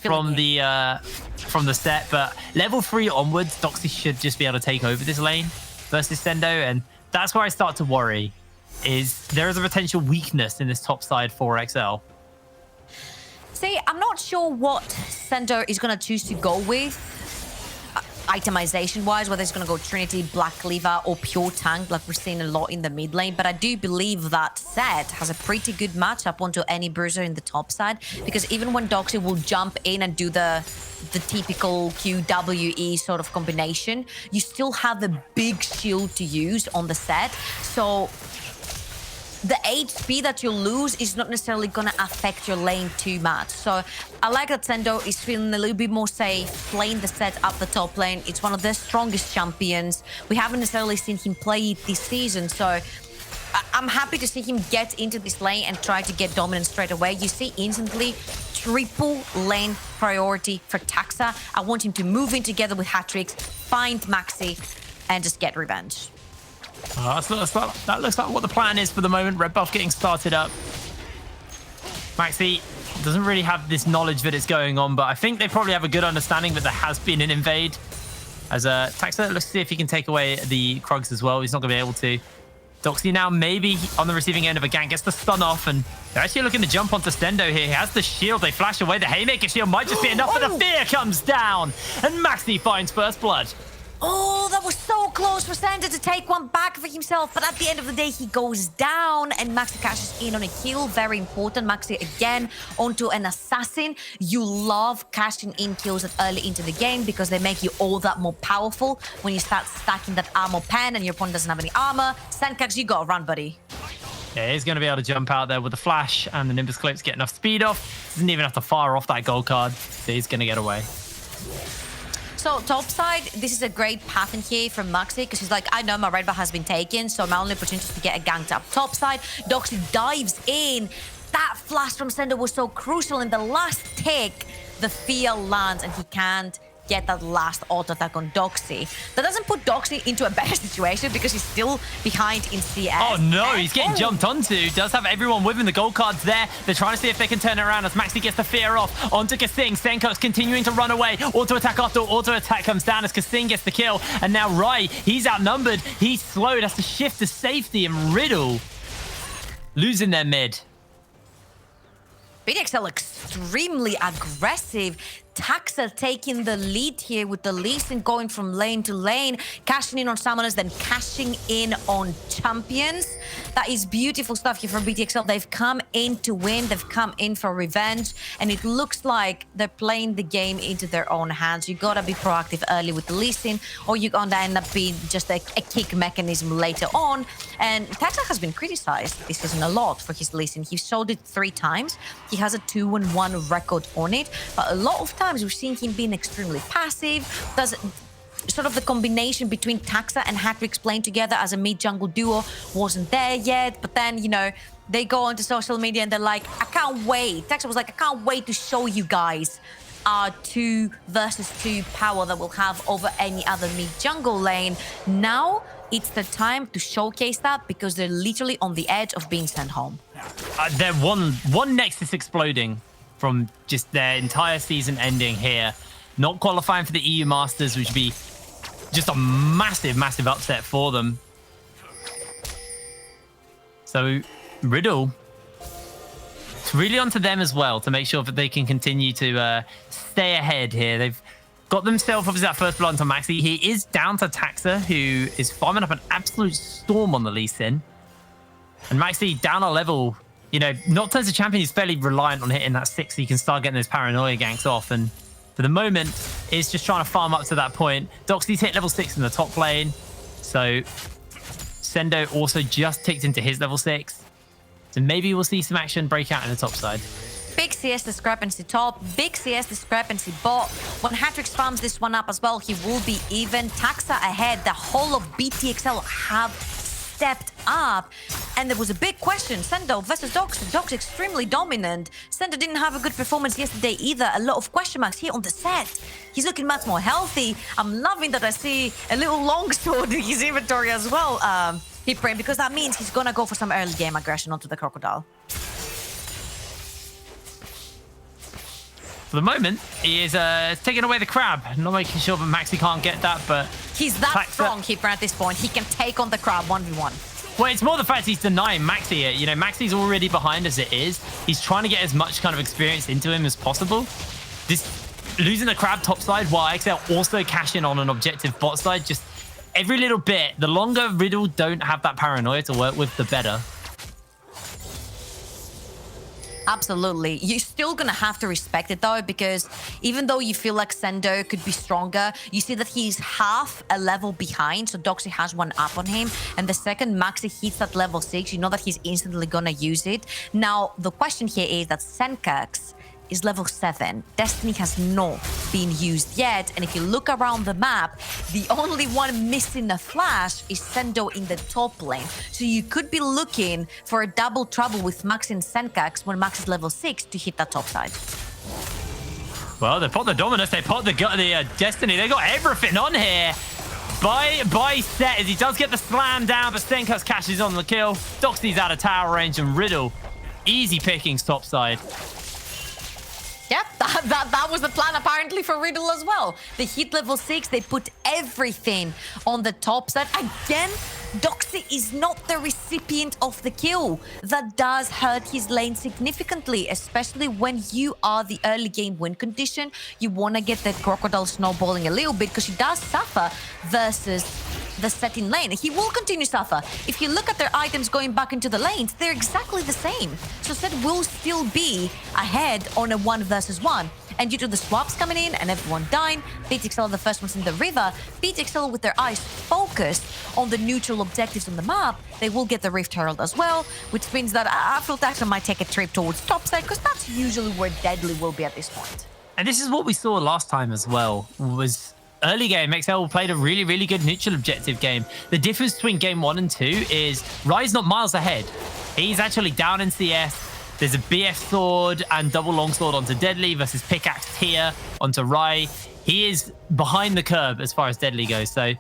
Speaker 7: from the set. But level 3 onwards, Doxy should just be able to take over this lane versus Sendo, and that's where I start to worry, is there is a potential weakness in this top side for XL.
Speaker 8: See, I'm not sure what Sendo is going to choose to go with. Itemization-wise, whether it's going to go Trinity, Black Cleaver, or pure tank, like we're seeing a lot in the mid lane. But I do believe that set has a pretty good matchup onto any bruiser in the top side, because even when Doxy will jump in and do the typical QWE sort of combination, you still have a big shield to use on the set. So the HP that you lose is not necessarily going to affect your lane too much. So I like that Sendo is feeling a little bit more safe playing the set up the top lane. It's one of the strongest champions. We haven't necessarily seen him play it this season, so I'm happy to see him get into this lane and try to get dominant straight away. You see instantly triple lane priority for Taxa. I want him to move in together with Hatrix, find Maxi, and just get revenge.
Speaker 7: That looks like what the plan is for the moment. Red buff getting started up. Maxi doesn't really have this knowledge that it's going on, but I think they probably have a good understanding that there has been an invade. As Taxa looks to see if he can take away the Krugs as well. He's not going to be able to. Doxy now maybe on the receiving end of a gank, gets the stun off, and they're actually looking to jump onto Stendo here. He has the shield, they flash away. The Haymaker shield might just be enough, but the fear comes down, and Maxi finds first blood.
Speaker 8: Oh, that was so close for Sander to take one back for himself. But at the end of the day, he goes down and Maxi cashes in on a kill. Very important. Maxi again onto an assassin. You love cashing in kills that early into the game because they make you all that more powerful when you start stacking that armor pen and your opponent doesn't have any armor. Sandcax, you gotta run, buddy.
Speaker 7: Yeah, he's going to be able to jump out there with the flash, and the Nimbus Cloaks get enough speed off. Doesn't even have to fire off that gold card, so he's going to get away.
Speaker 8: So topside, this is a great pattern here from Maxi because he's like, I know my red bar has been taken, so my only opportunity is to get a ganked up topside. Doxy dives in. That flash from Sender was so crucial. In the last tick, the fear lands and he can't get that last auto attack on Doxy. That doesn't put Doxy into a better situation because he's still behind in CS.
Speaker 7: Oh no, he's getting jumped onto. Does have everyone with him. The gold card's there. They're trying to see if they can turn it around as Maxi gets the fear off. Onto Kasing. Senko's continuing to run away. Auto attack after auto attack comes down as Kasing gets the kill. And now Rai, he's outnumbered. He's slowed. Has to shift to safety, and Riddle losing their mid.
Speaker 8: BDXL extremely aggressive. Taxa taking the lead here with the Lee Sin going from lane to lane, cashing in on summoners, then cashing in on champions. That is beautiful stuff here from BDXL. They've come in to win. They've come in for revenge. And it looks like they're playing the game into their own hands. You gotta be proactive early with the Lee Sin, or you're gonna end up being just a kick mechanism later on. And Taxa has been criticized this season a lot for his Lee Sin. He showed it 3 times. He has a 2-1 record on it. But a lot of times we're seeing him being extremely passive. Does sort of the combination between Taxa and Hatrix playing together as a mid-jungle duo wasn't there yet. But then, you know, they go onto social media and they're like, I can't wait. Taxa was like, I can't wait to show you guys our 2 versus 2 power that we'll have over any other mid-jungle lane. Now it's the time to showcase that because they're literally on the edge of being sent home.
Speaker 7: They're one Nexus exploding from just their entire season ending here. Not qualifying for the EU Masters, which would be just a massive, massive upset for them. So Riddle, it's really onto them as well to make sure that they can continue to stay ahead here. They've got themselves obviously that first blood onto Maxi. He is down to Taxa, who is farming up an absolute storm on the Lee Sin. And Maxi down a level, you know, Nocturne's a champion who's fairly reliant on hitting that 6 so you can start getting those paranoia ganks off. And for the moment, it's just trying to farm up to that point. Doxy's hit level 6 in the top lane. So Sendo also just ticked into his level 6. So maybe we'll see some action break out in the top side.
Speaker 8: Big CS discrepancy top, big CS discrepancy bot. When Hatrix farms this one up as well, he will be even. Taxa ahead. The whole of BTXL have stepped up. And there was a big question. Sendo versus Dox. Dox extremely dominant. Sendo didn't have a good performance yesterday either. A lot of question marks here on the set. He's looking much more healthy. I'm loving that I see a little longsword in his inventory as well. Because that means he's gonna go for some early game aggression onto the Crocodile.
Speaker 7: For the moment, he is taking away the crab. Not making sure that Maxi can't get that, but...
Speaker 8: He's that strong, Keeper, at this point. He can take on the crab 1v1.
Speaker 7: Well, it's more the fact he's denying Maxi it. You know, Maxi's already behind as it is. He's trying to get as much kind of experience into him as possible. This losing the crab top side while XL also cashing on an objective bot side, just every little bit. The longer Riddle don't have that paranoia to work with, the better.
Speaker 8: Absolutely. You're still going to have to respect it, though, because even though you feel like Sendo could be stronger, you see that he's half a level behind, so Doxy has one up on him. And the second Maxi hits that level 6, you know that he's instantly going to use it. Now, the question here is that Senkax is level 7. Destiny has not been used yet. And if you look around the map, the only one missing a flash is Sendo in the top lane. So you could be looking for a double trouble with Max and Senkax when Max is level 6 to hit that top side.
Speaker 7: Well, they put the Dominus, they put the Destiny, they got everything on here. By Set, as he does get the slam down, but Stenkus cashes on the kill. Doxy's out of tower range, and Riddle, easy pickings topside.
Speaker 8: Yep, that was the plan apparently for Riddle as well. They hit level 6, they put everything on the top side. Again, Doxy is not the recipient of the kill. That does hurt his lane significantly, especially when you are the early game win condition. You want to get that Crocodile snowballing a little bit because he does suffer versus the set in lane. He will continue to suffer. If you look at their items going back into the lanes, they're exactly the same. So Set will still be ahead on a 1 versus 1. And due to the swaps coming in and everyone dying, BTXL are the first ones in the river. BTXL with their eyes focused on the neutral objectives on the map, they will get the Rift Herald as well, which means that Afrotaxa might take a trip towards topside because that's usually where Deadly will be at this point.
Speaker 7: And this is what we saw last time as well, was early game, XL played a really, really good neutral objective game. The difference between game 1 and 2 is Rai's not miles ahead. He's actually down in CS. There's a BF sword and double longsword onto Deadly versus pickaxe here onto Rai. He is behind the curve as far as Deadly goes. So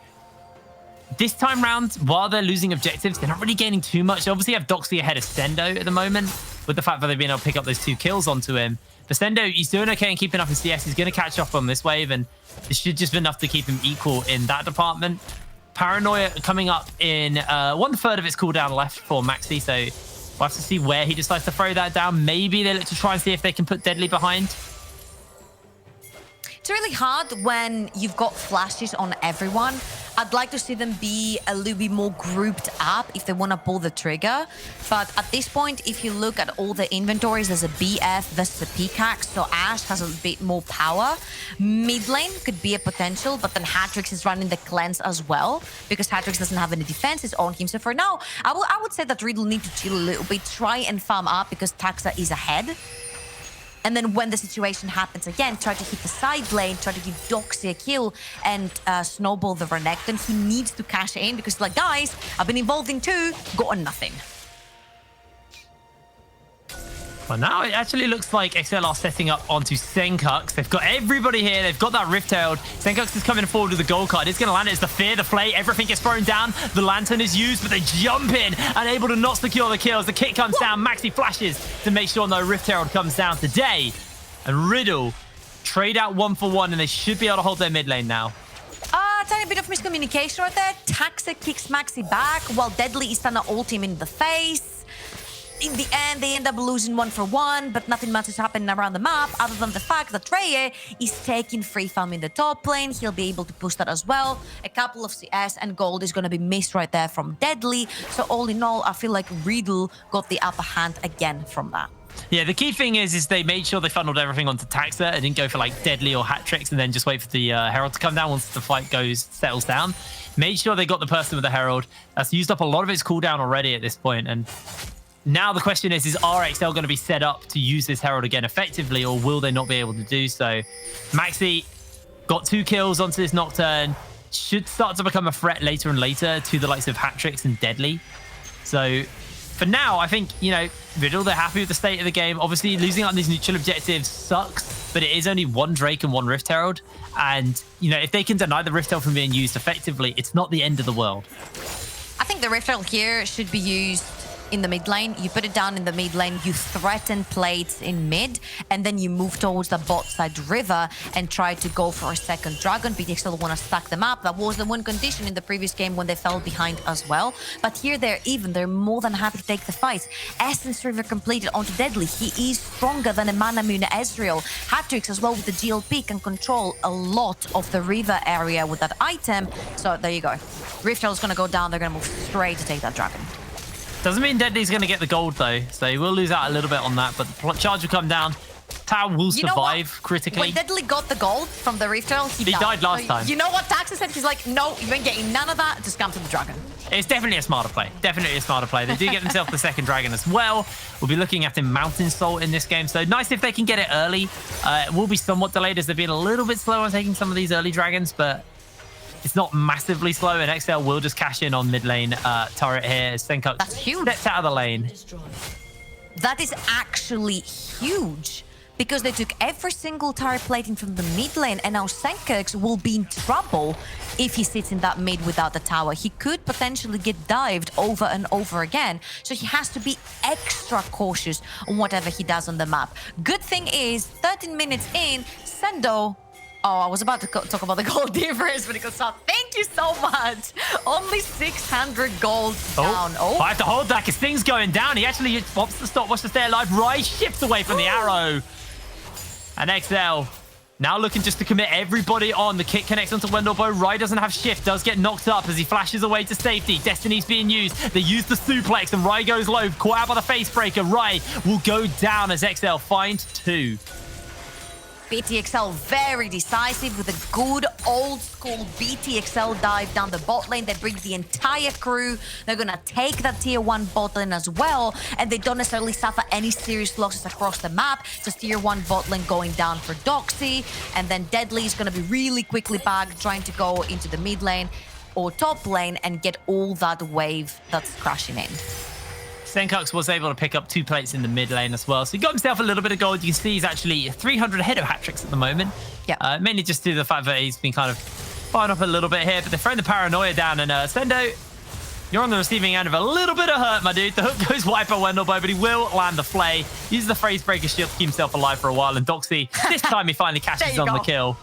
Speaker 7: this time round, while they're losing objectives, they're not really gaining too much. They obviously have Doxy ahead of Sendo at the moment with the fact that they've been able to pick up those 2 kills onto him. But Sendo, he's doing okay and keeping up in CS. He's going to catch up on this wave, and it should just be enough to keep him equal in that department. Paranoia coming up in 1/3 of its cooldown left for Maxi, so we'll have to see where he decides to throw that down. Maybe they look to try and see if they can put Deadly behind.
Speaker 8: It's really hard when you've got flashes on everyone. I'd like to see them be a little bit more grouped up if they want to pull the trigger. But at this point, if you look at all the inventories, there's a BF versus a pickaxe, so Ash has a bit more power. Mid lane could be a potential, but then Hatrix is running the cleanse as well because Hatrix doesn't have any defenses on him. So for now, I would say that Riddle need to chill a little bit, try and farm up because Taxa is ahead. And then when the situation happens again, try to hit the side lane, try to give Doxy a kill and snowball the Renekton. He needs to cash in because, like, guys, I've been involved in 2, gotten nothing.
Speaker 7: Well, now it actually looks like XL are setting up onto Senkux. They've got everybody here. They've got that Rift Herald. Senkux is coming forward with the gold card. It's going to land. It's the fear, the flay. Everything gets thrown down. The lantern is used, but they jump in and able to not secure the kills. The kit comes down. Maxi flashes to make sure no Rift Herald comes down today. And Riddle trade out 1 for 1, and they should be able to hold their mid lane now.
Speaker 8: Tiny bit of miscommunication right there. Taxa kicks Maxi back while Deadly is trying to ult him in the face. In the end, they end up losing 1 for 1, but nothing much is happening around the map other than the fact that Reye is taking free farm in the top lane. He'll be able to push that as well. A couple of CS and gold is going to be missed right there from Deadly. So all in all, I feel like Riddle got the upper hand again from that.
Speaker 7: Yeah, the key thing is they made sure they funneled everything onto Taxa and didn't go for like Deadly or hat tricks and then just wait for the Herald to come down once the fight settles down. Made sure they got the person with the Herald. That's used up a lot of its cooldown already at this point, and now the question is RXL going to be set up to use this Herald again effectively, or will they not be able to do so? Maxi got 2 kills onto this Nocturne. Should start to become a threat later and later to the likes of Hatrix and Deadly. So for now, I think, you know, Riddle, they're happy with the state of the game. Obviously, losing out on these neutral objectives sucks, but it is only 1 Drake and 1 Rift Herald. And, you know, if they can deny the Rift Herald from being used effectively, it's not the end of the world.
Speaker 8: I think the Rift Herald here should be used in the mid lane. You put it down in the mid lane, you threaten plates in mid, and then you move towards the bot side river and try to go for a second dragon. BTXL want to stack them up. That was the win condition in the previous game when they fell behind as well. But here they're even. They're more than happy to take the fight. Essence River completed onto Deadly. He is stronger than a Manamune Ezreal. Hatrix as well with the GLP can control a lot of the river area with that item. So there you go. Rift Herald is going to go down. They're going to move straight to take that dragon.
Speaker 7: Doesn't mean Deadly's going to get the gold, though. So he will lose out a little bit on that, but the charge will come down. Tower will survive critically.
Speaker 8: When Deadly got the gold from the Rift Herald, he
Speaker 7: died last time.
Speaker 8: You know what Taxa said? He's like, no, you ain't getting none of that. Just come to the dragon.
Speaker 7: It's definitely a smarter play. Definitely a smarter play. They do get themselves the second dragon as well. We'll be looking at him Mountain Salt in this game. So nice if they can get it early. It will be somewhat delayed as they've been a little bit slow on taking some of these early dragons, but it's not massively slow, and XL will just cash in on mid lane turret here. Senkux
Speaker 8: That's huge.
Speaker 7: Steps out of the lane.
Speaker 8: That is actually huge because they took every single turret plating from the mid lane, and now Senkex will be in trouble if he sits in that mid without the tower. He could potentially get dived over and over again, so he has to be extra cautious on whatever he does on the map. Good thing is, 13 minutes in, Sendo... Oh, I was about to talk about the gold difference, but it got stopped. Thank you so much. Only 600 gold down.
Speaker 7: I have to hold that because things going down. He actually wants to stop, wants to stay alive. Rai shifts away from the arrow. And XL now looking just to commit everybody on. The kick connects onto Wendelboe. Rai doesn't have shift, does get knocked up as he flashes away to safety. Destiny's being used. They use the suplex and Rai goes low. Caught out by the face breaker. Rai will go down as XL finds 2.
Speaker 8: BTXL very decisive with a good old school BTXL dive down the bot lane. They bring the entire crew. They're gonna take that tier 1 bot lane as well, and they don't necessarily suffer any serious losses across the map. Just tier 1 bot lane going down for Doxy, and then Deadly is gonna be really quickly back, trying to go into the mid lane or top lane and get all that wave that's crashing in.
Speaker 7: Senkex was able to pick up 2 plates in the mid lane as well. So he got himself a little bit of gold. You can see he's actually 300 ahead of hat-tricks at the moment.
Speaker 8: Yeah.
Speaker 7: Mainly just due to the fact that he's been kind of fired up a little bit here. But they're throwing the paranoia down. And Sendo, you're on the receiving end of a little bit of hurt, my dude. The hook goes wide by Wendelboe, but he will land the flay. Uses the phrase breaker shield to keep himself alive for a while. And Doxy, this time he finally catches on the kill.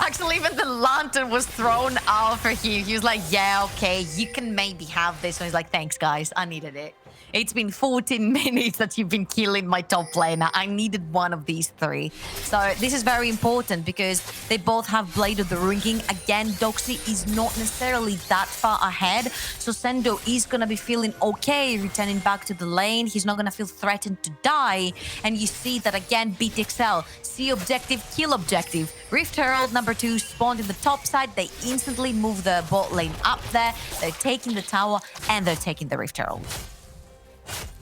Speaker 8: Actually, even the lantern was thrown out for him. He was like, yeah, okay, you can maybe have this. And he's like, thanks, guys. I needed it. It's been 14 minutes that you've been killing my top laner. I needed one of these 3. So this is very important because they both have Blade of the Ruin King. Again, Doxy is not necessarily that far ahead. So Sendo is going to be feeling okay returning back to the lane. He's not going to feel threatened to die. And you see that again, BTXL, see objective, kill objective. Rift Herald number 2 spawned in the top side. They instantly move the bot lane up there. They're taking the tower and they're taking the Rift Herald.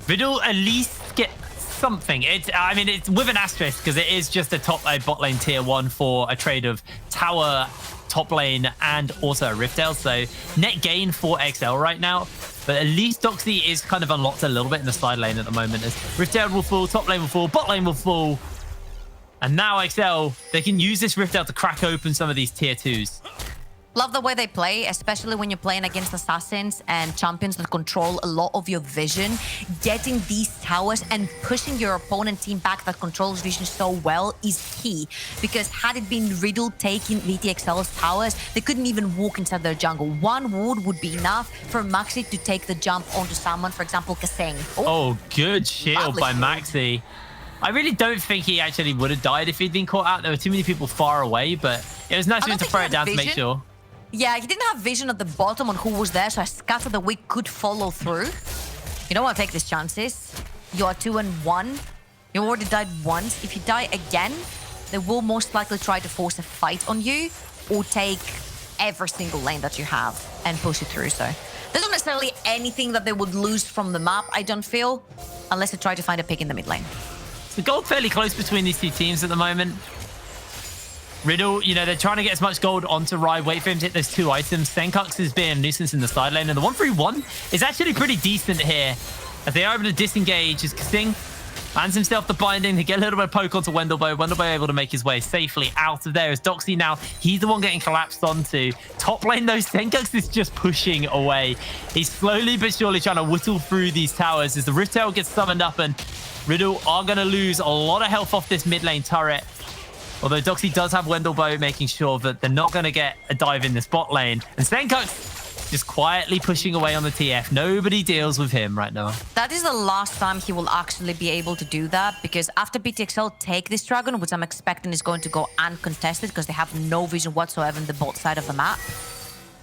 Speaker 7: Riddle at least get something. I mean, it's with an asterisk because it is just a top bot lane tier 1 for a trade of tower, top lane, and also a Rift Herald. So net gain for XL right now. But at least Doxy is kind of unlocked a little bit in the side lane at the moment. As Rift Herald will fall, top lane will fall, bot lane will fall. And now XL, they can use this Rift Herald to crack open some of these tier 2s.
Speaker 8: Love the way they play, especially when you're playing against assassins and champions that control a lot of your vision. Getting these towers and pushing your opponent team back that controls vision so well is key. Because had it been Riddle taking VTXL's towers, they couldn't even walk inside their jungle. 1 ward would be enough for Maxi to take the jump onto someone, for example, Kaseng.
Speaker 7: Oh, good shield by Maxi. I really don't think he actually would have died if he'd been caught out. There were too many people far away, but it was nice of him to throw it down to make sure.
Speaker 8: Yeah, he didn't have vision at the bottom on who was there, so a Scatter the Weak could follow through. You don't want to take these chances. You are 2 and 1. You already died once. If you die again, they will most likely try to force a fight on you or take every single lane that you have and push it through. So there's not necessarily anything that they would lose from the map, I don't feel, unless they try to find a pick in the mid lane.
Speaker 7: The gold fairly close between these 2 teams at the moment. Riddle, you know, they're trying to get as much gold onto Rai, wait for him to hit those 2 items. Senkex is being a nuisance in the side lane, and the 1-3-1 is actually pretty decent here. As they are able to disengage, as Kasing lands himself the binding, they get a little bit of poke onto Wendelboe. Wendelboe able to make his way safely out of there. As Doxy now, he's the one getting collapsed onto. Top lane though, Senkex is just pushing away. He's slowly but surely trying to whittle through these towers as the Rift Herald gets summoned up, and Riddle are going to lose a lot of health off this mid lane turret. Although Doxy does have Wendelboe making sure that they're not going to get a dive in this bot lane. And Senkex just quietly pushing away on the TF. Nobody deals with him right now.
Speaker 8: That is the last time he will actually be able to do that, because after BTXL take this dragon, which I'm expecting is going to go uncontested because they have no vision whatsoever in the bot side of the map,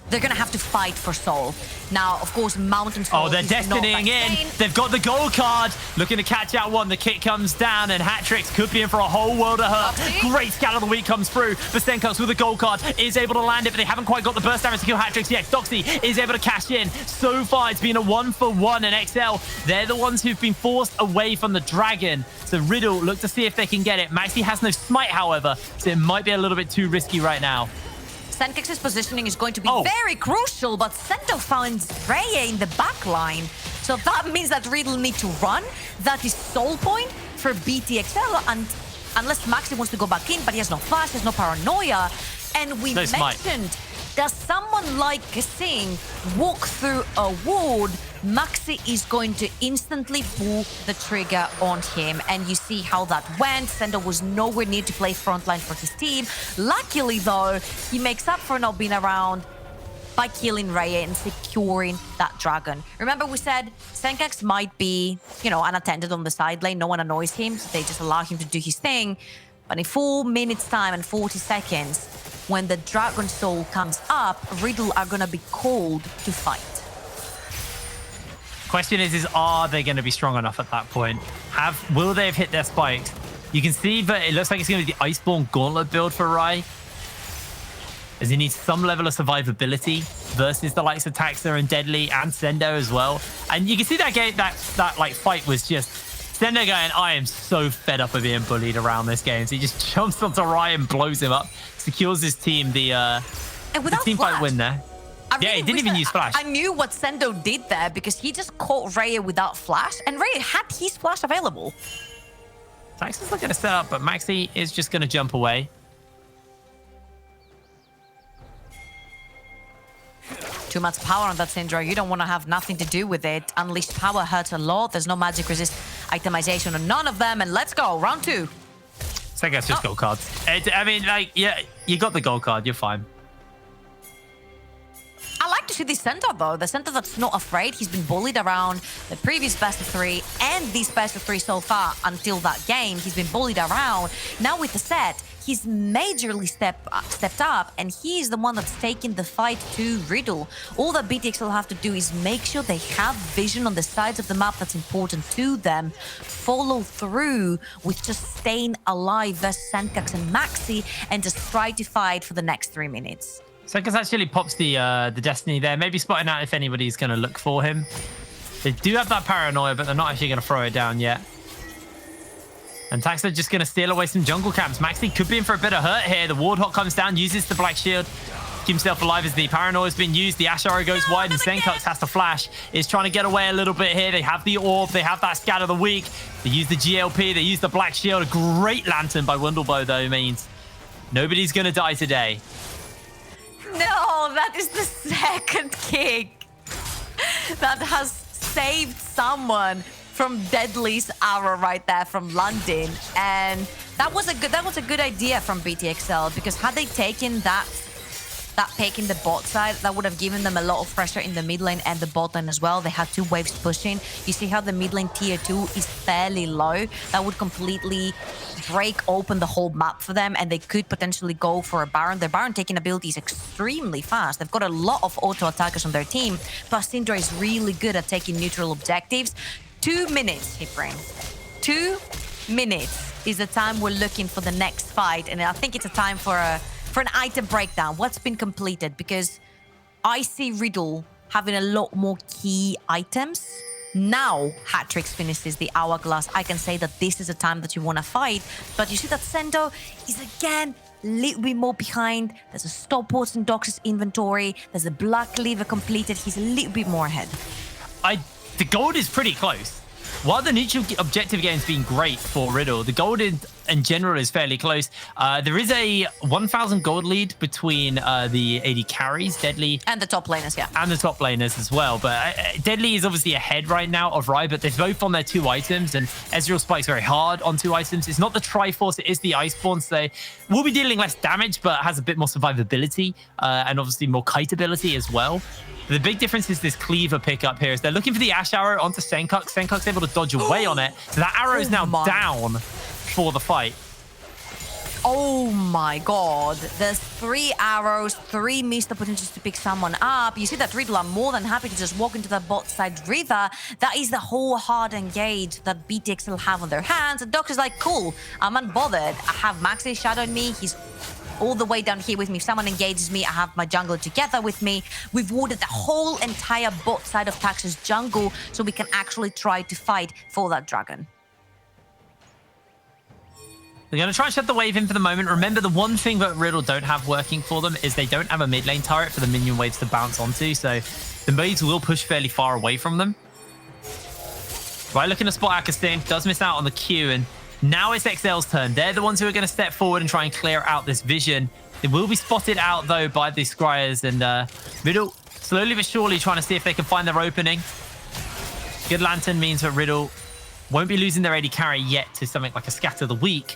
Speaker 8: they're going to have to fight for Soul. Now, of course, Mountain Soul.
Speaker 7: Oh, they're destinying in. They've got the gold card. Looking to catch out one. The kick comes down, and Hat-Tricks could be in for a whole world of hurt. Great scout of the week comes through. But Senkex with the gold card is able to land it, but they haven't quite got the burst damage to kill Hat-Tricks yet. Doxy is able to cash in. So far, it's been a 1-for-1, and XL, they're the ones who've been forced away from the dragon. So Riddle look to see if they can get it. Maxi has no smite, however, so it might be a little bit too risky right now.
Speaker 8: Senkex's positioning is going to be very crucial, but Sento finds Freya in the back line. So that means that Riddle need to run. That is Soul Point. for BTXL, and unless Maxi wants to go back in, but he has no flash, there's no paranoia. And we mentioned that someone like Kasing walk through a ward, Maxi is going to instantly pull the trigger on him. And you see how that went. Sendo was nowhere near to play frontline for his team. Luckily, though, he makes up for not being around by killing Raya and securing that dragon. Remember we said Senkax might be, unattended on the side lane. No one annoys him, so they just allow him to do his thing. But in 4 minutes time and 40 seconds, when the Dragon Soul comes up, Riddle are gonna be called to fight.
Speaker 7: Question is are they going to be strong enough at that point? Will they have hit their spikes? You can see that it looks like it's going to be the Iceborne Gauntlet build for Rai, as he needs some level of survivability versus the likes of Taxa and Deadly and Sendo as well. And you can see that game, that fight was just Sendo going, I am so fed up of being bullied around this game. So he just jumps onto Rai and blows him up, secures his team the team fight win there. Yeah, he didn't even use flash.
Speaker 8: I knew what Sendo did there because he just caught Raya without flash, and Raya had his flash available.
Speaker 7: Taxa's not going to set up, but Maxi is just going to jump away.
Speaker 8: Too much power on that Syndra. You don't want to have nothing to do with it. Unleashed power hurts a lot. There's no magic resist itemization on none of them. And let's go. Round 2.
Speaker 7: Senka's just gold cards. Yeah, you got the gold card. You're fine.
Speaker 8: I like to see this center, though. The center that's not afraid. He's been bullied around the previous best of 3 and this best of 3 so far until that game. He's been bullied around. Now with the set, he's majorly stepped up, and he's the one that's taking the fight to Riddle. All that BTX will have to do is make sure they have vision on the sides of the map that's important to them, follow through with just staying alive versus Senkax and Maxi, and just try to fight for the next 3 minutes.
Speaker 7: Senkax actually pops the Destiny there, maybe spotting out if anybody's going to look for him. They do have that paranoia, but they're not actually going to throw it down yet. And Taxa just going to steal away some jungle camps. Maxi could be in for a bit of hurt here. The Warthog comes down, uses the Black Shield, keep himself alive as the paranoia has been used. The Ash Arrow goes wide, and Senkax has to flash. Is trying to get away a little bit here. They have the Orb. They have that Scat of the Week. They use the GLP. They use the Black Shield. A great Lantern by Wundelbo, though, means nobody's going to die today.
Speaker 8: No, that is the second kick that has saved someone from Deadly's arrow right there from London. And that was a good idea from BTXL, because had they taken that pick in the bot side, that would have given them a lot of pressure in the mid lane and the bot lane as well. They had 2 waves pushing. You see how the mid lane tier 2 is fairly low. That would completely break open the whole map for them, and they could potentially go for a Baron. Their Baron taking ability is extremely fast. They've got a lot of auto attackers on their team, plus Syndra is really good at taking neutral objectives. 2 minutes, Hipbrain. 2 minutes is the time we're looking for the next fight, and I think it's a time for an item breakdown. What's been completed? Because I see Riddle having a lot more key items. Now Hatrix finishes the Hourglass. I can say that this is a time that you want to fight, but you see that Sendo is again a little bit more behind. There's a stopwatch in Dox's inventory. There's a Black Lever completed. He's a little bit more ahead.
Speaker 7: The gold is pretty close. While the neutral objective game's been great for Riddle, the gold in general is fairly close. There is a 1,000 gold lead between the AD carries, Deadly...
Speaker 8: And the top laners, yeah.
Speaker 7: And the top laners as well. But Deadly is obviously ahead right now of Rai, but they're both on their 2 items, and Ezreal spikes very hard on 2 items. It's not the Triforce, it is the Iceborne, so they will be dealing less damage, but has a bit more survivability, and obviously more kite ability as well. The big difference is this Cleaver pickup here. Is they're looking for the Ash Arrow onto Senkax. Senkax's able to dodge away on it. So that arrow is now down for the fight.
Speaker 8: Oh my god. There's 3 arrows, 3 missed opportunities to pick someone up. You see that Riddle are more than happy to just walk into that bot side river. That is the whole hard engage that BTXL have on their hands. And Doc is like, cool, I'm unbothered. I have Maxi shadowing me. He's all the way down here with me. If someone engages me, I have my jungler together with me. We've warded the whole entire bot side of Tax's jungle so we can actually try to fight for that dragon.
Speaker 7: They're going to try and shut the wave in for the moment. Remember, the one thing that Riddle don't have working for them is they don't have a mid lane turret for the minion waves to bounce onto, so the waves will push fairly far away from them. Right, looking to spot Akasin, does miss out on the Q, and now it's XL's turn. They're the ones who are going to step forward and try and clear out this vision. It will be spotted out, though, by the Scryers, and Riddle slowly but surely trying to see if they can find their opening. Good Lantern means that Riddle won't be losing their AD carry yet to something like a Scatter the Weak.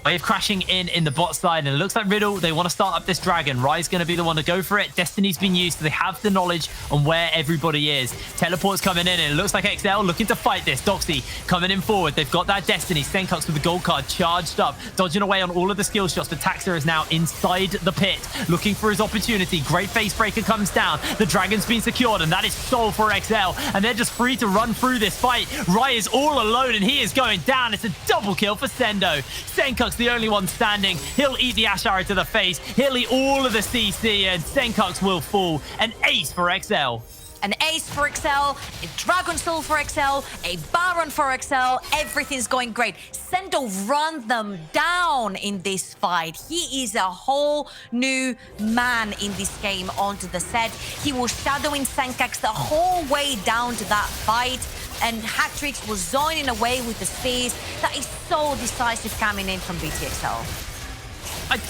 Speaker 7: Wave crashing in the bot side, and it looks like Riddle, they want to start up this dragon. Rai's going to be the one to go for it. Destiny's been used, so they have the knowledge on where everybody is. Teleport's coming in, and it looks like XL looking to fight this. Doxy coming in forward. They've got that Destiny. Senkux with the gold card charged up, dodging away on all of the skill shots, but Taxa is now inside the pit, looking for his opportunity. Great face breaker comes down. The dragon's been secured, and that is Soul for XL, and they're just free to run through this fight. Rai is all alone, and he is going down. It's a double kill for Sendo. Senkux the only one standing. He'll eat the Ash Arrow to the face. He'll eat all of the CC, and Senkux will fall. An ace for XL.
Speaker 8: An ace for XL, a Dragon Soul for XL, a Baron for XL. Everything's going great. Sendo run them down in this fight. He is a whole new man in this game onto the set. He was shadowing Senkux the whole way down to that fight, and Hatrix was zoning away with the spears. That is so decisive coming in from BTXL.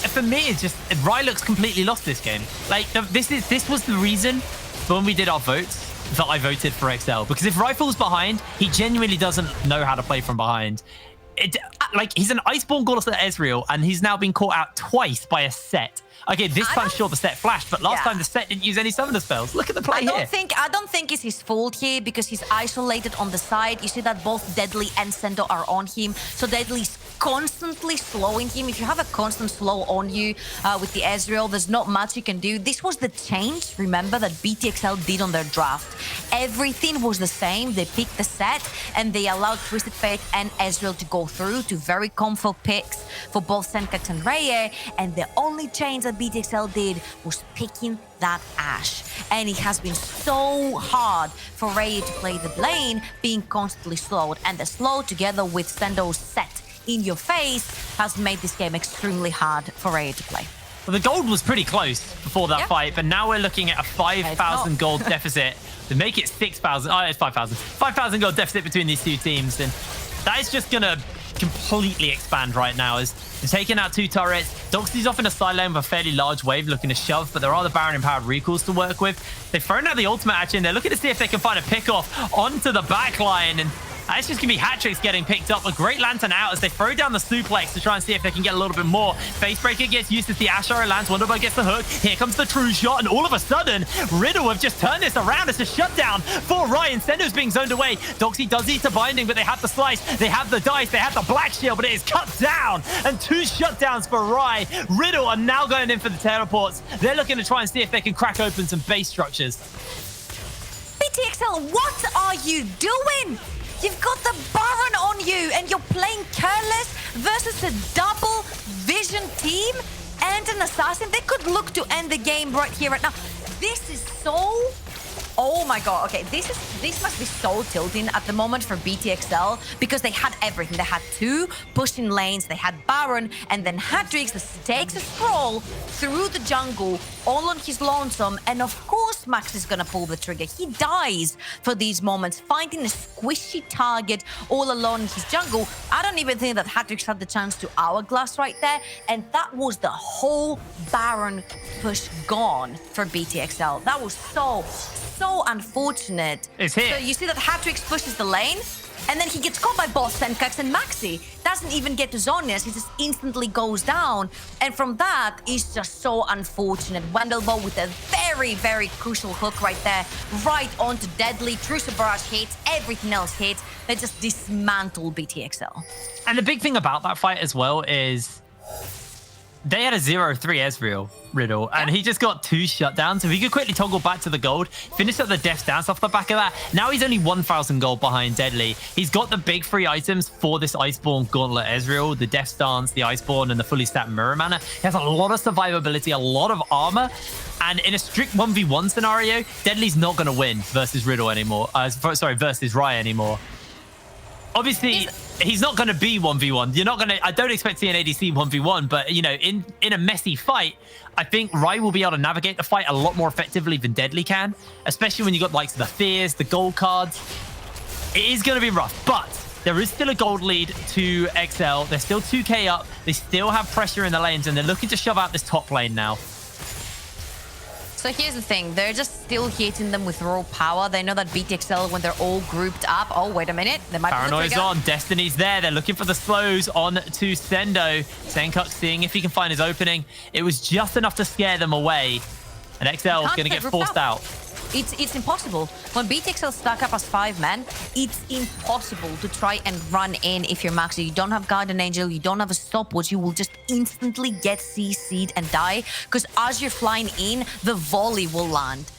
Speaker 7: For me, it's just Rai looks completely lost this game. Like this was the reason when we did our votes that I voted for XL, because if Rai falls behind, he genuinely doesn't know how to play from behind. Like, he's an Iceborne Goddess at Ezreal, and he's now been caught out twice by a set. Okay, this time, sure, the set flashed, but last time the set didn't use any summoner spells. Look at the play here.
Speaker 8: I don't think it's his fault here, because he's isolated on the side. You see that both Deadly and Sendo are on him, so Deadly's constantly slowing him. If you have a constant slow on you with the Ezreal, there's not much you can do. This was the change, remember, that BTXL did on their draft. Everything was the same. They picked the set, and they allowed Twisted Fate and Ezreal to go through to very comfort picks for both Senkux and Reye, and the only change that BTXL did was picking that Ashe. And it has been so hard for Reye to play the lane, being constantly slowed, and the slow together with Sendo's set in your face has made this game extremely hard for Reye to play.
Speaker 7: Well, the gold was pretty close before that fight, but now we're looking at a 5,000 gold deficit to make it 6,000. Oh, it's 5,000. 5,000 gold deficit between these two teams, and that is just gonna completely expand right now as they're taking out two turrets. Doxy's off in a side lane with a fairly large wave looking to shove, but there are the Baron empowered recalls to work with. They've thrown out the ultimate actually, and they're looking to see if they can find a pick off onto the back line, and it's just going to be Hatrix getting picked up. A great Lantern out as they throw down the suplex to try and see if they can get a little bit more. Facebreaker gets used as the Ash Arrow lands. Wonderbug gets the hook. Here comes the true shot, and all of a sudden, Riddle have just turned this around. It's a shutdown for Ryan. Sendo's being zoned away. Doxy does eat to binding, but they have the slice. They have the dice. They have the black shield, but it is cut down. And two shutdowns for Rai. Riddle are now going in for the teleports. They're looking to try and see if they can crack open some base structures.
Speaker 8: BTXL, what are you doing? You've got the Baron on you, and you're playing careless versus a double vision team and an assassin. They could look to end the game right here, right now. This is so... Oh my god, okay, this must be so tilting at the moment for BTXL, because they had everything. They had two pushing lanes, they had Baron, and then Hatrix that takes a scroll through the jungle all on his lonesome, and of course Max is gonna pull the trigger. He dies for these moments, finding a squishy target all alone in his jungle. I don't even think that Hatrix had the chance to hourglass right there, and that was the whole Baron push gone for BTXL. That was so unfortunate.
Speaker 7: It's hit.
Speaker 8: So you see that Hatrix pushes the lane, and then he gets caught by both Senkux and Maxi. Doesn't even get to Zonius, he just instantly goes down. And from that, it's just so unfortunate. Wendelbo with a very, very crucial hook right there, right onto Deadly. Truce Barrage hits, everything else hits. They just dismantle BTXL.
Speaker 7: And the big thing about that fight as well is they had a 0-3 Ezreal Riddle, and he just got two shutdowns. If he could quickly toggle back to the gold, finish up the Death Dance off the back of that, now he's only 1,000 gold behind Deadly. He's got the big three items for this Iceborne Gauntlet Ezreal, the Death Dance, the Iceborne, and the fully stacked Mirror Mana. He has a lot of survivability, a lot of armor, and in a strict 1v1 scenario, Deadly's not going to win versus Riddle anymore. Versus Rai anymore. Obviously, he's not going to be 1v1. You're not going to... I don't expect to see an ADC 1v1, but, you know, in a messy fight, I think Rai will be able to navigate the fight a lot more effectively than Deadly can, especially when you got likes of the Fears, the gold cards. It is going to be rough, but there is still a gold lead to XL. They're still 2k up. They still have pressure in the lanes, and they're looking to shove out this top lane now.
Speaker 8: So here's the thing. They're just still hitting them with raw power. They know that BTXL, when they're all grouped up... Oh, wait a minute. They might
Speaker 7: Paranoia's on. Destiny's there. They're looking for the slows on to Sendo. Senkuk seeing if he can find his opening. It was just enough to scare them away. And XL is going to get forced out.
Speaker 8: It's impossible. When BTXL stack up as 5 men, it's impossible to try and run in if you're Maxi. You don't have Guardian Angel, you don't have a stopwatch, you will just instantly get CC'd and die. Because as you're flying in, the volley will land.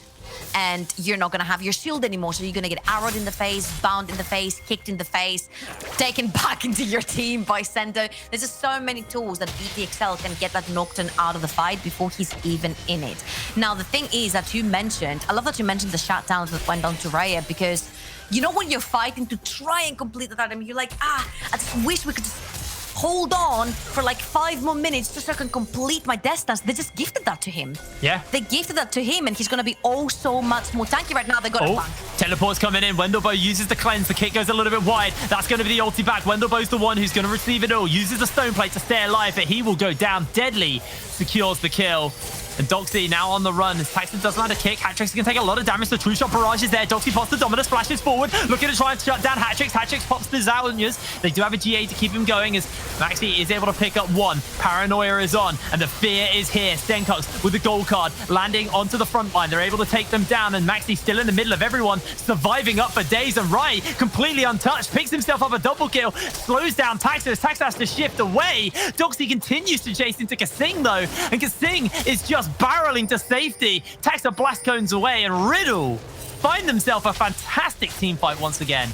Speaker 8: And you're not going to have your shield anymore. So you're going to get arrowed in the face, bound in the face, kicked in the face, taken back into your team by Sento. There's just so many tools that BTXL can get that Nocturne out of the fight before he's even in it. Now, the thing is that you mentioned, I love that you mentioned the shutdowns that went on to Raya, because you know when you're fighting to try and complete that item, you're like, I just wish we could just hold on for like 5 more minutes just so I can complete my death dance. They just gifted that to him.
Speaker 7: Yeah.
Speaker 8: They gifted that to him, and he's going to be oh so much more tanky right now. They got a flank.
Speaker 7: Teleport's coming in. Wendelbow uses the cleanse. The kick goes a little bit wide. That's going to be the ulti back. Wendelbow's the one who's going to receive it all. Uses the stone plate to stay alive, but he will go down. Deadly secures the kill. And Doxy now on the run. Paxton doesn't have a kick. Hatrix can take a lot of damage. The True Shot barrage is there. Doxy pops the Dominus, flashes forward, looking to try and shut down Hatrix. Hatrix pops the Zalnias. They do have a GA to keep him going as Maxi is able to pick up one. Paranoia is on, and the fear is here. Senkux with the gold card landing onto the front line. They're able to take them down, and Maxi still in the middle of everyone, surviving up for days. And Rai, completely untouched, picks himself up a double kill, slows down Taxus. Taxus has to shift away. Doxy continues to chase into Kasing, though, and Kasing is just barreling to safety. Taxa blast cones away, and Riddle find themselves a fantastic team fight once again.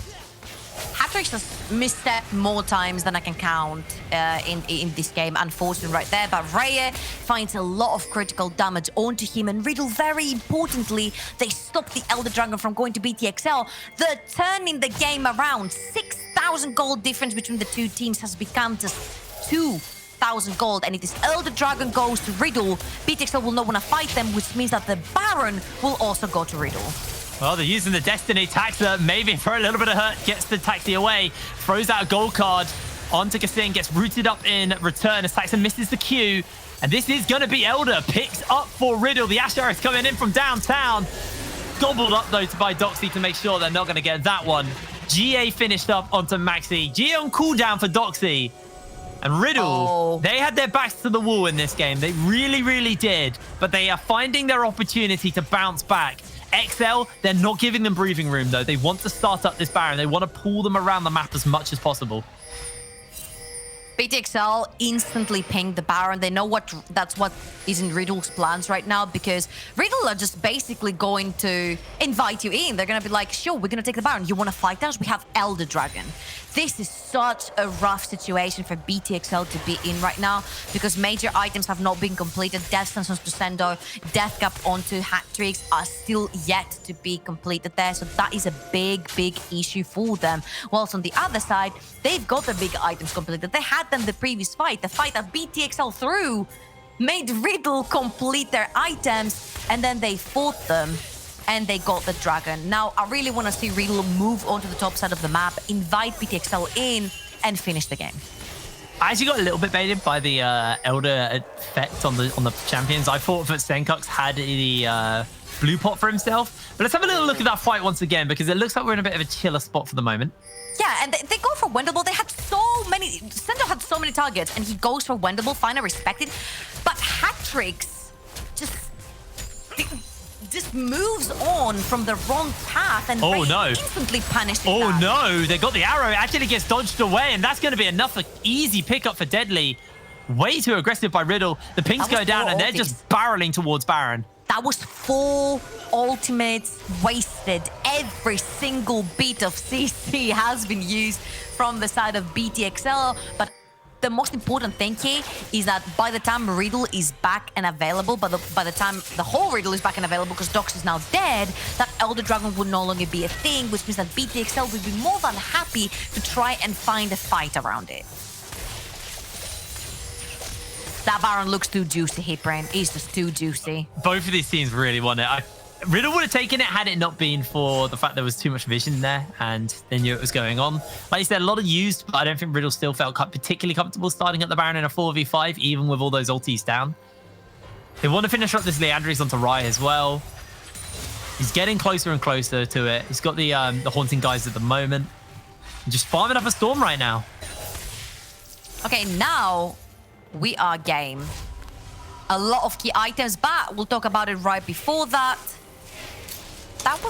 Speaker 8: Hatrix has misstepped more times than I can count in this game, unfortunately right there. But Raya finds a lot of critical damage onto him, and Riddle, very importantly, they stop the Elder Dragon from going to BTXL. They're turning the game around. 6,000 gold difference between the two teams has become just 2,000 gold, and if this Elder Dragon goes to Riddle, BTXL will not want to fight them, which means that the Baron will also go to Riddle.
Speaker 7: Well, they're using the Destiny. Taxa, maybe for a little bit of hurt, gets the Taxi away, throws out a gold card onto Kasing, gets rooted up in return as Taxa misses the Q. And this is going to be Elder. Picks up for Riddle. The Asher is coming in from downtown. Gobbled up, though, by Doxy to make sure they're not going to get that one. GA finished up onto Maxi. GA on cooldown for Doxy. And Riddle, they had their backs to the wall in this game. They really, really did. But they are finding their opportunity to bounce back. XL, they're not giving them breathing room, though. They want to start up this Baron. They want to pull them around the map as much as possible.
Speaker 8: BTXL instantly pinged the Baron. They know that's what is in Riddle's plans right now, because Riddle are just basically going to invite you in. They're going to be like, sure, we're going to take the Baron. You want to fight us? We have Elder Dragon. This is such a rough situation for BTXL to be in right now, because major items have not been completed. Death Sentences to Sendo, Death Cap onto Hatrix are still yet to be completed there. So that is a big, big issue for them. Whilst on the other side, they've got the big items completed. They had them the previous fight. The fight that BTXL threw made Riddle complete their items, and then they fought them. And they got the dragon. Now, I really want to see Riddle move onto the top side of the map, invite BTXL in, and finish the game.
Speaker 7: I actually got a little bit baited by the Elder effect on the champions. I thought that Senkux had the blue pot for himself. But let's have a little look at that fight once again, because it looks like we're in a bit of a chiller spot for the moment.
Speaker 8: Yeah, and they go for Wendelbow. They had so many... Sendo had so many targets, and he goes for Wendelbow. Fine, I respect it. But Hatrix just moves on from the wrong path, and instantly punishes that.
Speaker 7: No, they got the arrow. It actually gets dodged away, and that's going to be enough for easy pickup for Deadly. Way too aggressive by Riddle. The pings go down, and they're just barreling towards Baron.
Speaker 8: That was 4 ultimates wasted. Every single bit of CC has been used from the side of BTXL, but the most important thing here is that by the time Riddle is back and available, by the time the whole Riddle is back and available, because Dox is now dead, that Elder Dragon would no longer be a thing, which means that BTXL would be more than happy to try and find a fight around it. That Baron looks too juicy, Hitbrain. He's just too juicy.
Speaker 7: Both of these teams really want it. Riddle would have taken it had it not been for the fact there was too much vision there and they knew it was going on. Like you said, a lot of used, but I don't think Riddle still felt particularly comfortable starting at the Baron in a 4v5, even with all those ultis down. They want to finish up this Leandris onto Rai as well. He's getting closer and closer to it. He's got the Haunting guys at the moment. Just farming up a Storm right now.
Speaker 8: Okay, now we are game. A lot of key items, but we'll talk about it right before that. That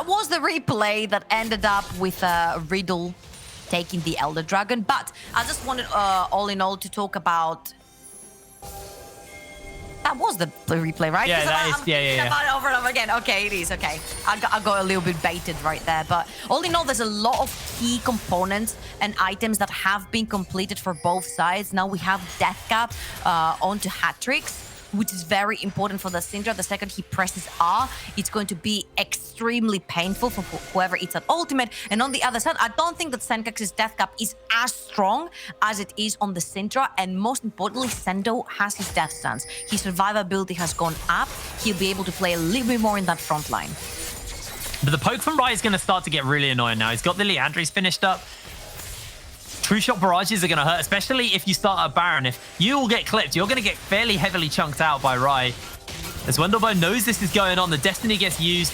Speaker 8: was the replay that ended up with Riddle taking the Elder Dragon. But I just wanted, all in all, to talk about. That was the replay, right?
Speaker 7: Yeah, that is. Yeah.
Speaker 8: About it over and over again. Okay, it is. Okay, I got a little bit baited right there. But all in all, there's a lot of key components and items that have been completed for both sides. Now we have Death Cap onto Hat-Tricks, which is very important for the Syndra. The second he presses R, it's going to be extremely painful for whoever eats that ultimate. And on the other side, I don't think that Senkax's Death Cap is as strong as it is on the Syndra. And most importantly, Sendo has his Death Stance. His survivability has gone up. He'll be able to play a little bit more in that front line.
Speaker 7: But the poke from Rai is going to start to get really annoying now. He's got the Leandris finished up. True shot barrages are going to hurt, especially if you start a Baron. If you all get clipped, you're going to get fairly heavily chunked out by Rai. As Wendelbo knows this is going on, the Destiny gets used.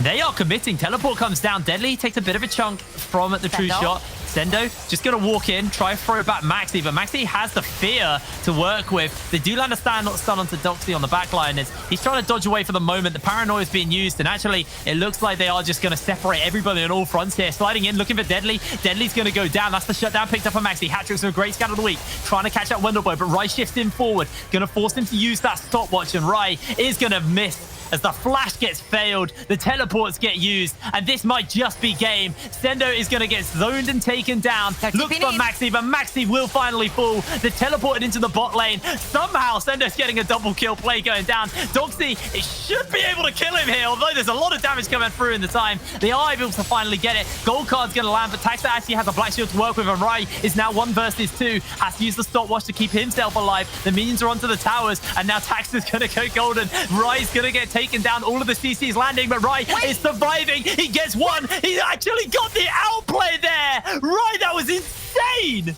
Speaker 7: They are committing. Teleport comes down. Deadly takes a bit of a chunk from the true shot. Sendo just going to walk in, try to throw it back Maxi, but Maxi has the fear to work with. They do land a stun onto Doxy on the back line as he's trying to dodge away for the moment. The paranoia is being used, and actually, it looks like they are just going to separate everybody on all fronts here. Sliding in, looking for Deadly. Deadly's going to go down. That's the shutdown picked up for Maxi. Hat-Tricks are a great scout of the week, trying to catch up Wendelbo, but Rai shifts in forward, going to force him to use that stopwatch, and Rai is going to miss as the flash gets failed, the teleports get used, and this might just be game. Sendo is going to get zoned and taken down. Looks for Maxi, but Maxi will finally fall. They're teleported into the bot lane. Somehow, Sendo's getting a double kill play going down. Doxy, it should be able to kill him here, although there's a lot of damage coming through in the time. They are able to finally get it. Gold card's going to land, but Taxa actually has a black shield to work with, and Rai is now 1 versus 2. Has to use the stopwatch to keep himself alive. The minions are onto the towers, and now Taxa's going to go golden. Rai's going to get taken down. All of the CC's landing, but Rai is surviving. He gets one. He actually got the outplay there. Rai, that was insane.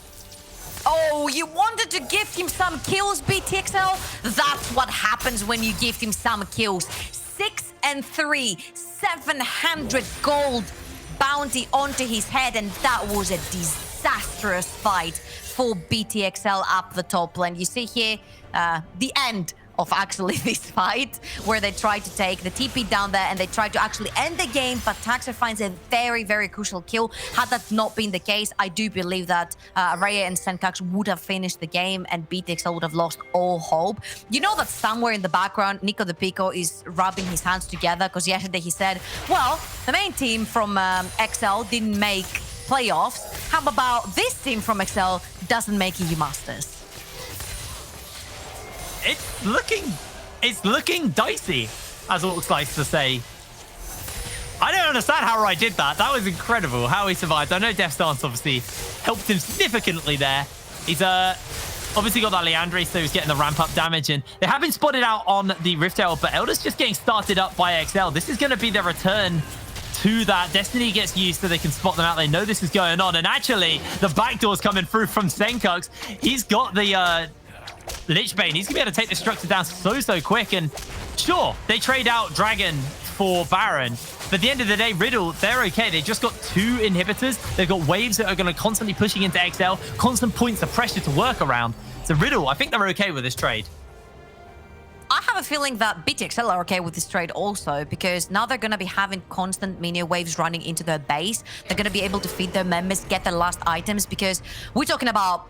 Speaker 8: Oh, you wanted to gift him some kills, BTXL? That's what happens when you gift him some kills. 6 and 3, 700 gold bounty onto his head, and that was a disastrous fight for BTXL up the top lane. You see here, the end of actually this fight, where they try to take the TP down there and they try to actually end the game, but Taxa finds a very, very crucial kill. Had that not been the case, I do believe that Raya and Senkax would have finished the game and BTXL would have lost all hope. You know that somewhere in the background, Nico the Pico is rubbing his hands together, because yesterday he said, well, the main team from XL didn't make playoffs. How about this team from XL doesn't make EU Masters?
Speaker 7: It's looking dicey, as Orcs likes to say. I don't understand how Rai did that. That was incredible how he survived. I know Death Stance obviously helped him significantly there. He's obviously got that Leandri, so he's getting the ramp up damage, and they have been spotted out on the Rift Tail, but Elder's just getting started up by XL. This is going to be their return to that. Destiny gets used so they can spot them out. They know this is going on, and actually the backdoor's coming through from Senkax. He's got the Lichbane. He's gonna be able to take the structure down so quick, and sure, they trade out Dragon for Baron, but at the end of the day, Riddle, they're okay. They just got 2 inhibitors. They've got waves that are going to constantly pushing into XL, constant points of pressure to work around. So Riddle, I think they're okay with this trade.
Speaker 8: I have a feeling that BTXL are okay with this trade also, because now they're going to be having constant minion waves running into their base. They're going to be able to feed their members, get their last items, because we're talking about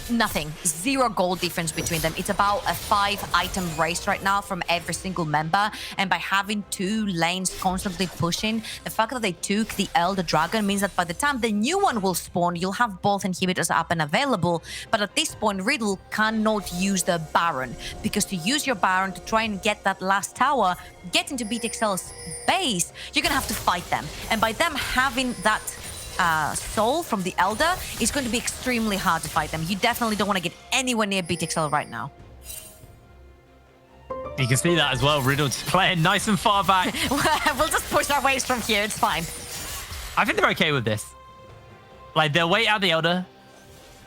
Speaker 8: nothing, 0 gold difference between them. It's about a 5-item race right now from every single member, and by having 2 lanes constantly pushing, the fact that they took the Elder Dragon means that by the time the new one will spawn, you'll have both inhibitors up and available. But at this point, Riddle cannot use the Baron, because to use your Baron to try and get that last tower, get into BTXL's base, you're gonna have to fight them, and by them having that soul from the Elder, is going to be extremely hard to fight them. You definitely don't want to get anywhere near BTXL right now.
Speaker 7: You can see that as well. Riddle just playing nice and far back.
Speaker 8: We'll just push our ways from here. It's fine.
Speaker 7: I think they're okay with this. Like, they'll wait out the Elder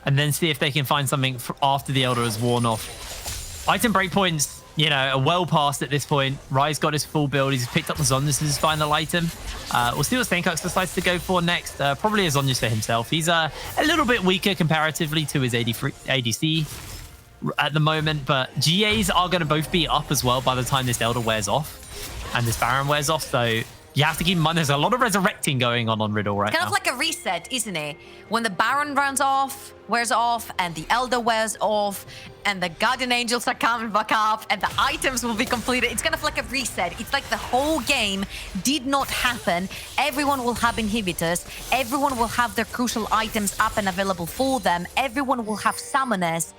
Speaker 7: and then see if they can find something after the Elder has worn off. Item breakpoints, you know, are well past at this point. Rai's got his full build. He's picked up the Zon. This is his final item. We'll see what Stenkux decides to go for next. Probably a Zonius for himself. He's a little bit weaker comparatively to his ADC at the moment, but GAs are going to both be up as well by the time this Elder wears off and this Baron wears off. So you have to keep in mind there's a lot of resurrecting going on Riddle right now.
Speaker 8: Kind of like a reset, isn't it? When the Baron wears off, and the Elder wears off, and the Guardian Angels are coming back up, and the items will be completed. It's kind of like a reset. It's like the whole game did not happen. Everyone will have inhibitors. Everyone will have their crucial items up and available for them. Everyone will have summoners.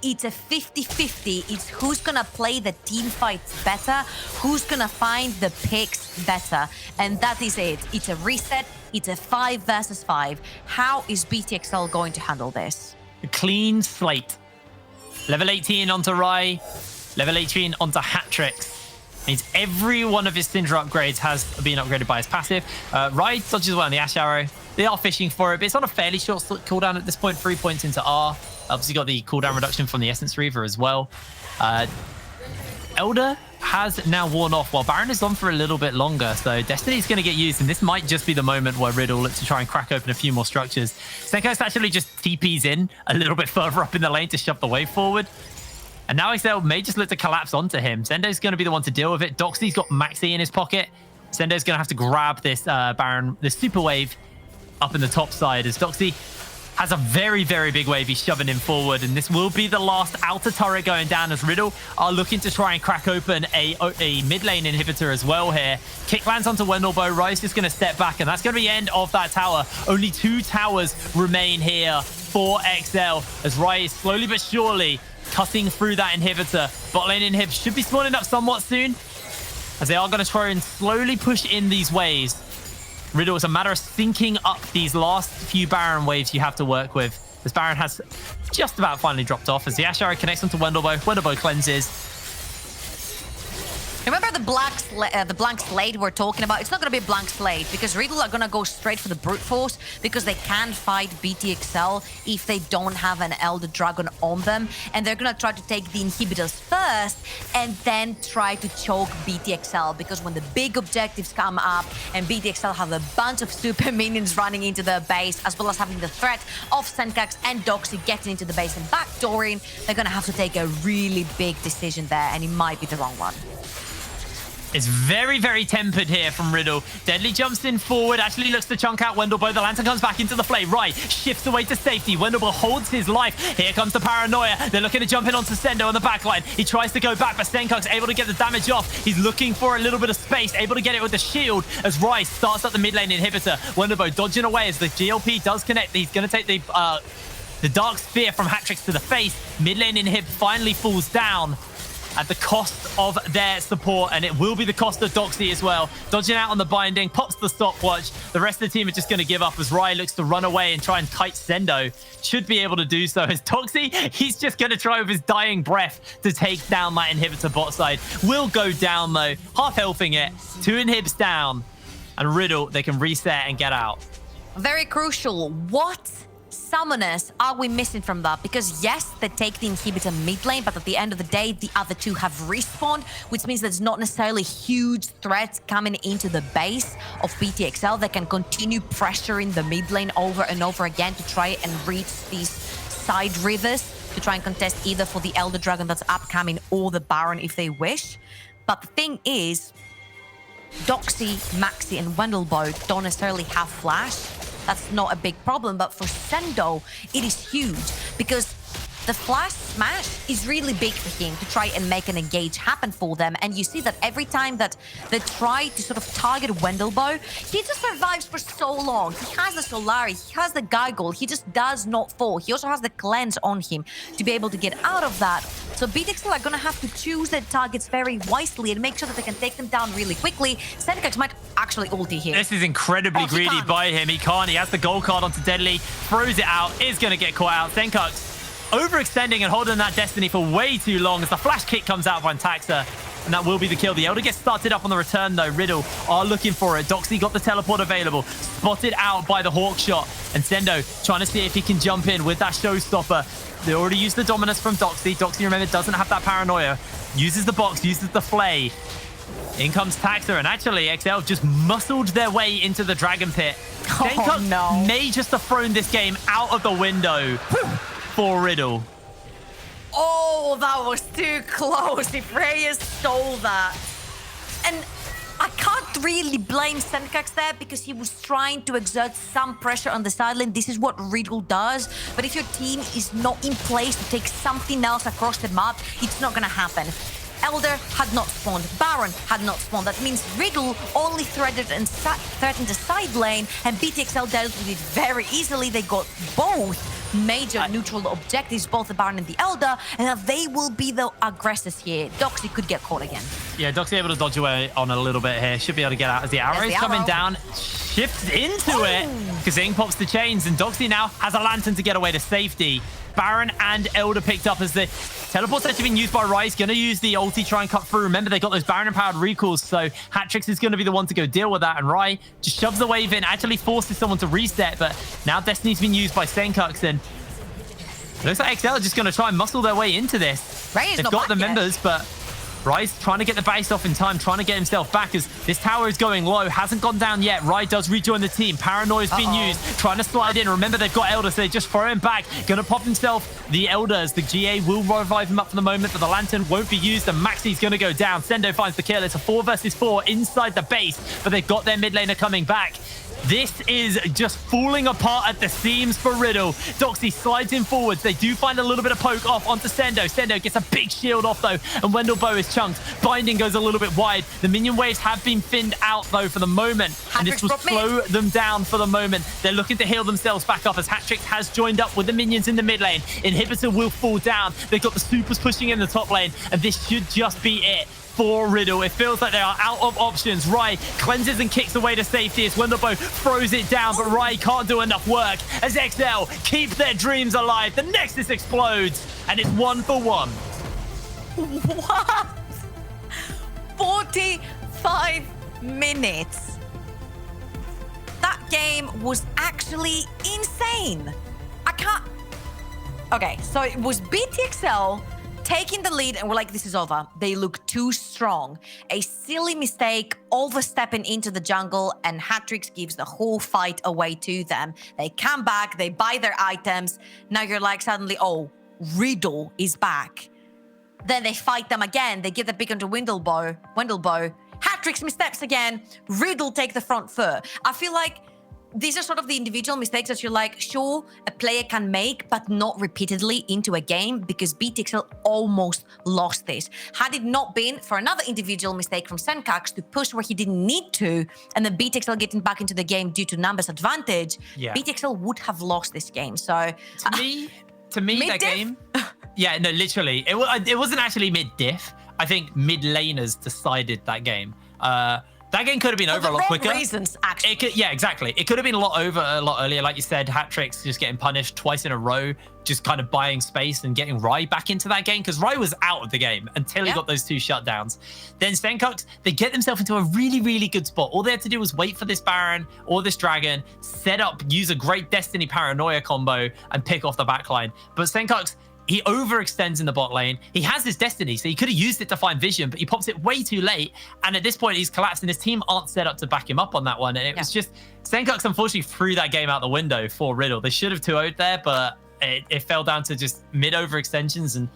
Speaker 8: It's a 50-50. It's who's gonna play the team fights better, who's gonna find the picks better. And that is it. It's a reset. It's a 5 versus 5. How is BTXL going to handle this?
Speaker 7: A clean slate. Level 18 onto Rai. Level 18 onto Hatrix. Means every one of his Syndra upgrades has been upgraded by his passive. Rai dodges well on the Ash Arrow. They are fishing for it, but it's on a fairly short cooldown at this point. 3 points into R. Obviously got the cooldown reduction from the Essence Reaver as well. Elder has now worn off while Baron is on for a little bit longer. So Destiny's going to get used, and this might just be the moment where Riddle looks to try and crack open a few more structures. Stenkux actually just TPs in a little bit further up in the lane to shove the wave forward. And now Excel may just look to collapse onto him. Sendo's going to be the one to deal with it. Doxy's got Maxi in his pocket. Sendo's going to have to grab this Baron, this super wave up in the top side as Doxy has a very, very big wave. He's shoving him forward, and this will be the last outer turret going down as Riddle are looking to try and crack open a mid lane inhibitor as well here. Kick lands onto Wendelbow. Rai's just going to step back, and that's going to be the end of that tower. Only 2 towers remain here for XL as Rai is slowly but surely cutting through that inhibitor. Bot lane inhib should be spawning up somewhat soon as they are going to try and slowly push in these waves. Riddle, it's a matter of syncing up these last few Baron waves you have to work with. This Baron has just about finally dropped off as the Ash Arrow connects onto Wendelbow. Wendelbow cleanses.
Speaker 8: Remember the blank slate we're talking about? It's not going to be a blank slate because Riddle are going to go straight for the brute force because they can fight BTXL if they don't have an Elder Dragon on them. And they're going to try to take the inhibitors first and then try to choke BTXL because when the big objectives come up and BTXL have a bunch of super minions running into their base as well as having the threat of Senkax and Doxy getting into the base and backdooring, they're going to have to take a really big decision there, and it might be the wrong one.
Speaker 7: It's very, very tempered here from Riddle. Deadly jumps in forward, actually looks to chunk out Wendelbow. The lantern comes back into the fray. Rai shifts away to safety. Wendelbow holds his life. Here comes the paranoia. They're looking to jump in onto Sendo on the backline. He tries to go back, but Stenkux able to get the damage off. He's looking for a little bit of space, able to get it with the shield as Rai starts up the mid lane inhibitor. Wendelbow dodging away as the GLP does connect. He's going to take the Dark Spear from Hatrix to the face. Mid lane inhib finally falls down at the cost of their support, and it will be the cost of Doxy as well. Dodging out on the binding, pops the stopwatch. The rest of the team are just going to give up as Rai looks to run away and try and kite Sendo. Should be able to do so as Doxy, he's just going to try with his dying breath to take down that inhibitor bot side. Will go down though, half healthing it. 2 inhibs down, and Riddle, they can reset and get out.
Speaker 8: Very crucial. What summoners are we missing from that? Because yes, they take the inhibitor mid lane, but at the end of the day, the other 2 have respawned, which means there's not necessarily huge threats coming into the base of BTXL. They can continue pressuring the mid lane over and over again to try and reach these side rivers to try and contest either for the Elder Dragon that's upcoming or the Baron if they wish. But the thing is, Doxy, Maxi, and Wendelbow don't necessarily have flash. That's not a big problem, but for Sendo, it is huge because the flash smash is really big for him to try and make an engage happen for them. And you see that every time that they try to sort of target Wendelbow, he just survives for so long. He has the Solari, he has the Giggle, he just does not fall. He also has the cleanse on him to be able to get out of that. So BTXL are going to have to choose their targets very wisely and make sure that they can take them down really quickly. Senkax might actually ulti here.
Speaker 7: This is incredibly greedy by him. He can't. He has the gold card onto Deadly, throws it out, is going to get caught out. Senkax overextending and holding that Destiny for way too long as the flash kick comes out by Taxa. and that will be the kill. The Elder gets started up on the return, though. Riddle are looking for it. Doxy got the teleport available, spotted out by the Hawk shot, and Sendo trying to see if he can jump in with that showstopper. They already used the dominance from Doxy. Doxy, remember, doesn't have that paranoia. Uses the box, uses the flay. In comes Taxa, and actually XL just muscled their way into the Dragon Pit.
Speaker 8: No.
Speaker 7: May just have thrown this game out of the window for Riddle.
Speaker 8: Oh, that was too close. If Reyes stole that. And I can't really blame Senkax there because he was trying to exert some pressure on the sideline. This is what Riddle does. But if your team is not in place to take something else across the map, it's not going to happen. Elder had not spawned. Baron had not spawned. That means Riddle only threatened the side lane, and BTXL dealt with it very easily. They got both major neutral objectives, both the Baron and the Elder, and now they will be the aggressors here. Doxy could get caught again.
Speaker 7: Yeah, Doxy able to dodge away on a little bit here. Should be able to get out as the arrow is coming down. Shifts into it. Kazing pops the chains, and Doxy now has a lantern to get away to safety. Baron and Elder picked up as the teleport's actually been used by Ryze. Going to use the ulti, try and cut through. Remember, they got those Baron-empowered recalls, so Hatrix is going to be the one to go deal with that. And Rai just shoves the wave in, actually forces someone to reset, but now Destiny's been used by Senkux, and it looks like XL are just going to try and muscle their way into this. They've got the members, but Ryze trying to get the base off in time, trying to get himself back as this tower is going low. Hasn't gone down yet. Rai does rejoin the team. Paranoia's been used, trying to slide in. Remember, they've got Elder, so they just throw him back. Gonna pop himself the Elders. The GA will revive him up for the moment, but the Lantern won't be used, and Maxi's gonna go down. Sendo finds the kill. It's a 4 versus 4 inside the base, but they've got their mid laner coming back. This is just falling apart at the seams for Riddle. Doxy slides in forwards. They do find a little bit of poke off onto Sendo. Sendo gets a big shield off, though, and Wendell Bow is chunked. Binding goes a little bit wide. The minion waves have been thinned out, though, for the moment, and this will slow them down for the moment. They're looking to heal themselves back up as Hatrix has joined up with the minions in the mid lane. Inhibitor will fall down. They've got the supers pushing in the top lane, and this should just be it for Riddle. It feels like they are out of options. Rai cleanses and kicks away to safety as Wendelbow throws it down, but Rai can't do enough work as XL keep their dreams alive. The Nexus explodes, and it's 1-for-1.
Speaker 8: What? 45 minutes. That game was actually insane. I can't... Okay, so it was BTXL taking the lead, and we're like, this is over. They look too strong. A silly mistake, overstepping into the jungle, and Hatrix gives the whole fight away to them. They come back, they buy their items. Now you're like, suddenly, oh, Riddle is back. Then they fight them again. They give the pick onto Wendelbow. Hatrix missteps again. Riddle take the front foot. I feel like these are sort of the individual mistakes that you're like, sure, a player can make, but not repeatedly into a game, because BTXL almost lost this. Had it not been for another individual mistake from Senkax to push where he didn't need to, and then BTXL getting back into the game due to numbers advantage, BTXL would have lost this game. So
Speaker 7: to me, that game, yeah, no, literally, it wasn't actually mid-diff. I think mid-laners decided that game. That game could have been over a lot quicker.
Speaker 8: Reasons, actually.
Speaker 7: Yeah, exactly. It could have been a lot earlier. Like you said, Hatrix just getting punished twice in a row, just kind of buying space and getting Rai back into that game, because Rai was out of the game until he got those 2 shutdowns. Then Senkux, they get themselves into a really, really good spot. All they had to do was wait for this Baron or this Dragon, set up, use a great Destiny Paranoia combo, and pick off the backline. But Senkux, he overextends in the bot lane. He has his Destiny, so he could have used it to find vision, but he pops it way too late. And at this point, he's collapsed, and his team aren't set up to back him up on that one. And it was just, Senkux unfortunately threw that game out the window for Riddle. They should have 2-0'd there, but it fell down to just mid overextensions. And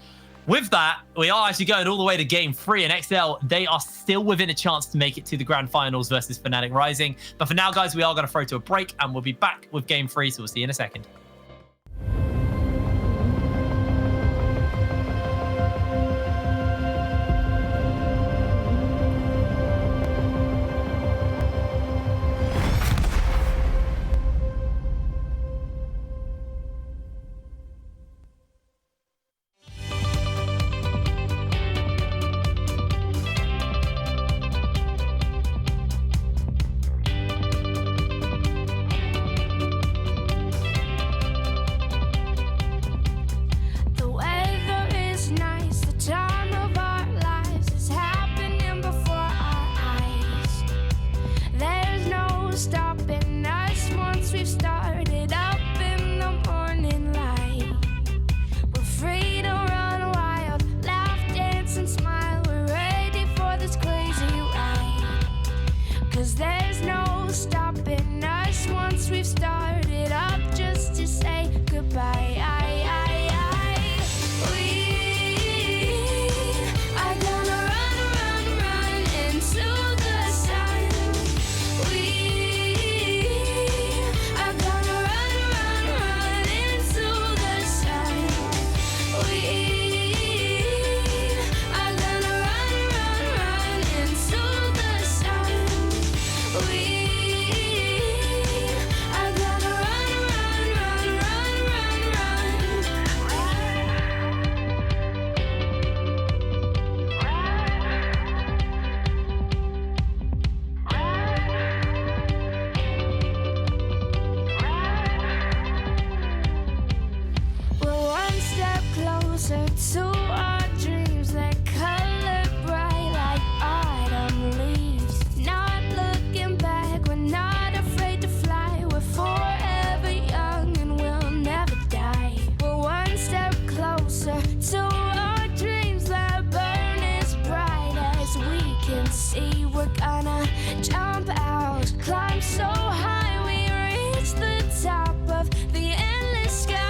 Speaker 7: with that, we are actually going all the way to game 3, and XL, they are still within a chance to make it to the grand finals versus Fnatic Rising. But for now, guys, we are going to throw to a break, and we'll be back with game 3, so we'll see you in a second.
Speaker 9: stopping us once we've started up in the morning light. We're free to run wild, laugh, dance, and smile. We're ready for this crazy ride. 'Cause there's no stopping us once we've started up just to say goodbye. To our dreams that color bright like autumn leaves. Not looking back, we're not afraid to fly. We're forever young and we'll never die. We're one step closer to our dreams that burn as bright as we can see. We're gonna jump out, climb so high we reach the top of the endless sky.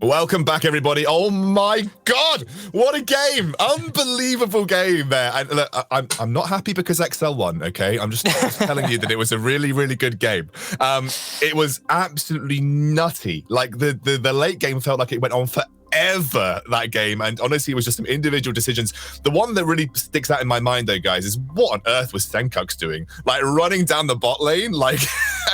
Speaker 1: Welcome back, everybody. Oh my God, what a game! Unbelievable game there. And look, I'm not happy because XL won. Okay, I'm just telling you that it was a really, really good game. It was absolutely nutty. Like the late game felt like it went on for forever, that game. And honestly, it was just some individual decisions. The one that really sticks out in my mind, though, guys, is what on earth was Senkux doing? Like running down the bot lane, like,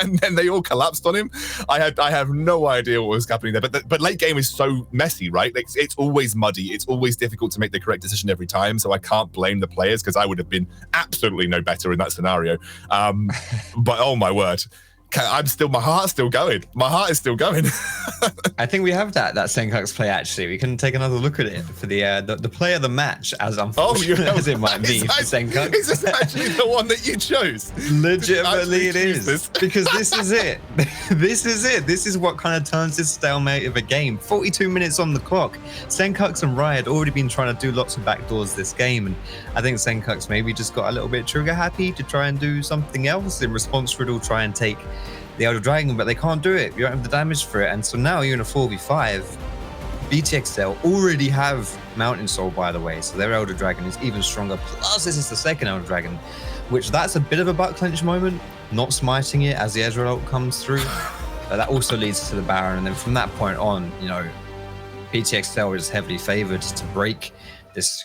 Speaker 1: and then they all collapsed on him. I have no idea what was happening there. But late game is so messy, right? It's always muddy. It's always difficult to make the correct decision every time. So I can't blame the players because I would have been absolutely no better in that scenario. But oh my word. My heart's still going. My heart is still going.
Speaker 3: I think we have that Senkux play, actually. We can take another look at it for the play of the match, as unfortunate as it might be for Senkux.
Speaker 1: Is this actually the one that you chose?
Speaker 3: Legitimately it is. Because this is it. This is it. This is what kind of turns this stalemate of a game. 42 minutes on the clock. Senkux and Riot had already been trying to do lots of backdoors this game, and I think Senkux maybe just got a little bit trigger happy to try and do something else. In response, Riddle try and take the Elder Dragon, but they can't do it. You don't have the damage for it. And so now you're in a 4v5. BTXL already have Mountain Soul, by the way, so their Elder Dragon is even stronger. Plus, this is the second Elder Dragon, which that's a bit of a butt clench moment, not smiting it as the Ezreal ult comes through. But that also leads to the Baron. And then from that point on, you know, BTXL is heavily favored to break this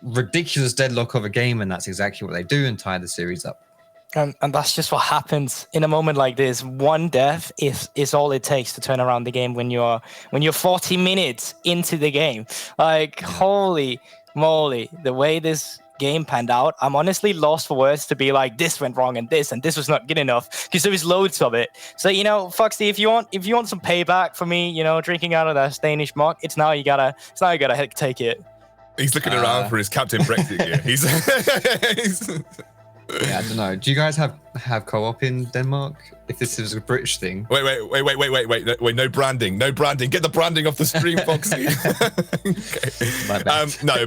Speaker 3: ridiculous deadlock of a game, and that's exactly what they do and tie the series up.
Speaker 2: And that's just what happens in a moment like this. One death is all it takes to turn around the game when you're 40 minutes into the game. Like, holy moly, the way this game panned out, I'm honestly lost for words to be like, this went wrong and this was not good enough, because there was loads of it. So, you know, Foxy, if you want some payback for me, you know, drinking out of that Danish mug, it's now you gotta take it.
Speaker 1: He's looking around for his Captain Brexit gear. He's
Speaker 3: Yeah, I don't know. Do you guys have co-op in Denmark? If this is a British thing.
Speaker 1: Wait, no branding. Get the branding off the stream, Foxy. Okay. No,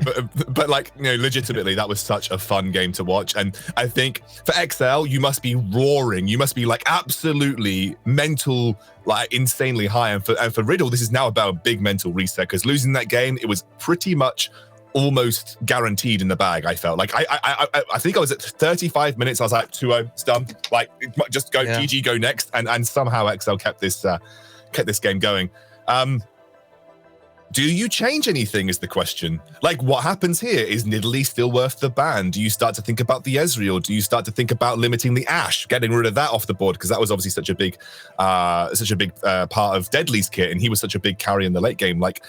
Speaker 1: but like, you know, legitimately, that was such a fun game to watch. And I think for XL, you must be roaring. You must be like absolutely mental, like insanely high. And for Riddle, this is now about a big mental reset, because losing that game, it was pretty much almost guaranteed in the bag. I felt like I think I was at 35 minutes. I was like 2-0, it's done. Like, just go, GG, go next. And somehow XL kept this game going. Do you change anything is the question. Like, what happens here? Is Nidalee still worth the ban? Do you start to think about the Ezreal? Do you start to think about limiting the Ashe, getting rid of that off the board? Because that was obviously such a big part of Deadly's kit, and he was such a big carry in the late game. Like,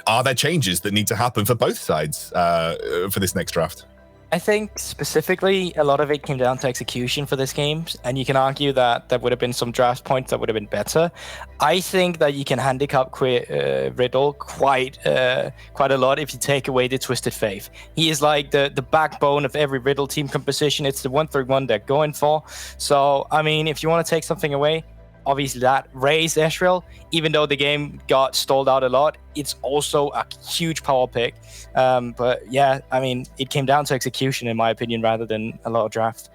Speaker 1: are there changes that need to happen for both sides for this next draft?
Speaker 2: I think specifically a lot of it came down to execution for this game, and you can argue that there would have been some draft points that would have been better. I think that you can handicap Riddle quite a lot if you take away the Twisted Faith. He is like the backbone of every Riddle team composition. It's the 1-3-1 they're going for. So, I mean, if you want to take something away, obviously that raised Ezreal, even though the game got stalled out a lot, it's also a huge power pick. But yeah, I mean, it came down to execution, in my opinion, rather than a lot of draft.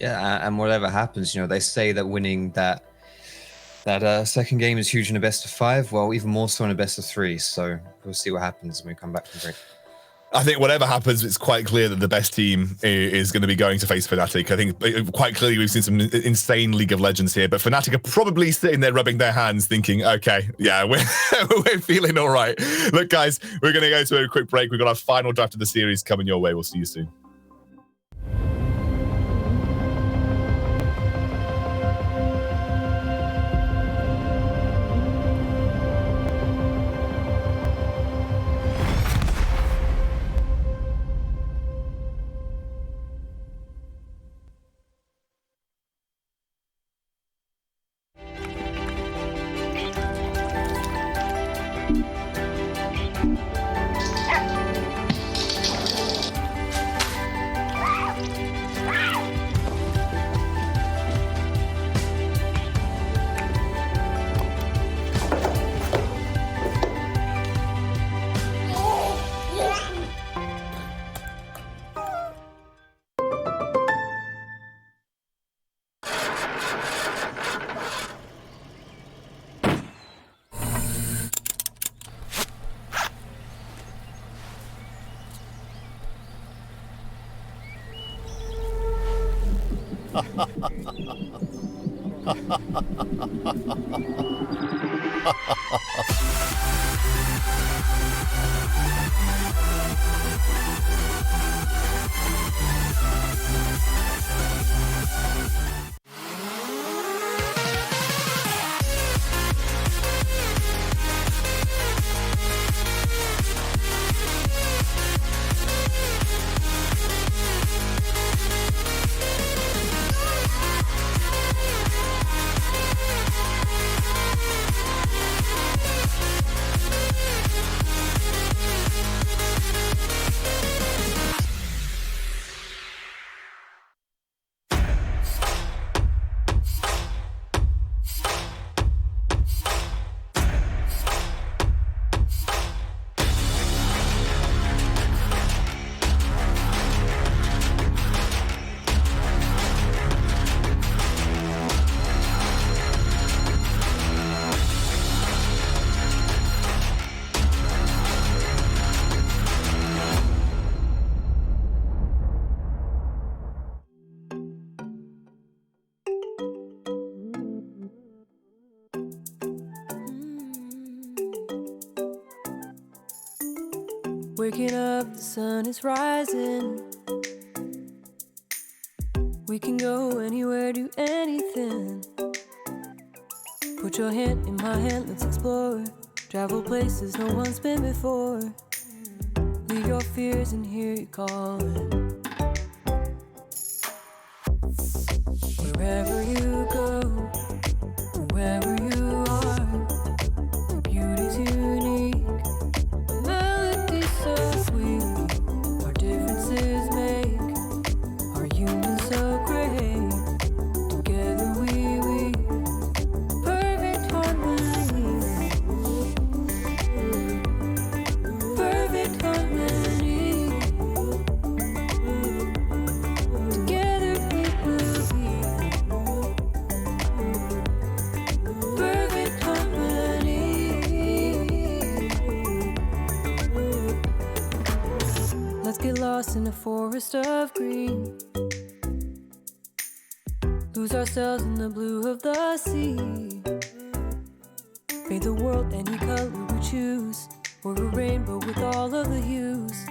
Speaker 3: Yeah, and whatever happens, you know, they say that winning that second game is huge in a best of 5. Well, even more so in a best of 3. So we'll see what happens when we come back from break.
Speaker 1: I think whatever happens, it's quite clear that the best team is going to be going to face Fnatic. I think quite clearly we've seen some insane League of Legends here, but Fnatic are probably sitting there rubbing their hands thinking, okay, yeah, we're feeling all right. Look, guys, we're going to go to a quick break. We've got our final draft of the series coming your way. We'll see you soon.
Speaker 10: Waking up, the sun is rising. We can go anywhere, do anything. Put your hand in my hand, let's explore. Travel places no one's been before. Leave your fears and hear you calling. Wherever you go, wherever you are, your beauty's unique. Melody so sweet, our differences make our union so great. Together we weave perfect harmony. Perfect harmony. Together we will be perfect harmony. Let's get lost in a forest of green. Lose ourselves in the blue of the sea. Paint the world any color we choose, or a rainbow with all of the hues.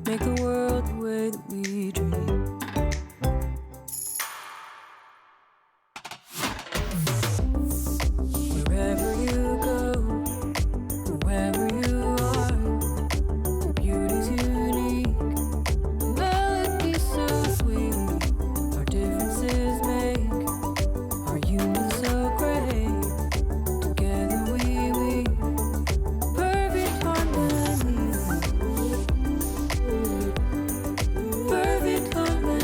Speaker 10: Make the world the way that we dream. Wherever you go, wherever you are, your beauty's unique. Melody so sweet, our differences make our union so great. Together we weave perfect harmony. Perfect harmony.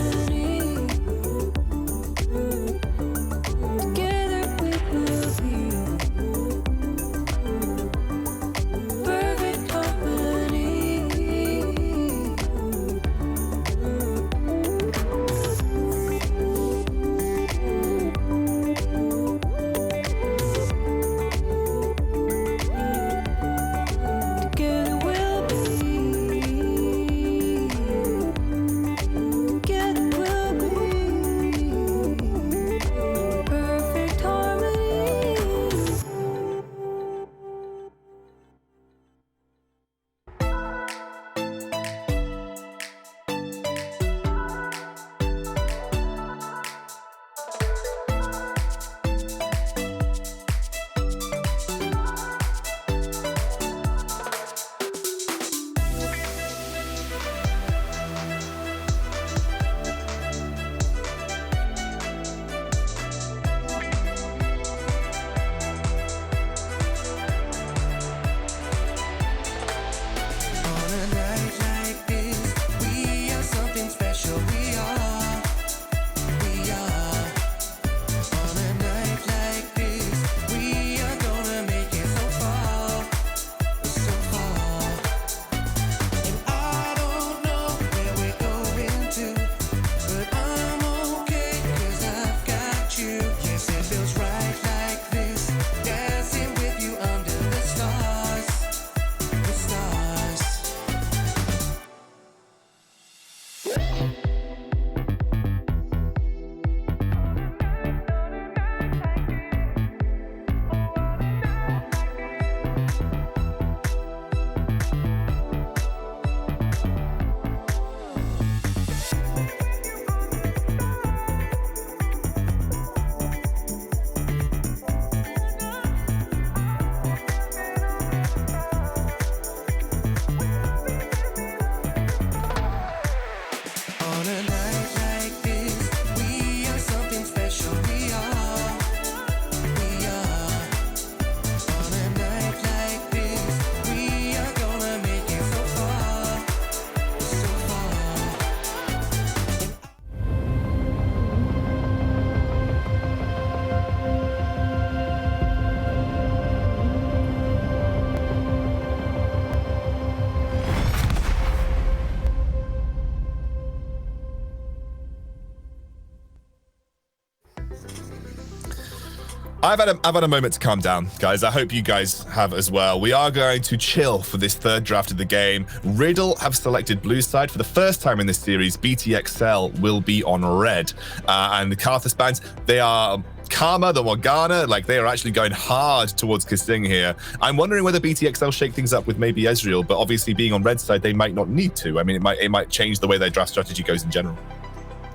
Speaker 1: I've had a moment to calm down, guys. I hope you guys have as well. We are going to chill for this third draft of the game. Riddle have selected blue side. For the first time in this series, BTXL will be on red. And the Karthus bands, they are Karma, the Morgana, like they are actually going hard towards Kasing here. I'm wondering whether BTXL shake things up with maybe Ezreal, but obviously being on red side, they might not need to. I mean, it might change the way their draft strategy goes in general.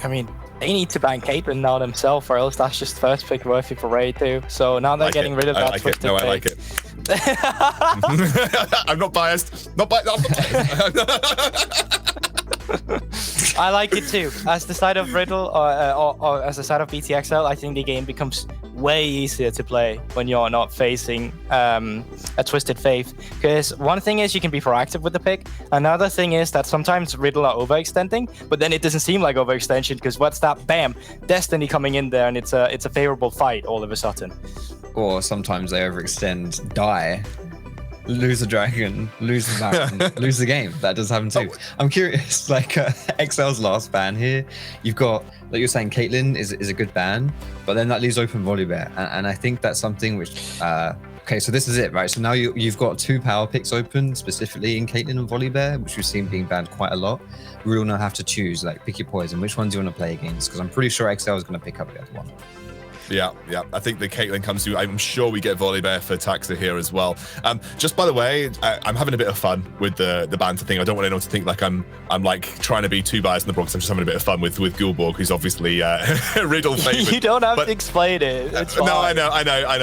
Speaker 2: I mean, they need to ban Caitlyn now themselves, or else that's just first pick worthy for Raid too. So now they're getting rid of that twisted pick.
Speaker 1: I like it. I'm not biased.
Speaker 2: I like it too. As the side of Riddle or as the side of BTXL, I think the game becomes way easier to play when you're not facing a Twisted Faith. Because one thing is you can be proactive with the pick. Another thing is that sometimes Riddle are overextending, but then it doesn't seem like overextension because what's that? Bam! Destiny coming in there, and it's a favorable fight all of a sudden.
Speaker 3: Or sometimes they overextend, die, lose a dragon, lose the baron, lose the game. That does happen too. I'm curious, like XL's last ban here, you've got, like you're saying, Caitlyn is a good ban, but then that leaves open Volibear, and I think that's something which, okay, so this is it, right? So now you've got 2 power picks open, specifically in Caitlyn and Volibear, which we've seen being banned quite a lot. We all now have to choose, like, pick your poison. Which one do you want to play against? Because I'm pretty sure XL is going to pick up the other one.
Speaker 1: Yeah. I think the Caitlyn comes through. I'm sure we get Volibear for Taxa here as well. Just by the way, I'm having a bit of fun with the banter thing. I don't want anyone to think like I'm like trying to be too biased in the Bronx. I'm just having a bit of fun with Gulborg, who's obviously Riddle favorite.
Speaker 2: You don't have to explain it. It's fine.
Speaker 1: No, I know.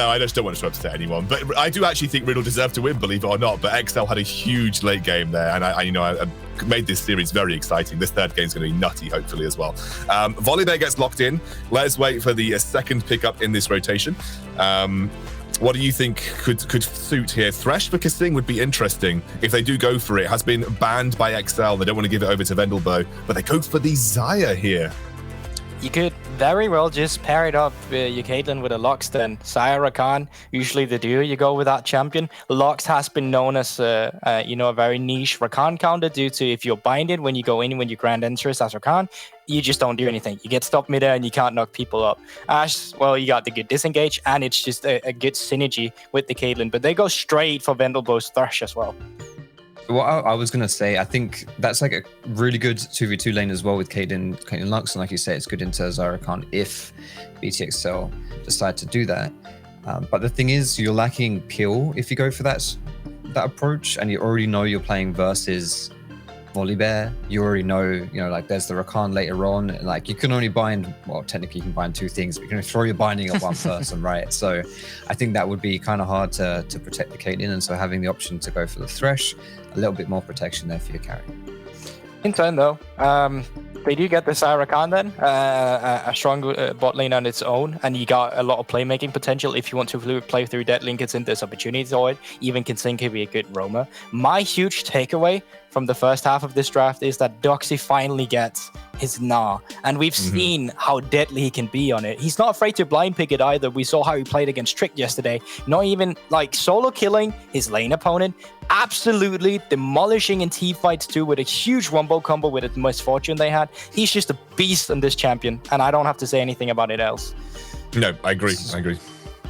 Speaker 1: I just don't want to upset anyone. But I do actually think Riddle deserved to win, believe it or not. But XL had a huge late game there, and I made this series very exciting. This third game is going to be nutty, hopefully, as well. Volibear gets locked in. Let's wait for the second pickup in this rotation. What do you think could suit here? Thresh for Kasing would be interesting if they do go for it. It has been banned by XL. They don't want to give it over to Vendelbo, but they go for the Xayah here.
Speaker 2: You could very well just pair it up, your Caitlyn with a Lux then. Xayah Rakan, usually the duo you go with that champion. Lux has been known as a very niche Rakan counter due to if you're binded when you go in, when you grand enters as Rakan, you just don't do anything. You get stopped midair and you can't knock people up. Ashe, well, you got the good disengage and it's just a good synergy with the Caitlyn, but they go straight for Vendelbo's Thresh as well.
Speaker 3: What I was going to say, I think that's like a really good 2v2 lane as well with Caitlyn Lux, and like you say, it's good into Xayah Rakan if BTXL decide to do that. But the thing is, you're lacking peel if you go for that approach, and you already know you're playing versus Volibear. You already know, like there's the Rakan later on. Like you can only bind, well, technically you can bind 2 things, but you can throw your binding at one person, right? So I think that would be kind of hard to protect the Caitlyn, and so having the option to go for the Thresh, a little bit more protection there for your carry.
Speaker 2: In turn, though, they do get the Xayah Rakan then, a strong bot lane on its own, and you got a lot of playmaking potential if you want to play through that link. It's in this opportunity to it. Even Kasing could be a good roamer. My huge takeaway from the first half of this draft is that Doxy finally gets his Gnar, and we've seen how deadly he can be on it. He's not afraid to blind pick it either. We saw how he played against Trick yesterday, not even like solo killing his lane opponent, absolutely demolishing in team fights too with a huge wombo combo with a misfortune they had. He's just a beast on this champion, and I don't have to say anything about it else.
Speaker 1: No, I agree.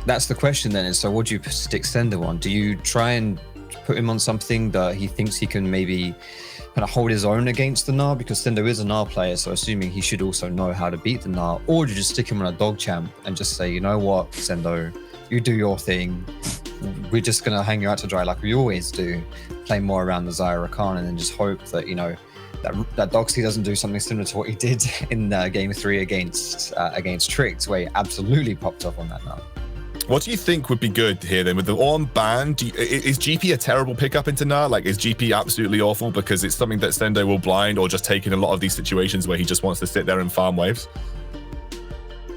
Speaker 3: That's the question then, is so what do you stick Sender on? Do you try and put him on something that he thinks he can maybe kind of hold his own against the Gnar, because Sendo is a Gnar player, so assuming he should also know how to beat the Gnar, or do you just stick him on a dog champ and just say, you know what, Sendo, you do your thing, we're just going to hang you out to dry like we always do, play more around the Xayah Rakan, and then just hope that, that Doxy doesn't do something similar to what he did in game 3 against Tricked, where he absolutely popped up on that Gnar.
Speaker 1: What do you think would be good here then with the Ornn ban? Is GP a terrible pickup into Gnar? Like, is GP absolutely awful because it's something that Sendo will blind, or just taking a lot of these situations where he just wants to sit there and farm waves?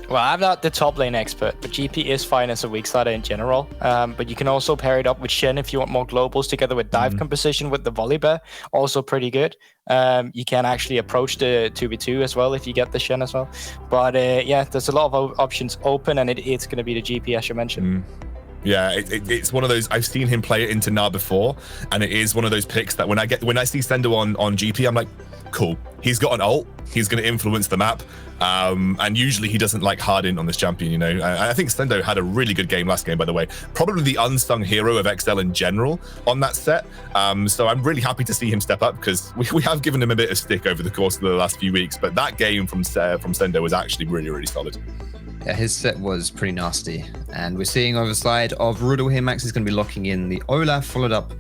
Speaker 2: Well, I'm not the top lane expert, but GP is fine as a weak side in general. But you can also pair it up with Shen if you want more globals, together with dive composition with the Volibear, also pretty good. You can actually approach the 2v2 as well if you get the Shen as well. But yeah, there's a lot of options open, and it's going to be the GP as you mentioned.
Speaker 1: Yeah, it's one of those. I've seen him play it into Gnar before, and it is one of those picks that when I see Sendo on GP, I'm like, cool. He's got an ult. he's going to influence the map. And usually he doesn't like hard in on this champion, you know. I think Stendo had a really good game last game, by the way. Probably the unsung hero of XL in general on that set. So I'm really happy to see him step up, because we have given him a bit of stick over the course of the last few weeks. But that game from Stendo was actually really, really solid.
Speaker 3: Yeah, his set was pretty nasty. And we're seeing over the side of Riddle here. Max is going to be locking in the Olaf, followed up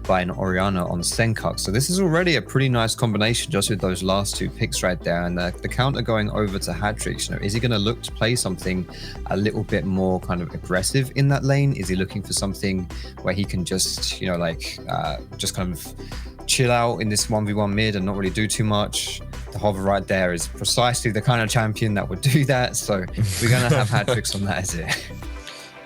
Speaker 3: by an Orianna on Senkuk. So this is already a pretty nice combination just with those last 2 picks right there. And the counter going over to Hatrix. You know, is he going to look to play something a little bit more kind of aggressive in that lane? Is he looking for something where he can just, you know, like just kind of chill out in this 1v1 mid and not really do too much? The hover right there is precisely the kind of champion that would do that. So we're going to have Hatrix on that, is it?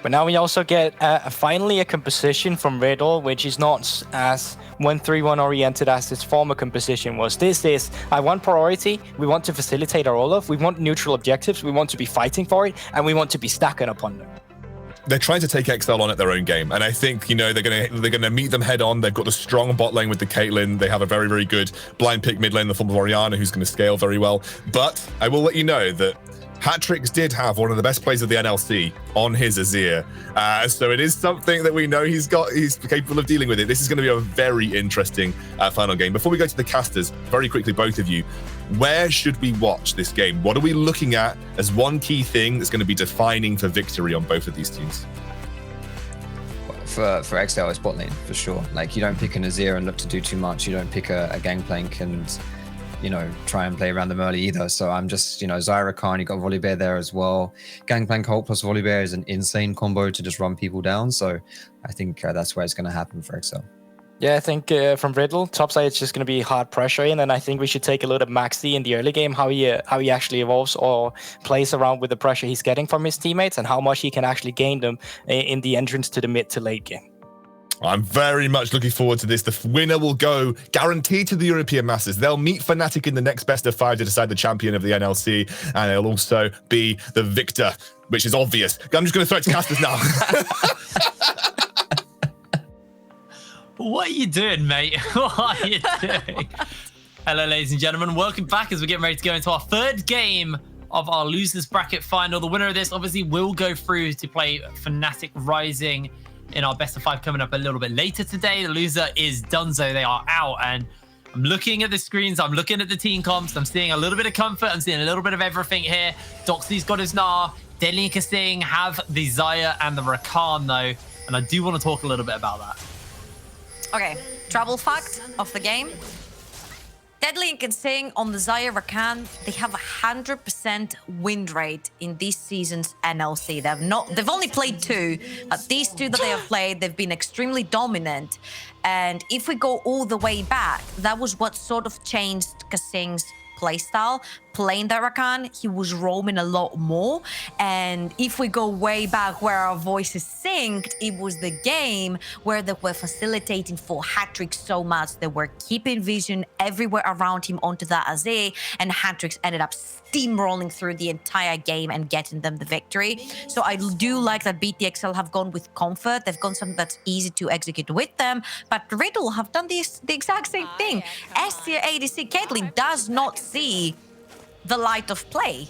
Speaker 2: But now we also get finally a composition from Riddle, which is not as 1-3-1 oriented as its former composition was. This is, I want priority, we want to facilitate our Olaf, we want neutral objectives, we want to be fighting for it, and we want to be stacking upon them.
Speaker 1: They're trying to take XL on at their own game, and I think, you know, they're gonna meet them head on. They've got a strong bot lane with the Caitlyn. They have a very, very good blind pick mid lane in the form of Orianna, who's going to scale very well. But I will let you know that Hatrix did have one of the best plays of the NLC on his Azir. So it is something that we know he's capable of dealing with it. This is going to be a very interesting final game. Before we go to the casters, very quickly, both of you, where should we watch this game? What are we looking at as one key thing that's going to be defining for victory on both of these teams?
Speaker 3: For XL, it's bot lane, for sure. Like, you don't pick an Azir and look to do too much. You don't pick a Gangplank and, you know, try and play around them early either. So I'm just, you know, Zyra Khan, you got Volibear there as well. Gangplank Holt plus Volibear is an insane combo to just run people down. So I think that's where it's going to happen for XL.
Speaker 2: Yeah, I think from Riddle, topside it's just going to be hard pressuring, and I think we should take a look at Maxi in the early game, how he actually evolves or plays around with the pressure he's getting from his teammates, and how much he can actually gain them in the entrance to the mid to late game.
Speaker 1: I'm very much looking forward to this. The winner will go guaranteed to the European Masters. They'll meet Fnatic in the next best of 5 to decide the champion of the NLC, and it'll also be the victor, which is obvious. I'm just going to throw it to casters now.
Speaker 7: What are you doing, mate? What are you doing? Hello, ladies and gentlemen. Welcome back as we're getting ready to go into our 3rd game of our losers bracket final. The winner of this obviously will go through to play Fnatic Rising in our best of 5 coming up a little bit later today. The loser is Dunzo. They are out, and I'm looking at the screens. I'm looking at the team comps. I'm seeing a little bit of comfort. I'm seeing a little bit of everything here. Doxy's got his Gnar. Deadly and Kasing have the Xayah and the Rakan, though, and I do want to talk a little bit about that.
Speaker 8: Okay, trouble fact of the game. Deadly and Kasing on the Xayah Rakan, they have 100% win rate in this season's NLC. They've only played 2, but these 2 that they have played, they've been extremely dominant. And if we go all the way back, that was what sort of changed Kasing's playstyle. Playing that Rakan, he was roaming a lot more. And if we go way back where our voices synced, it was the game where they were facilitating for Hatrix so much. They were keeping vision everywhere around him onto that Azir, and Hatrix ended up steamrolling through the entire game and getting them the victory. So I do like that BTXL have gone with comfort. They've gone something that's easy to execute with them, but Riddle have done the exact same thing. S tier ADC Caitlyn does not see the light of play,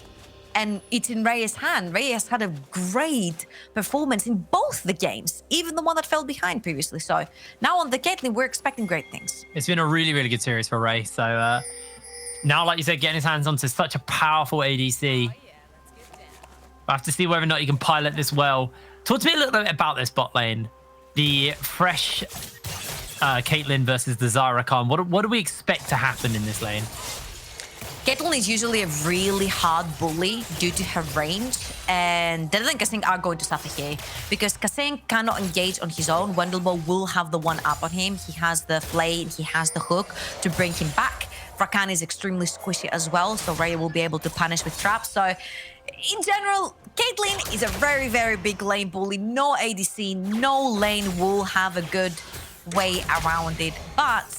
Speaker 8: and it's in Reyes' hand. Reyes had a great performance in both the games, even the one that fell behind previously. So now on the Caitlyn, we're expecting great things.
Speaker 7: It's been a really, really good series for Ray. So now, like you said, getting his hands onto such a powerful ADC. I have to see whether or not he can pilot this well. Talk to me a little bit about this bot lane. The fresh Caitlyn versus the Xayah Khan. What do we expect to happen in this lane?
Speaker 8: Caitlyn is usually a really hard bully due to her range, and Deadly and Kasing are going to suffer here because Kasing cannot engage on his own. Wendelbo will have the one up on him. He has the flay, he has the hook to bring him back. Rakan is extremely squishy as well, so Ray will be able to punish with traps. So in general, Caitlyn is a very, very big lane bully. No ADC, no lane will have a good way around it, but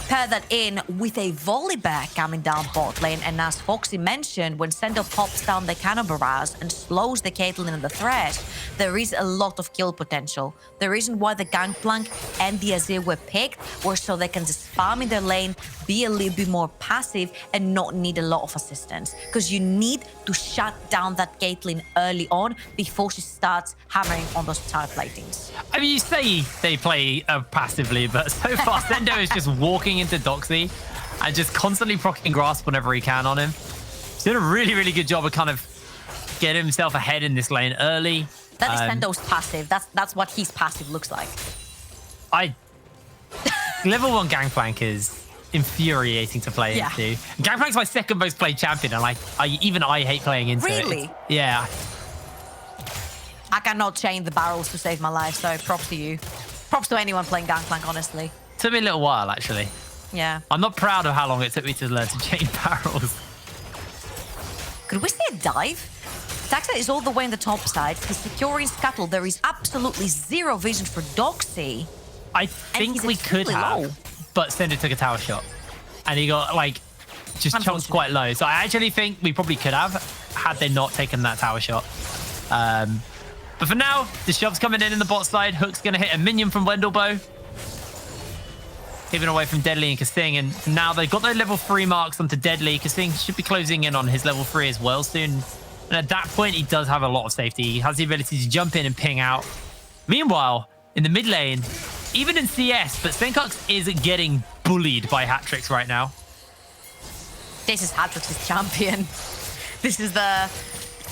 Speaker 8: pair that in with a Volibear coming down bot lane, and as Foxy mentioned, when Sendo pops down the Cannon Barrage and slows the Caitlyn in the thresh, there is a lot of kill potential. The reason why the Gangplank and the Azir were picked were so they can just farm in their lane, be a little bit more passive, and not need a lot of assistance. Because you need to shut down that Caitlyn early on before she starts hammering on those tower platings.
Speaker 7: I mean, you say they play passively, but so far Sendo is just walking into Doxy and just constantly proccing Grasp whenever he can on him. He's doing a really, really good job of kind of getting himself ahead in this lane early.
Speaker 8: That is Sendo's passive. That's what his passive looks like.
Speaker 7: Level 1 Gangplank is infuriating to play into. Gangplank's my second most played champion, and I hate playing into it.
Speaker 8: Really?
Speaker 7: Yeah.
Speaker 8: I cannot chain the barrels to save my life, so props to you. Props to anyone playing Gangplank, honestly.
Speaker 7: Took me a little while, actually.
Speaker 8: Yeah.
Speaker 7: I'm not proud of how long it took me to learn to chain barrels.
Speaker 8: Could we see a dive? Taxa is all the way in the top side. He's securing Scuttle. There is absolutely zero vision for Doxy.
Speaker 7: I think we could have, but Sender took a tower shot. And he got, like, just chunked quite low. So I actually think we probably could have, had they not taken that tower shot. But for now, the shove's coming in the bot side. Hook's going to hit a minion from Wendelbow. Keeping away from Deadly and Kasing. And now they've got their level 3 marks onto Deadly. Kasing should be closing in on his level 3 as well soon. And at that point, he does have a lot of safety. He has the ability to jump in and ping out. Meanwhile, in the mid lane, even in CS, but Senkux is getting bullied by Hatrix right now.
Speaker 8: This is Hatrix's champion. This is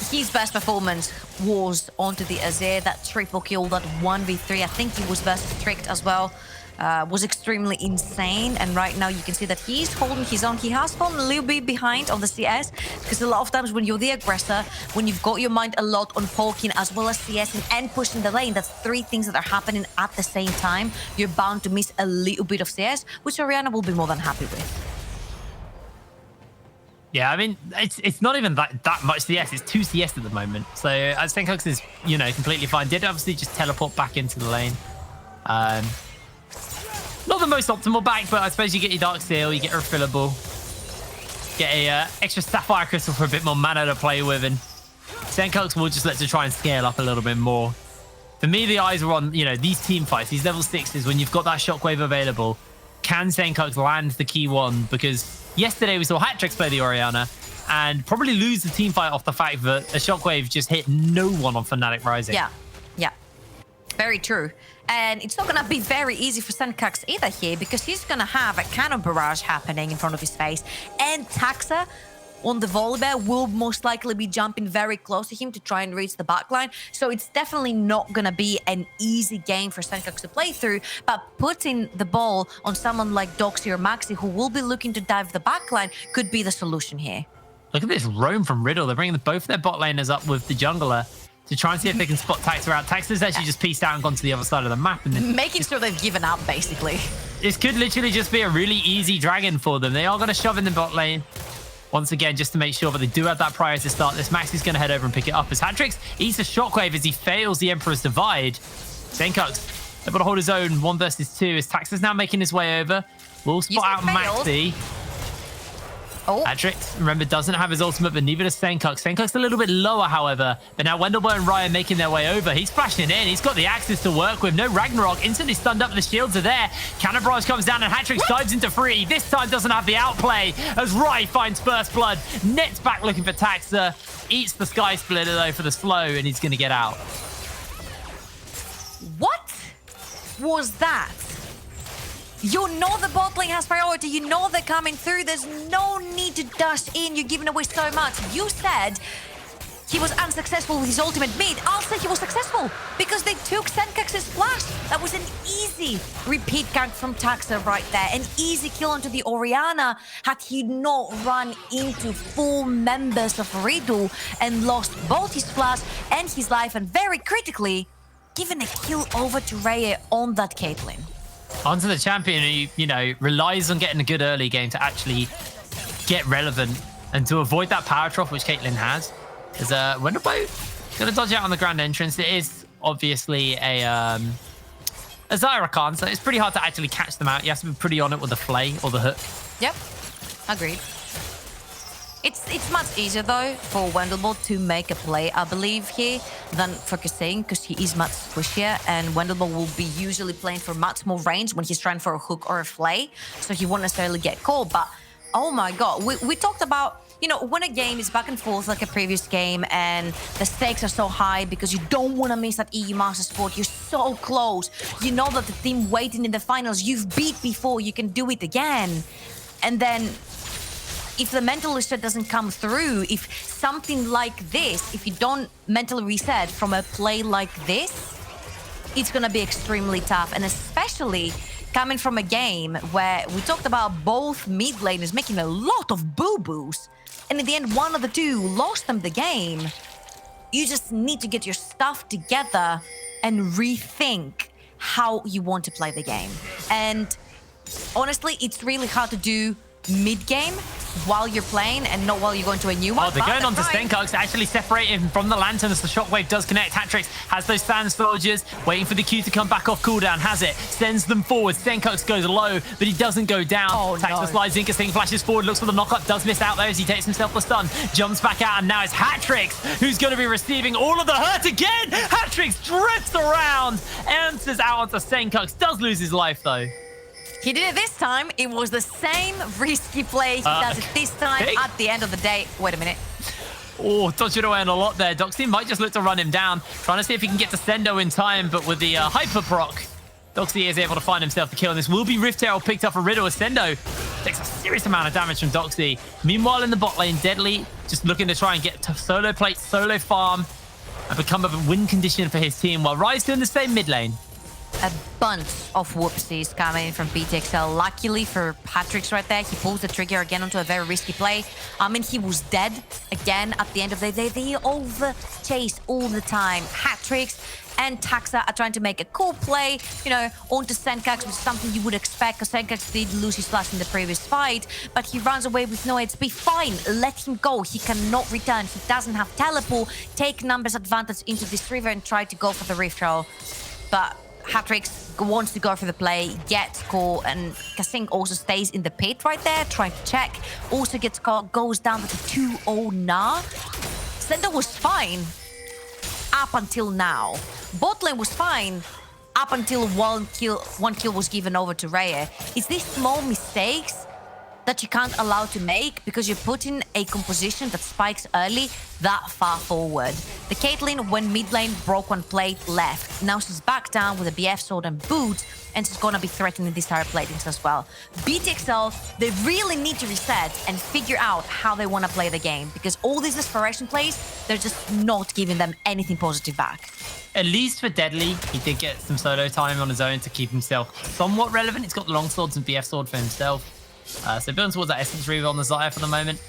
Speaker 8: his best performance was onto the Azir. That triple kill, that 1v3. I think he was versus Tricked as well. Was extremely insane, and right now you can see that he's holding his own. He has fallen a little bit behind on the CS, because a lot of times when you're the aggressor, when you've got your mind a lot on poking as well as CS and pushing the lane, that's 3 things that are happening at the same time, you're bound to miss a little bit of CS, which Orianna will be more than happy with.
Speaker 7: Yeah, I mean, it's not even that much CS. It's 2 CS at the moment. So Senkux is, completely fine. Did obviously just teleport back into the lane. Not the most optimal back, but I suppose you get your Dark Steel, you get a refillable, get a extra Sapphire Crystal for a bit more mana to play with, and Senkux will just let to try and scale up a little bit more. For me, the eyes are on, these team fights, these level 6s, when you've got that Shockwave available. Can Senkux land the key one? Because yesterday we saw Hatrix play the Orianna and probably lose the team fight off the fact that a Shockwave just hit no one on Fnatic Rising.
Speaker 8: Yeah. Very true. And it's not going to be very easy for Senkux either here, because he's going to have a cannon barrage happening in front of his face. And Taxa on the Volibear will most likely be jumping very close to him to try and reach the backline. So it's definitely not going to be an easy game for Senkux to play through. But putting the ball on someone like Doxy or Maxi, who will be looking to dive the backline, could be the solution here.
Speaker 7: Look at this roam from Riddle. They're bringing both their bot laners up with the jungler to try and see if they can spot Taxa out. Taxa's actually just pieced out and gone to the other side of the map. And then
Speaker 8: making sure they've given up, basically.
Speaker 7: This could literally just be a really easy dragon for them. They are going to shove in the bot lane. Once again, just to make sure that they do have that prior to start this. Max is going to head over and pick it up as Hatrix eats a Shockwave as he fails the Emperor's Divide. Senkux able to hold his own 1 versus 2 as Taxa's now making his way over. Will spot out Maxi.
Speaker 8: Oh.
Speaker 7: Hatrix, remember, doesn't have his ultimate, but neither does Senkux. Senkux a little bit lower, however. But now Wendelbow and Ryan making their way over. He's flashing in. He's got the axes to work with. No Ragnarok. Instantly stunned up. The shields are there. Cannon Barrage comes down and Hatrix dives into free. This time doesn't have the outplay as Rye finds first blood. Nets back looking for Taxa. Eats the Sky Splitter, though, for the slow, and he's going to get out.
Speaker 8: What was that? You know the bot lane has priority. You know they're coming through. There's no need to dash in. You're giving away so much. You said he was unsuccessful with his ultimate mid. I'll say he was successful because they took Senkux's flash. That was an easy repeat gank from Taxa right there. An easy kill onto the Orianna had he not run into full members of Riddle and lost both his flash and his life, and very critically, given a kill over to Raya on that Caitlyn.
Speaker 7: Onto the champion who, relies on getting a good early game to actually get relevant and to avoid that power trough, which Caitlyn has. Because Wendelbow going to dodge out on the grand entrance. It is obviously a Zyra Khan, so it's pretty hard to actually catch them out. You have to be pretty on it with the flay or the hook.
Speaker 8: Yep, agreed. It's much easier though for Wendelbolt to make a play, I believe, here than for Kasane, because he is much squishier, and Wendelbolt will be usually playing for much more range when he's trying for a hook or a flay, so he won't necessarily get caught. But oh my god, we talked about, you know, when a game is back and forth like a previous game and the stakes are so high because you don't want to miss that EU Master Sport, you're so close. You know that the team waiting in the finals you've beat before, you can do it again. And then if the mental reset doesn't come through, if something like this, if you don't mentally reset from a play like this, it's going to be extremely tough. And especially coming from a game where we talked about both mid laners making a lot of boo-boos, and in the end, one of the two lost them the game. You just need to get your stuff together and rethink how you want to play the game. And honestly, it's really hard to do mid-game while you're playing and not while you're going to a new one.
Speaker 7: Oh, they're going on to Stenkarx, actually separating him from the Lantern as the Shockwave does connect. Hatrix has those Sand Soldiers, waiting for the Q to come back off cooldown. Has it, sends them forward. Stenkarx goes low, but he doesn't go down.
Speaker 8: Oh,
Speaker 7: Taxa slides in, Kasane flashes forward, looks for the knockup, does miss out there as he takes himself the stun. Jumps back out, and now it's Hatrix who's going to be receiving all of the hurt again. Hatrix drifts around, answers out onto Stenkarx, does lose his life though.
Speaker 8: He did it this time. It was the same risky play. He does it this time at the end of the day. Wait a minute.
Speaker 7: Oh, dodging away on a lot there. Doxy might just look to run him down, trying to see if he can get to Sendo in time, but with the Hyper Proc, Doxy is able to find himself the kill, and this will be Rift Herald picked up for Riddle as Sendo takes a serious amount of damage from Doxy. Meanwhile, in the bot lane, Deadly just looking to try and get to solo plate, solo farm, and become a win condition for his team, while Rise doing the same mid lane.
Speaker 8: A bunch of whoopsies coming from BTXL. Luckily for Hatrix right there, he pulls the trigger again onto a very risky play. I mean, he was dead again at the end of the day. They over chase all the time. Hatrix and Taxa are trying to make a cool play, you know, onto Stenkarx, which is something you would expect, because Stenkarx did lose his flash in the previous fight, but he runs away with no HP. Fine, let him go. He cannot return. He doesn't have teleport. Take numbers advantage into this river and try to go for the Rift Roll. But Hatrix wants to go for the play, gets caught, and Kasane also stays in the pit right there, trying to check. Also gets caught, goes down to the 2-0 Nah. Sendo was fine up until now. Bot lane was fine up until one kill was given over to Raya. It's these small mistakes that you can't allow to make because you're putting a composition that spikes early that far forward. The Caitlyn, when mid lane broke one plate, left. Now she's back down with a BF sword and boots, and she's gonna be threatening these higher platings as well. BTXL, they really need to reset and figure out how they want to play the game, because all these desperation plays, they're just not giving them anything positive back.
Speaker 7: At least for Deadly, he did get some solo time on his own to keep himself somewhat relevant. He's got the long swords and BF sword for himself. So building towards that Essence Reaver on the Xayah for the moment.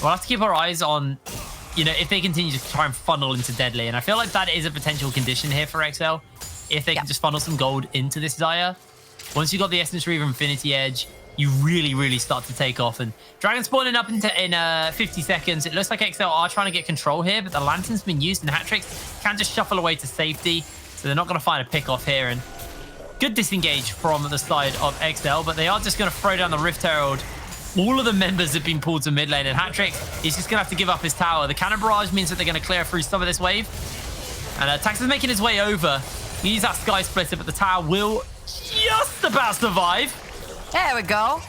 Speaker 7: We'll have to keep our eyes on, you know, if they continue to try and funnel into Deadly. And I feel like that is a potential condition here for XL. If they can just funnel some gold into this Xayah. Once you've got the Essence Reaver Infinity Edge, you really start to take off. And Dragon spawning up in 50 seconds. It looks like XL are trying to get control here, but the Lantern's been used, and Hatrix can just shuffle away to safety. So they're not going to find a pick off here. And good disengage from the side of XL, but they are just going to throw down the Rift Herald. All of the members have been pulled to mid lane, and Hatrix is just going to have to give up his tower. The Cannon Barrage means that they're going to clear through some of this wave. And Tax is making his way over. He uses that Sky Splitter, but the tower will just about survive.
Speaker 8: There we go.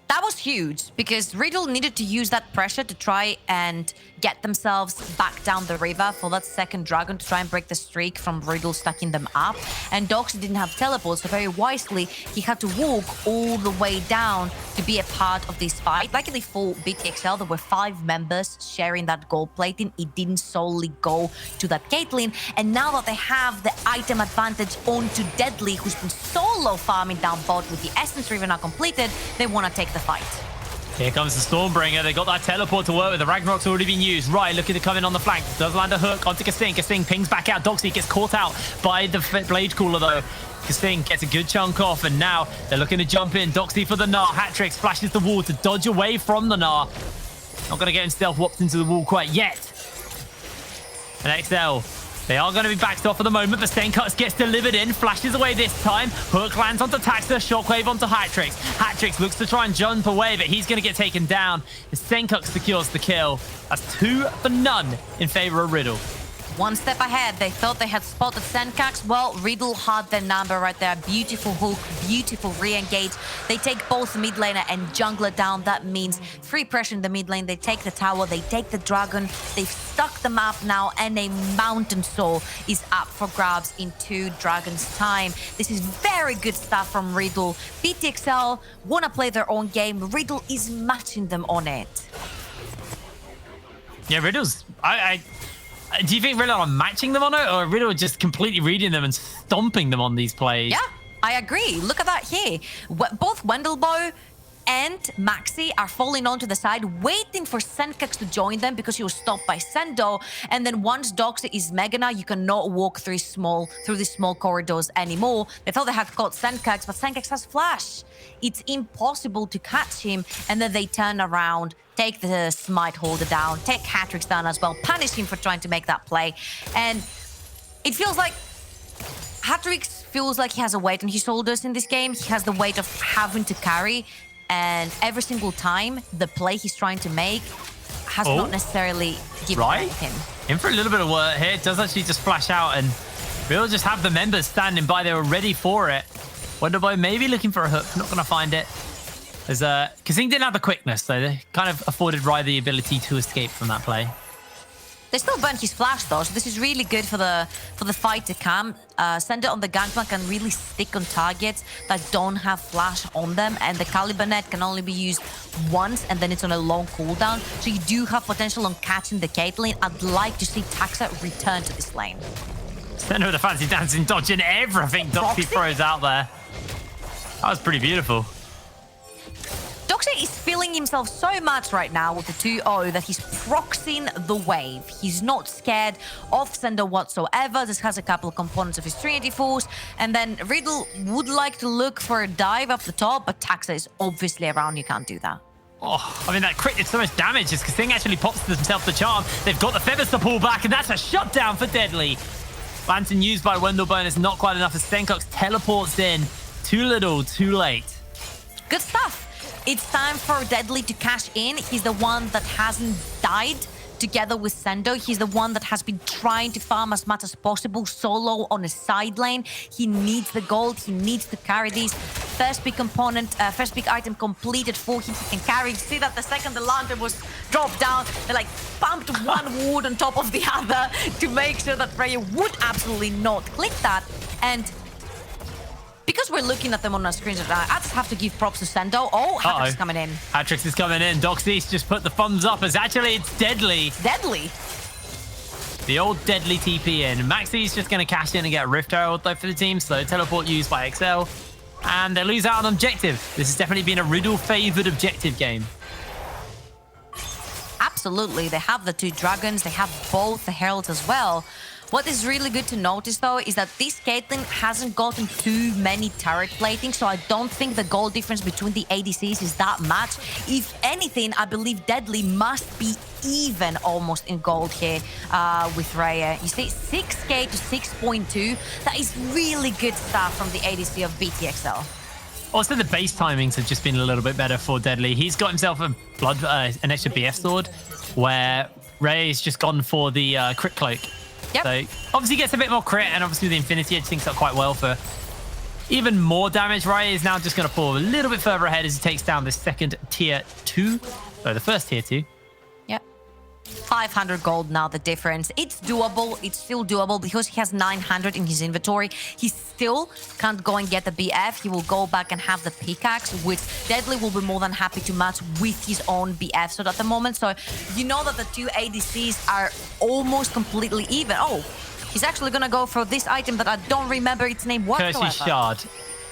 Speaker 8: That was huge, because Riddle needed to use that pressure to try and get themselves back down the river for that second dragon to try and break the streak from Riddle stacking them up. And Doxy didn't have teleport, so very wisely, he had to walk all the way down to be a part of this fight. Luckily for BTXL, there were 5 members sharing that gold plating. It didn't solely go to that Caitlyn. And now that they have the item advantage onto Deadly, who's been solo farming down bot with the Essence Reaver now completed, they want to take the fight.
Speaker 7: Here comes the Stormbringer. They got that teleport to work with. The Ragnarok's already been used. Right, looking to come in on the flank. Does land a hook onto Kasane. Kasane pings back out. Doxy gets caught out by the Blade Cooler, though. Kasane gets a good chunk off, and now they're looking to jump in. Doxy for the Gnar. Hatrix flashes the wall to dodge away from the Gnar. Not going to get himself whopped into the wall quite yet. And XL They are going to be backed off for the moment, but Senkuts gets delivered in, flashes away this time. Hook lands onto Taxa, Shockwave onto Hatrix. Hatrix looks to try and jump away, but he's going to get taken down. Senkuts secures the kill. That's 2 for none in favor of Riddle.
Speaker 8: One step ahead. They thought they had spotted Senkax. Well, Riddle had their number right there. Beautiful hook, beautiful re-engage. They take both mid laner and jungler down. That means free pressure in the mid lane. They take the tower, they take the dragon. They've stuck the map now, and a mountain soul is up for grabs in 2 dragons' time. This is very good stuff from Riddle. BTXL want to play their own game. Riddle is matching them on it.
Speaker 7: Yeah, Riddle's... do you think Riddle are matching them on it, or Riddle just completely reading them and stomping them on these plays?
Speaker 8: Yeah, I agree. Look at that here. Both Wendelbow and Maxi are falling onto the side, waiting for Senkax to join them because he was stopped by Sendo. And then once Doxy is Megana, you cannot walk through these small corridors anymore. They thought they had caught Senkax, but Senkax has flash. It's impossible to catch him. And then they turn around, take the Smite holder down, take Hatrix down as well, punish him for trying to make that play. And it feels like Hatrix feels like he has a weight on his shoulders in this game. He has the weight of having to carry. And every single time, the play he's trying to make has not necessarily given him.
Speaker 7: In for a little bit of work here. It does actually just flash out, and we'll just have the members standing by. They were ready for it. Wonderboy maybe looking for a hook. Not going to find it. Because he didn't have the quickness, so they kind of afforded Rai the ability to escape from that play.
Speaker 8: They still burnt his flash though, so this is really good for the fight to come. Send it on the gangplank can really stick on targets that don't have flash on them, and the Caliber net can only be used once, and then it's on a long cooldown. So you do have potential on catching the Caitlyn. I'd like to see Taxa return to this lane.
Speaker 7: Send her the fancy dancing, dodging everything Doxy throws out there. That was pretty beautiful.
Speaker 8: Doxy is feeling himself so much right now with the 2-0 that he's proxying the wave. He's not scared of Sender whatsoever. This has a couple of components of his Trinity Force. And then Riddle would like to look for a dive up the top, but Taxa is obviously around. You can't do that.
Speaker 7: Oh, I mean, that crit did so much damage. This thing actually pops himself the charm. They've got the feathers to pull back, and that's a shutdown for Deadly. Lantern used by Wendelbow is not quite enough as Senkox teleports in. Too little, too late.
Speaker 8: Good stuff. It's time for Deadly to cash in. He's the one that hasn't died together with Sendo. He's the one that has been trying to farm as much as possible solo on a side lane. He needs the gold. He needs to carry these. First big component, first big item completed for him. He can carry. See that the second the lantern was dropped down, they like pumped one wood on top of the other to make sure that Freya would absolutely not click that. And because we're looking at them on our screens, I just have to give props to Sendo. Oh, Hatrix is coming in.
Speaker 7: Hatrix is coming in. Doxy's just put the thumbs up as actually it's Deadly.
Speaker 8: Deadly.
Speaker 7: The old Deadly TP in. Maxi's just going to cash in and get Rift Herald though for the team. So teleport used by XL. And they lose out on objective. This has definitely been a Riddle-favored objective game.
Speaker 8: Absolutely. They have the 2 dragons. They have both the heralds as well. What is really good to notice, though, is that this Caitlyn hasn't gotten too many turret plating, so I don't think the goal difference between the ADCs is that much. If anything, I believe Deadly must be even almost in gold here with Raya. You see, 6k to 6.2. That is really good stuff from the ADC of BTXL.
Speaker 7: Also, the base timings have just been a little bit better for Deadly. He's got himself an extra BF sword, where Ray's just gone for the crit cloak.
Speaker 8: Yep.
Speaker 7: So obviously gets a bit more crit, and obviously the Infinity Edge syncs up quite well for even more damage. Rai is now just going to pull a little bit further ahead as he takes down the second tier 2. So the first tier 2.
Speaker 8: Yep. 500 gold now, the difference. It's doable. It's still doable because he has 900 in his inventory. He still can't go and get the BF. He will go back and have the pickaxe, which Deadly will be more than happy to match with his own BF. So at the moment, so you know that the 2 ADCs are almost completely even. Oh, he's actually going to go for this item that I don't remember its name whatsoever.
Speaker 7: Curse Shard.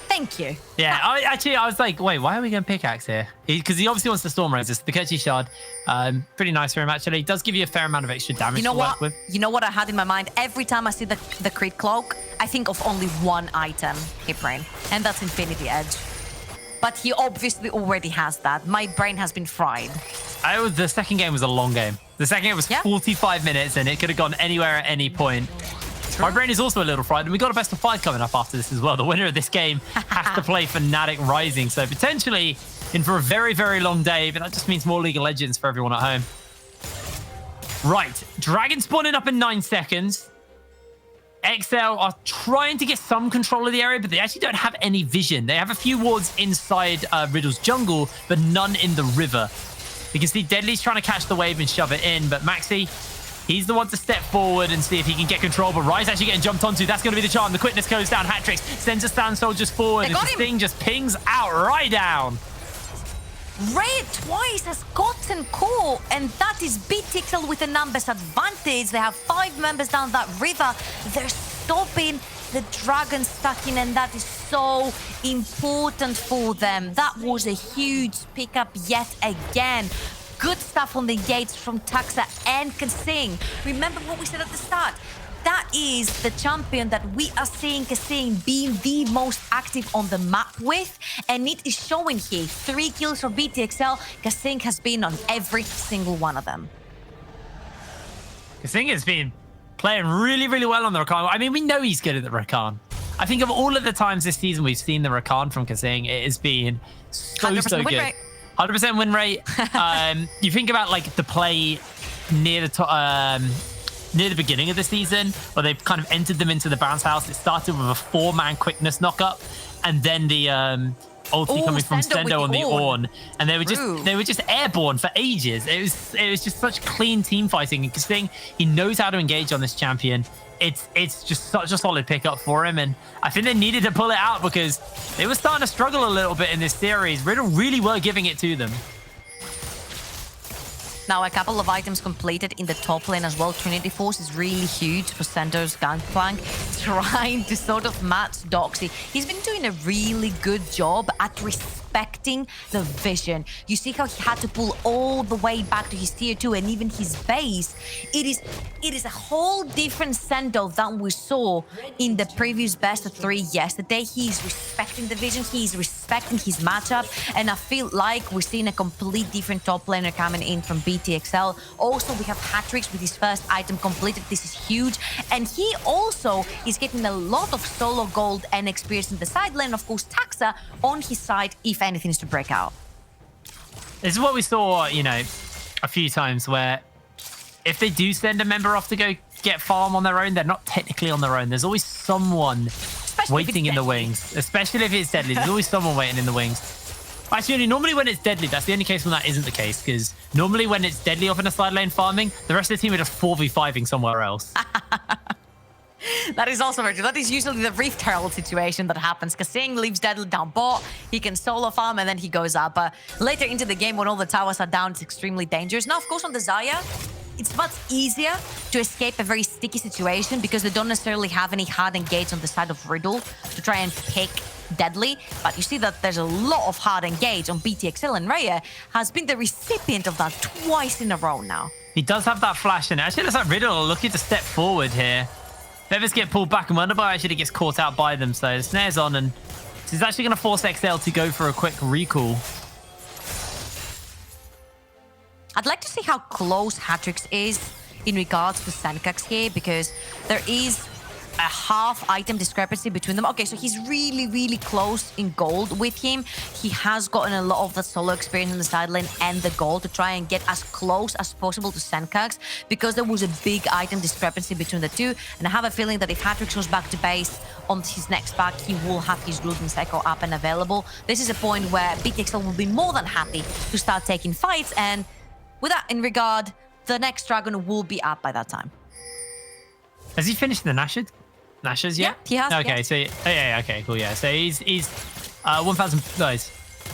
Speaker 8: Thank you.
Speaker 7: Yeah, I was like, wait, why are we going pickaxe here? Because he obviously wants the Storm Razors. The Kerchi Shard, pretty nice for him, actually. It does give you a fair amount of extra damage to work with.
Speaker 8: You know what I had in my mind? Every time I see the crit cloak, I think of only one item, Hip Brain, and that's Infinity Edge. But he obviously already has that. My brain has been fried.
Speaker 7: The second game was a long game. The second game was 45 minutes, and it could have gone anywhere at any point. My brain is also a little fried, and we got a best of 5 coming up after this as well. The winner of this game has to play Fnatic Rising, so potentially in for a very, very long day, but that just means more League of Legends for everyone at home. Right, Dragon spawning up in 9 seconds. XL are trying to get some control of the area, but they actually don't have any vision. They have a few wards inside Riddle's jungle, but none in the river. You can see Deadly's trying to catch the wave and shove it in, but Maxi, he's the one to step forward and see if he can get control, but Rise actually getting jumped onto. That's going to be the charm. The quickness goes down. Hatrix sends a stand soldiers forward, and this thing just pings out right down.
Speaker 8: Ray twice has gotten caught, and that is BTXL with a numbers advantage. They have 5 members down that river. They're stopping the Dragon stacking, and that is so important for them. That was a huge pickup yet again. Good stuff on the gates from Taxa and Kasing. Remember what we said at the start? That is the champion that we are seeing Kasing being the most active on the map with, and it is showing here. 3 kills for BTXL. Kasing has been on every single one of them.
Speaker 7: Kasing has been playing really, really well on the Rakan. I mean, we know he's good at the Rakan. I think of all of the times this season we've seen the Rakan from Kasing, it has been so good.
Speaker 8: Rate.
Speaker 7: 100% win rate. You think about like the play near the top. Near the beginning of the season, where they kind of entered them into the bounce house. It started with a 4-man quickness knockup, and then the ulti coming from Sendo on the Ornn, and they were just airborne for ages. It was just such clean team fighting. And Kasing, he knows how to engage on this champion. It's just such a solid pickup for him, and I think they needed to pull it out because they were starting to struggle a little bit in this series. Riddle really were giving it to them.
Speaker 8: Now, a couple of items completed in the top lane as well. Trinity Force is really huge for Sender's Gangplank, trying to sort of match Doxy. He's been doing a really good job at respecting the vision. You see how he had to pull all the way back to his tier 2 and even his base. It is a whole different Sendo than we saw in the previous best of 3 yesterday. He's respecting the vision, he's respecting his matchup, and I feel like we're seeing a complete different top laner coming in from BTXL. Also, we have Hatrix with his first item completed. This is huge, and he also is getting a lot of solo gold and experience in the side lane. Of course, Taxa on his side if anything is to break out.
Speaker 7: This is what we saw, you know, a few times where if they do send a member off to go get farm on their own, they're not technically on their own. There's always someone waiting in the wings, especially if it's deadly. There's always someone waiting in the wings. Actually, normally when it's deadly, that's the only case when that isn't the case, because normally when it's deadly off in a side lane farming, the rest of the team are just 4v5ing somewhere else.
Speaker 8: That is also very true. That is usually the Rift Herald situation that happens. Kasing leaves Deadly down bot, he can solo farm, and then he goes up. But later into the game, when all the towers are down, it's extremely dangerous. Now, of course, on the Xayah, it's much easier to escape a very sticky situation because they don't necessarily have any hard engage on the side of Riddle to try and pick Deadly. But you see that there's a lot of hard engage on BTXL, and Raya has been the recipient of that twice in a row now.
Speaker 7: He does have that flash, and actually looks like Riddle looking to step forward here. Feathers get pulled back, and Wonderboy actually gets caught out by them, so the snare's on, and this is actually going to force XL to go for a quick recall.
Speaker 8: I'd like to see how close Hatrix is in regards to Senkax here, because there is a half item discrepancy between them. Okay, so he's really, really close in gold with him. He has gotten a lot of that solo experience in the side lane and the gold to try and get as close as possible to Senkax, because there was a big item discrepancy between the two. And I have a feeling that if Hatrix goes back to base on his next pack, he will have his Rudin Cycle up and available. This is a point where BTXL will be more than happy to start taking fights, and with that in regard, the next Dragon will be up by that time.
Speaker 7: Has he finished the Nashers yet?
Speaker 8: Yeah, he has.
Speaker 7: Okay, so okay, cool, yeah. So he's 1,000 guys.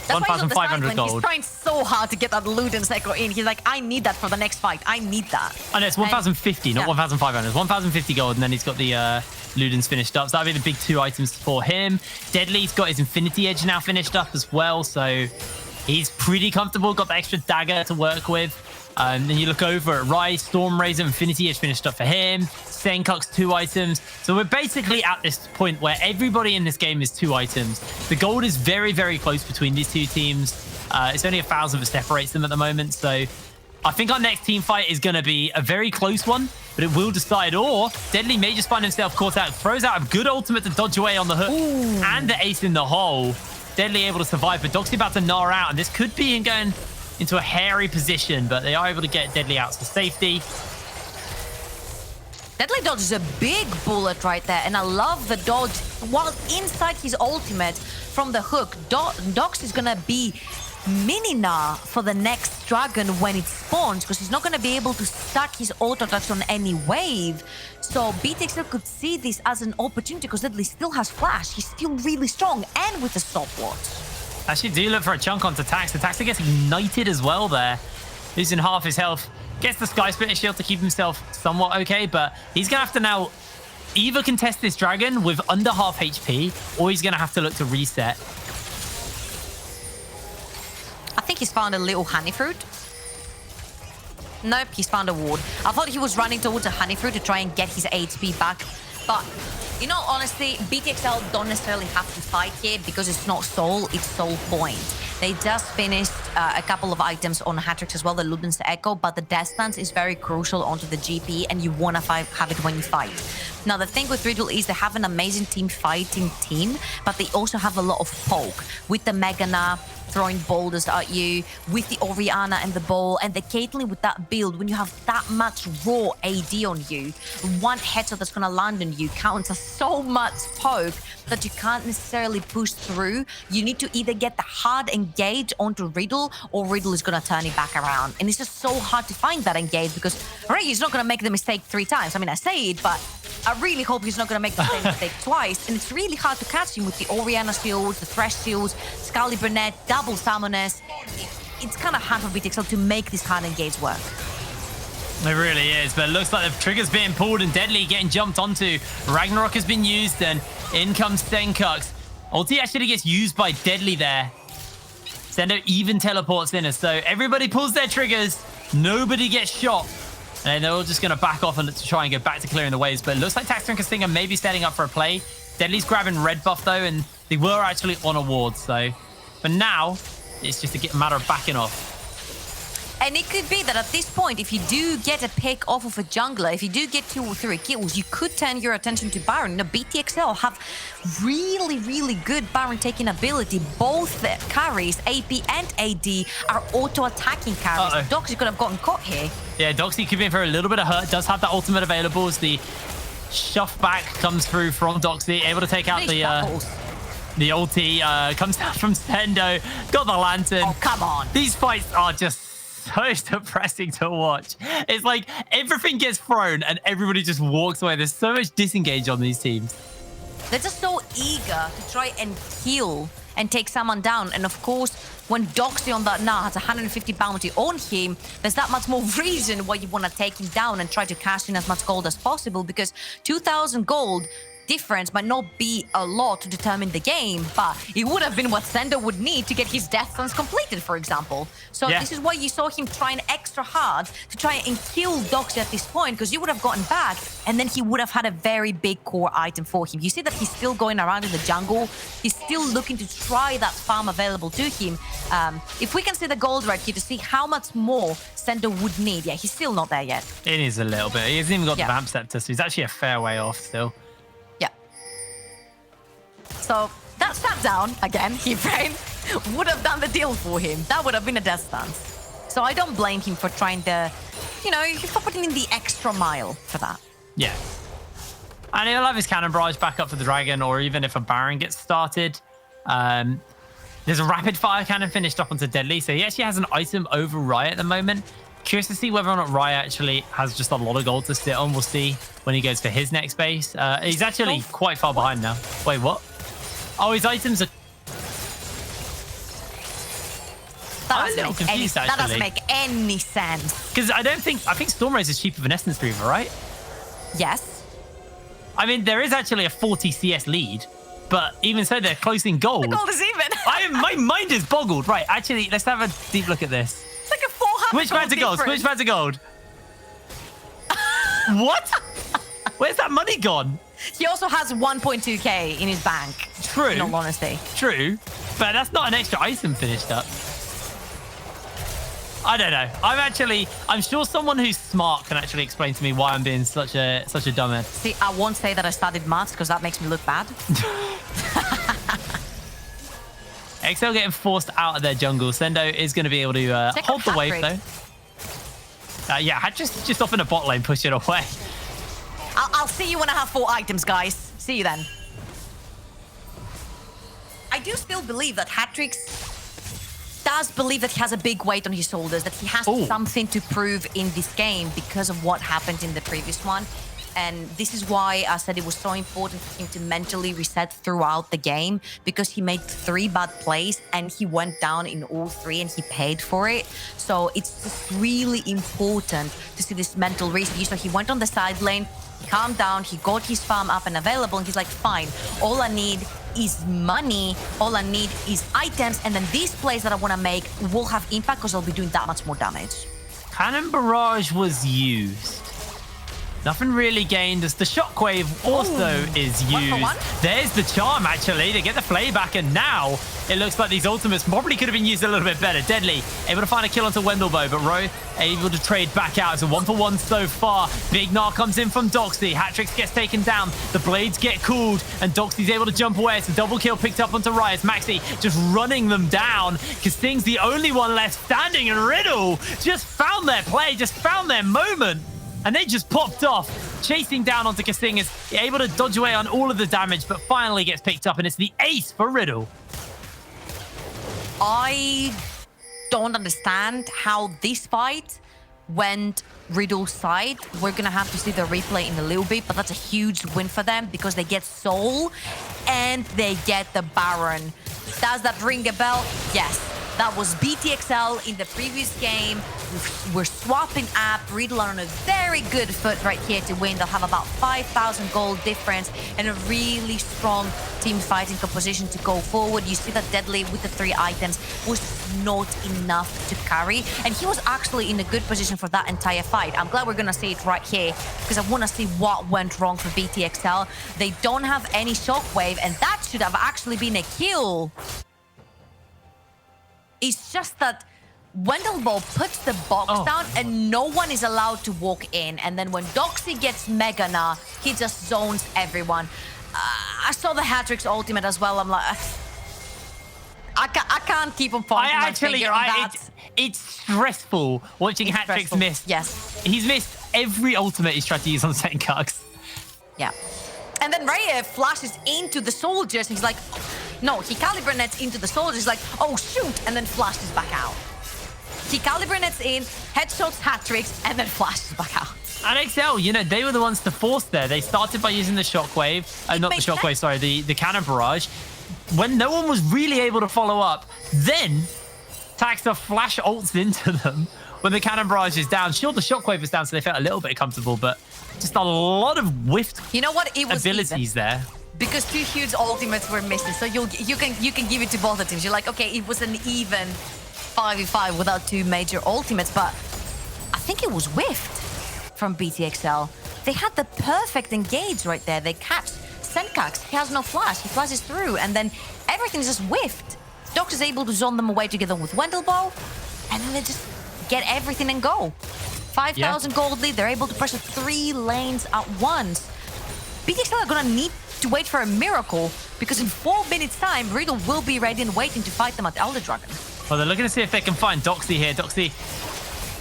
Speaker 7: 1,500 gold.
Speaker 8: He's trying so hard to get that Luden Cycle in. He's like, I need that for the next fight. I need that.
Speaker 7: Oh no, it's 1,050, not 1,500. It's 1,050 gold, and then he's got the Ludens finished up. So that'll be the big 2 items for him. Deadly's got his Infinity Edge now finished up as well, so he's pretty comfortable. Got the extra dagger to work with. Then you look over at Rise, Storm Razor, Infinity Edge finished up for him. Senkok's 2 items. So we're basically at this point where everybody in this game is 2 items. The gold is very, very close between these two teams. It's only 1,000 that separates them at the moment. So I think our next team fight is going to be a very close one, but it will decide. Or Deadly may just find himself caught out. Throws out a good ultimate to dodge away on the hook. Ooh. And the ace in the hole. Deadly able to survive, but Doxy about to gnaw out. And this could be him going into a hairy position, but they are able to get Deadly out to safety.
Speaker 8: Deadly dodges a big bullet right there, and I love the dodge. While inside his ultimate from the hook, Dox is gonna be mini-gnaw for the next dragon when it spawns, because he's not gonna be able to stack his auto touch on any wave. So BTXL could see this as an opportunity because Deadly still has flash. He's still really strong, and with the stopwatch.
Speaker 7: Actually, do look for a chunk onto Tax. The Taxer gets ignited as well there, losing half his health. Gets the Sky Splitter shield to keep himself somewhat okay, but he's going to have to now either contest this dragon with under half HP, or he's going to have to look to reset.
Speaker 8: I think he's found a little honey fruit. Nope, he's found a ward. I thought he was running towards a honey fruit to try and get his HP back, but you know, honestly, BTXL don't necessarily have to fight here because it's not soul, it's soul point. They just finished a couple of items on Hatrix as well, the Luden's Echo, but the death stance is very crucial onto the GP, and you want to have it when you fight. Now, the thing with Riddle is they have an amazing team fighting team, but they also have a lot of poke with the Megana throwing boulders at you, with the Orianna and the ball, and the Caitlyn with that build. When you have that much raw AD on you, one headshot that's going to land on you counts as so much poke that you can't necessarily push through. You need to either get the hard engage onto Riddle, or Riddle is going to turn it back around. And it's just so hard to find that engage because Ray is not going to make the mistake 3 times. I mean, I say it, but I really hope he's not going to make the same mistake twice. And it's really hard to catch him with the Orianna shields, the Thresh shields, Scully Burnett, double summoners. It's kind of hard for BTXL to make this hard engage work.
Speaker 7: It really is, but it looks like the trigger's being pulled and Deadly getting jumped onto. Ragnarok has been used, and in comes Senkux. Ulti actually gets used by Deadly there. Sendo even teleports in, so everybody pulls their triggers. Nobody gets shot. And they're all just going to back off and to try and go back to clearing the waves. But it looks like Taxter and Castinga may be setting up for a play. Deadly's grabbing red buff, though, and they were actually on a ward. So for now, it's just a matter of backing off.
Speaker 8: And it could be that at this point, if you do get a pick off of a jungler, if you do get 2 or 3 kills, you could turn your attention to Baron. Now, BTXL have really, really good Baron taking ability. Both the carries, AP and AD, are auto-attacking carries. Doxy could have gotten caught here.
Speaker 7: Yeah, Doxy could be in for a little bit of hurt. Does have that ultimate available as the shove back comes through from Doxy, able to take out the ulti. Comes out from Sendo, got the lantern.
Speaker 8: Oh, come on.
Speaker 7: These fights are just so depressing to watch. It's like everything gets thrown and everybody just walks away. There's so much disengage on these teams.
Speaker 8: They're just so eager to try and kill and take someone down. And of course, when Doxy on that now has 150 bounty on him, there's that much more reason why you want to take him down and try to cash in as much gold as possible, because 2,000 gold difference might not be a lot to determine the game, but it would have been what Sendo would need to get his death stance completed, for example. So This is why you saw him trying extra hard to try and kill Doxy at this point, because you would have gotten back, and then he would have had a very big core item for him. You see that he's still going around in the jungle. He's still looking to try that farm available to him. If we can see the gold right here to see how much more Sendo would need. Yeah, he's still not there yet.
Speaker 7: It is a little bit. He hasn't even got the Vamp Scepter, so he's actually a fair way off still.
Speaker 8: So that step down, again, He-Frame, would have done the deal for him. That would have been a death stance. So I don't blame him for trying to, for putting in the extra mile for that.
Speaker 7: Yeah. And he'll have his Cannon Barrage back up for the Dragon, or even if a Baron gets started. There's a Rapid Fire Cannon finished up onto Deadly, so he actually has an item over Riot at the moment. Curious to see whether or not Riot actually has just a lot of gold to sit on. We'll see when he goes for his next base. He's actually quite far behind now. Wait, what? Oh, his items are...
Speaker 8: That doesn't make any sense.
Speaker 7: Because I think Stormraze is cheaper than Essence Reaver, right?
Speaker 8: Yes.
Speaker 7: I mean, there is actually a 40 CS lead, but even so, they're close in gold.
Speaker 8: The gold is even.
Speaker 7: My mind is boggled. Right, actually, let's have a deep look at this.
Speaker 8: It's like a 400
Speaker 7: Switch back to gold. Switch back to gold. What? Where's that money gone?
Speaker 8: He also has 1.2k in his bank.
Speaker 7: True.
Speaker 8: In all honesty.
Speaker 7: True. But that's not an extra item finished up. I don't know. I'm sure someone who's smart can actually explain to me why I'm being such a dumbass.
Speaker 8: See, I won't say that I studied maths because that makes me look bad.
Speaker 7: XL getting forced out of their jungle. Sendo is going to be able to hold the wave, though. Yeah, just off in a bot lane, push it away.
Speaker 8: I'll see you when I have 4 items, guys. See you then. I do still believe that Hatrix does believe that he has a big weight on his shoulders, that he has something to prove in this game because of what happened in the previous one. And this is why I said it was so important for him to mentally reset throughout the game, because he made 3 bad plays and he went down in all 3 and he paid for it. So it's just really important to see this mental reset. So he went on the side lane, he calmed down, he got his farm up and available, and he's like, fine, all I need is money, all I need is items, and then these plays that I want to make will have impact because I'll be doing that much more damage.
Speaker 7: Cannon Barrage was used. Nothing really gained as the Shockwave also is used.
Speaker 8: 1 for 1?
Speaker 7: There's the charm, actually. They get the flay back, and now it looks like these ultimates probably could have been used a little bit better. Deadly able to find a kill onto Wendelbow, but Roy able to trade back out. It's a 1 for 1 so far. Big Gnar comes in from Doxy. Hatrix gets taken down. The blades get cooled, and Doxy's able to jump away. It's a double kill picked up onto Riot. Maxi just running them down because Sting's the only one left standing, and Riddle just found their play, just found their moment. And they just popped off, chasing down onto Kasting, is able to dodge away on all of the damage, but finally gets picked up, and it's the ace for Riddle.
Speaker 8: I don't understand how this fight went Riddle's side. We're going to have to see the replay in a little bit, but that's a huge win for them because they get Soul and they get the Baron. Does that ring a bell? Yes. That was BTXL in the previous game. We're swapping up. Riddle are on a very good foot right here to win. They'll have about 5,000 gold difference and a really strong team fighting composition to go forward. You see that Deadly with the 3 items was not enough to carry. And he was actually in a good position for that entire fight. I'm glad we're going to see it right here because I want to see what went wrong for BTXL. They don't have any Shockwave, and that should have actually been a kill. It's just that Wendelbow puts the box down and no one is allowed to walk in. And then when Doxy gets Mega Gnar, he just zones everyone. I saw the Hatrix ultimate as well. I'm like, I can't keep on pointing my finger on that.
Speaker 7: It's stressful watching Hatrix miss.
Speaker 8: Yes.
Speaker 7: He's missed every ultimate he's tried to use on Senkax.
Speaker 8: Yeah. And then Raya flashes into the soldiers. He's like, no, he Caliber nets into the soldiers. He's like, oh, shoot, and then flashes back out. He Caliber nets in, headshots Hatrix, and then flashes back out.
Speaker 7: And XL, you know, they were the ones to force there. They started by using the Shockwave. Not the Shockwave, sorry, the Cannon Barrage. When no one was really able to follow up, then Taxa flash ults into them when the Cannon Barrage is down. Sure, the Shockwave is down, so they felt a little bit comfortable, but just a lot of whiffed abilities there.
Speaker 8: Because 2 huge ultimates were missing, so you can give it to both the teams. You're like, okay, it was an even 5v5 without 2 major ultimates, but I think it was whiffed from BTXL. They had the perfect engage right there. They catch Senkax. He has no flash. He flashes through, and then everything's just whiffed. Dox is able to zone them away together with Wendelbow, and then they just get everything and go. 5,000 gold lead. They're able to pressure 3 lanes at once. BTXL are gonna need to wait for a miracle because in 4 minutes time, Riddle will be ready and waiting to fight them at Elder Dragon.
Speaker 7: Well, they're looking to see if they can find Doxy here. Doxy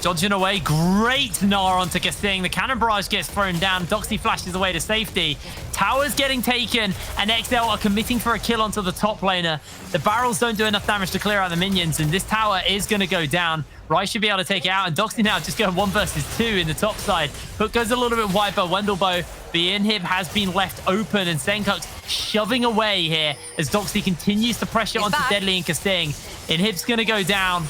Speaker 7: dodging away. Great Gnar onto Kasting. The Cannon Barrage gets thrown down. Doxy flashes away to safety. Tower's getting taken, and XL are committing for a kill onto the top laner. The barrels don't do enough damage to clear out the minions, and this tower is going to go down. Rice should be able to take it out, and Doxy now just going 1 versus 2 in the top side. Hook goes a little bit wide, but Wendelbow, the inhib has been left open, and Senkax shoving away here as Doxy continues to pressure onto Deadly and Kasting. Inhib's going to go down.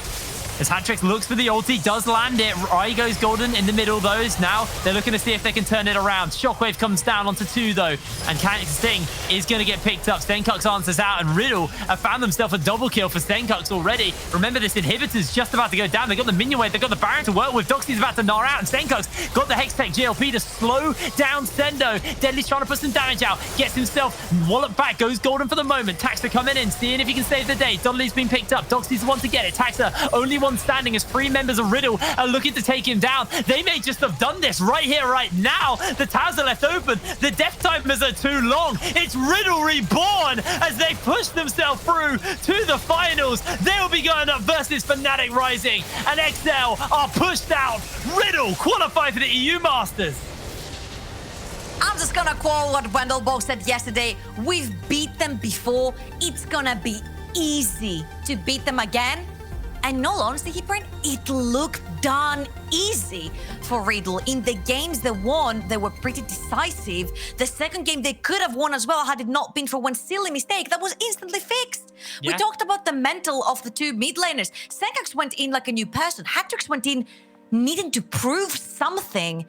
Speaker 7: As Hatrix looks for the ulti, does land it. Rai goes golden in the middle of those. Now they're looking to see if they can turn it around. Shockwave comes down onto 2 though, and Sting is going to get picked up. Senkax answers out, and Riddle have found themselves a double kill for Senkax already. Remember, this inhibitor's just about to go down. They got the minion wave, they got the Baron to work with. Doxy's about to gnar out, and Senkax got the Hextech GLP to slow down Sendo. Deadly's trying to put some damage out, gets himself walloped back, goes golden for the moment. Taxa coming in, seeing if he can save the day. Dudley's been picked up. Doxy's the one to get it. Taxa only one one standing as 3 members of Riddle are looking to take him down. They may just have done this right here, right now. The tabs are left open. The death timers are too long. It's Riddle reborn as they push themselves through to the finals. They'll be going up versus Fnatic Rising, and XL are pushed out. Riddle qualify for the EU Masters.
Speaker 8: I'm just gonna quote what Wendelbo said yesterday. We've beat them before. It's gonna be easy to beat them again. And in all honesty, Hiprin, it looked done easy for Riddle. In the games they won, they were pretty decisive. The second game they could have won as well had it not been for one silly mistake that was instantly fixed. Yeah. We talked about the mental of the 2 mid laners. Senkax went in like a new person. Hatrix went in needing to prove something,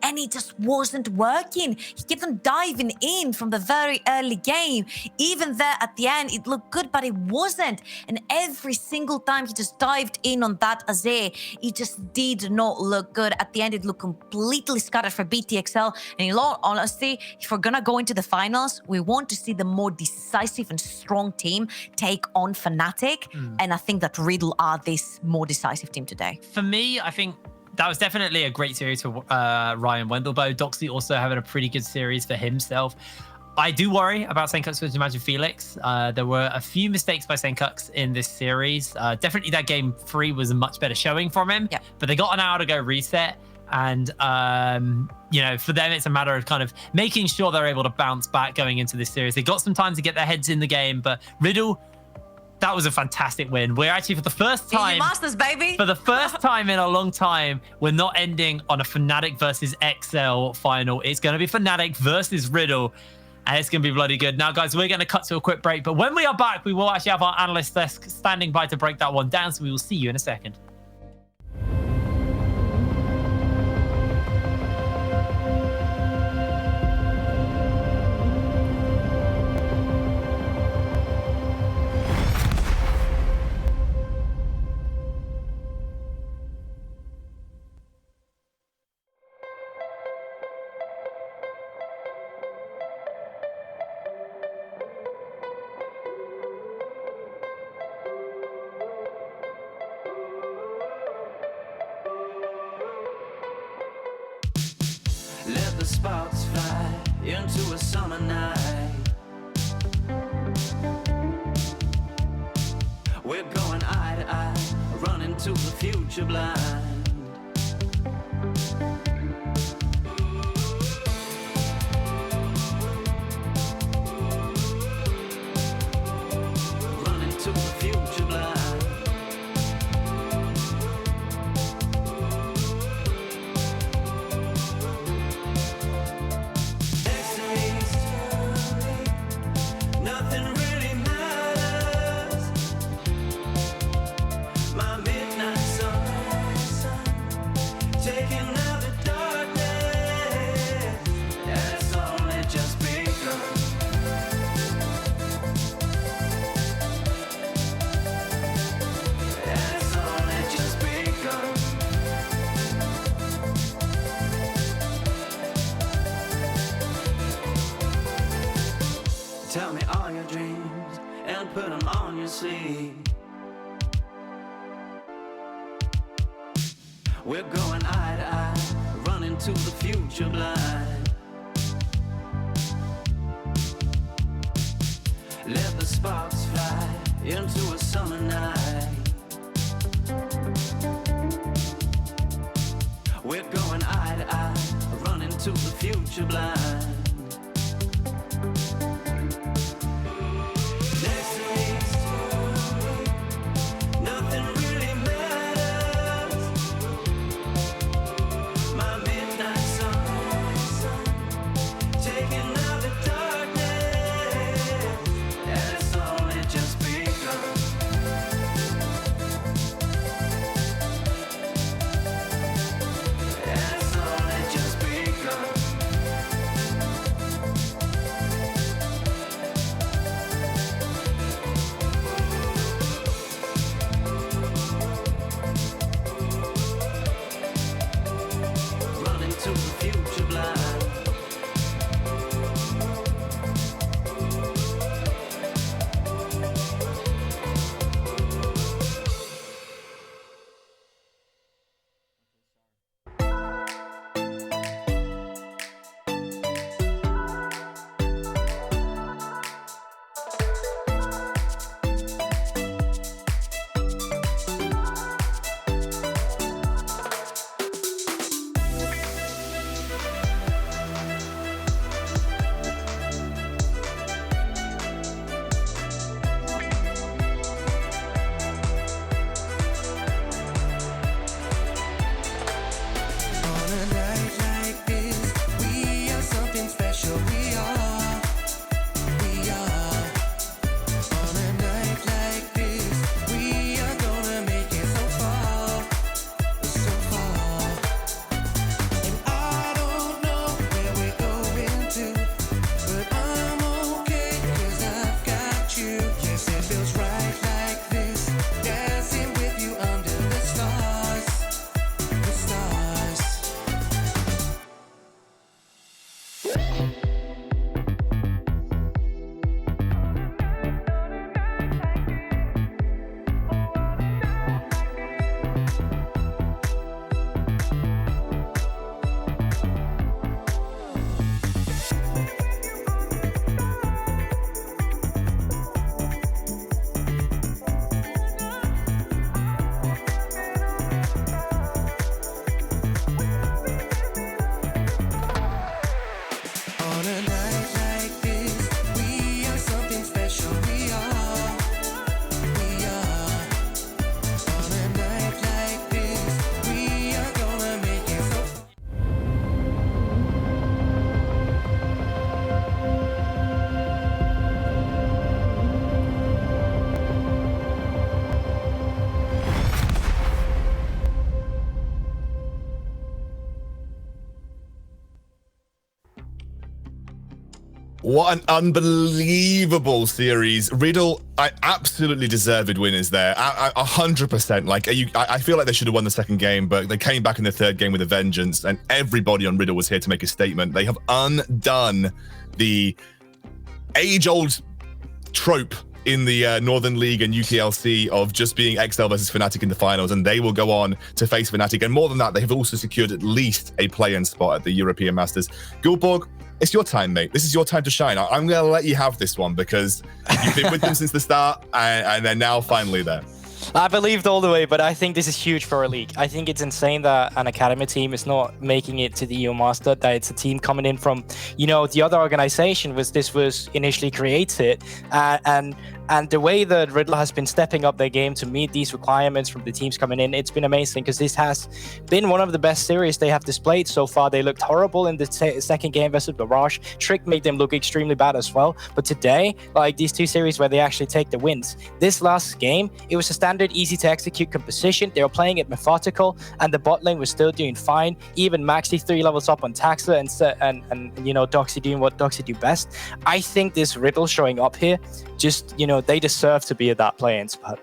Speaker 8: and it just wasn't working. He kept on diving in from the very early game. Even there at the end, it looked good, but it wasn't. And every single time he just dived in on that Azir, it just did not look good. At the end, it looked completely scattered for BTXL. And in all honesty, if we're gonna go into the finals, we want to see the more decisive and strong team take on Fnatic. And I think that Riddle are this more decisive team today.
Speaker 7: For me, I think that was definitely a great series for Ryan Wendelbo. Doxy also having a pretty good series for himself. I do worry about Senkux versus Imagine Felix. There were a few mistakes by Senkux in this series. Definitely that game 3 was a much better showing from him, but they got an hour to go reset. And, you know, for them, it's a matter of kind of making sure they're able to bounce back going into this series. They got some time to get their heads in the game, but Riddle, that was a fantastic win. We're actually, for the first time,
Speaker 8: Masters, baby.
Speaker 7: For the first time in a long time, we're not ending on a Fnatic versus XL final. It's going to be Fnatic versus Riddle, and it's going to be bloody good. Now, guys, we're going to cut to a quick break, but when we are back, we will actually have our analyst desk standing by to break that one down, so we will see you in a second.
Speaker 11: Let the sparks fly into a summer night. We're going eye to eye, running to the future blind. Running to the future blind. Tell me all your dreams and put them on your sleeve. We're going eye to eye, running to the future blind. Let the sparks fly into a summer night. We're going eye to eye, running to the future blind.
Speaker 1: What an unbelievable series. Riddle, absolutely deserved winners there. 100%. Like, I feel like they should have won the second game, but they came back in the third game with a vengeance, and everybody on Riddle was here to make a statement. They have undone the age-old trope in the Northern League and UTLC of just being XL versus Fnatic in the finals, and they will go on to face Fnatic. And more than that, they have also secured at least a play-in spot at the European Masters. Gulborg, it's your time, mate. This is your time to shine. I'm going to let you have this one because you've been with them since the start, and they're now finally there.
Speaker 2: I believed all the way, but I think this is huge for a league. I think it's insane that an academy team is not making it to the EU Master, that it's a team coming in from, the other organization this was initially created. And the way that Riddle has been stepping up their game to meet these requirements from the teams coming in, it's been amazing because this has been one of the best series they have displayed so far. They looked horrible in the second game versus Barrage. Trick made them look extremely bad as well. But today, like these two series where they actually take the wins, this last game, it was a standard, easy to execute composition. They were playing it methodical, and the bot lane was still doing fine. Even Maxi 3 levels up on Taxa and Doxy doing what Doxy do best. I think this Riddle showing up here, just, they deserve to be at that play-in spot.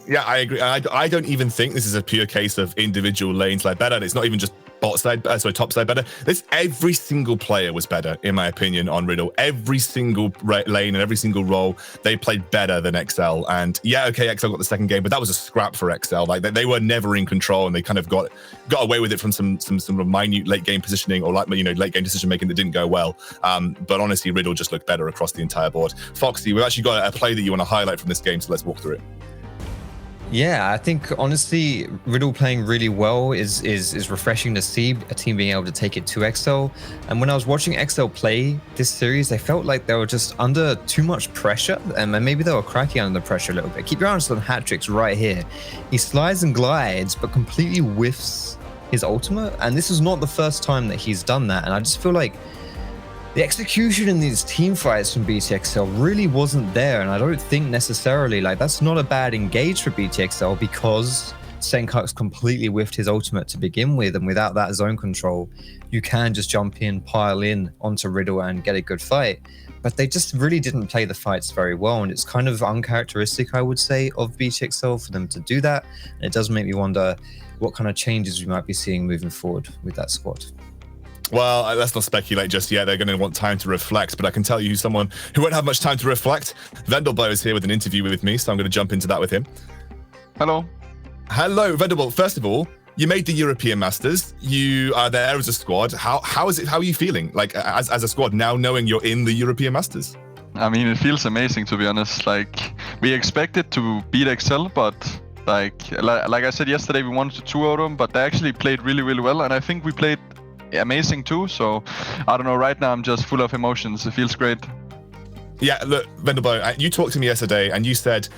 Speaker 1: Yeah, I agree. I don't even think this is a pure case of individual lanes like better. It's not even just top side better. Every single player was better, in my opinion, on Riddle. Every single lane and every single role, they played better than XL. And yeah, okay, XL got the second game, but that was a scrap for XL. Like they were never in control, and they kind of got away with it from some minute late game positioning or late game decision making that didn't go well. But honestly, Riddle just looked better across the entire board. Foxy, we've actually got a play that you want to highlight from this game, so let's walk through it.
Speaker 3: Yeah, I think honestly, Riddle playing really well is refreshing to see, a team being able to take it to XL. And when I was watching XL play this series, they felt like they were just under too much pressure, and maybe they were cracking under the pressure a little bit. Keep your eyes on hat tricks right here. He slides and glides, but completely whiffs his ultimate. And this is not the first time that he's done that. And I just feel like the execution in these team fights from BTXL really wasn't there, and I don't think necessarily that's not a bad engage for BTXL because Senkux completely whiffed his ultimate to begin with, and without that zone control, you can just jump in, pile in onto Riddle and get a good fight. But they just really didn't play the fights very well, and it's kind of uncharacteristic, I would say, of BTXL for them to do that. And it does make me wonder what kind of changes we might be seeing moving forward with that squad.
Speaker 1: Well, let's not speculate just yet. They're going to want time to reflect, but I can tell you someone who won't have much time to reflect. Vendelbo is here with an interview with me, so I'm going to jump into that with him.
Speaker 12: Hello.
Speaker 1: Hello, Vendelbo. First of all, you made the European Masters. You are there as a squad. How is it? How are you feeling? Like as a squad now, knowing you're in the European Masters?
Speaker 12: I mean, it feels amazing, to be honest. Like we expected to beat XL, but like I said yesterday, we wanted to 2-0 them, but they actually played really, really well, and I think we played amazing too. So I don't know, right now I'm just full of emotions. It feels great.
Speaker 1: Yeah, look, Vendelbo, you talked to me yesterday and you said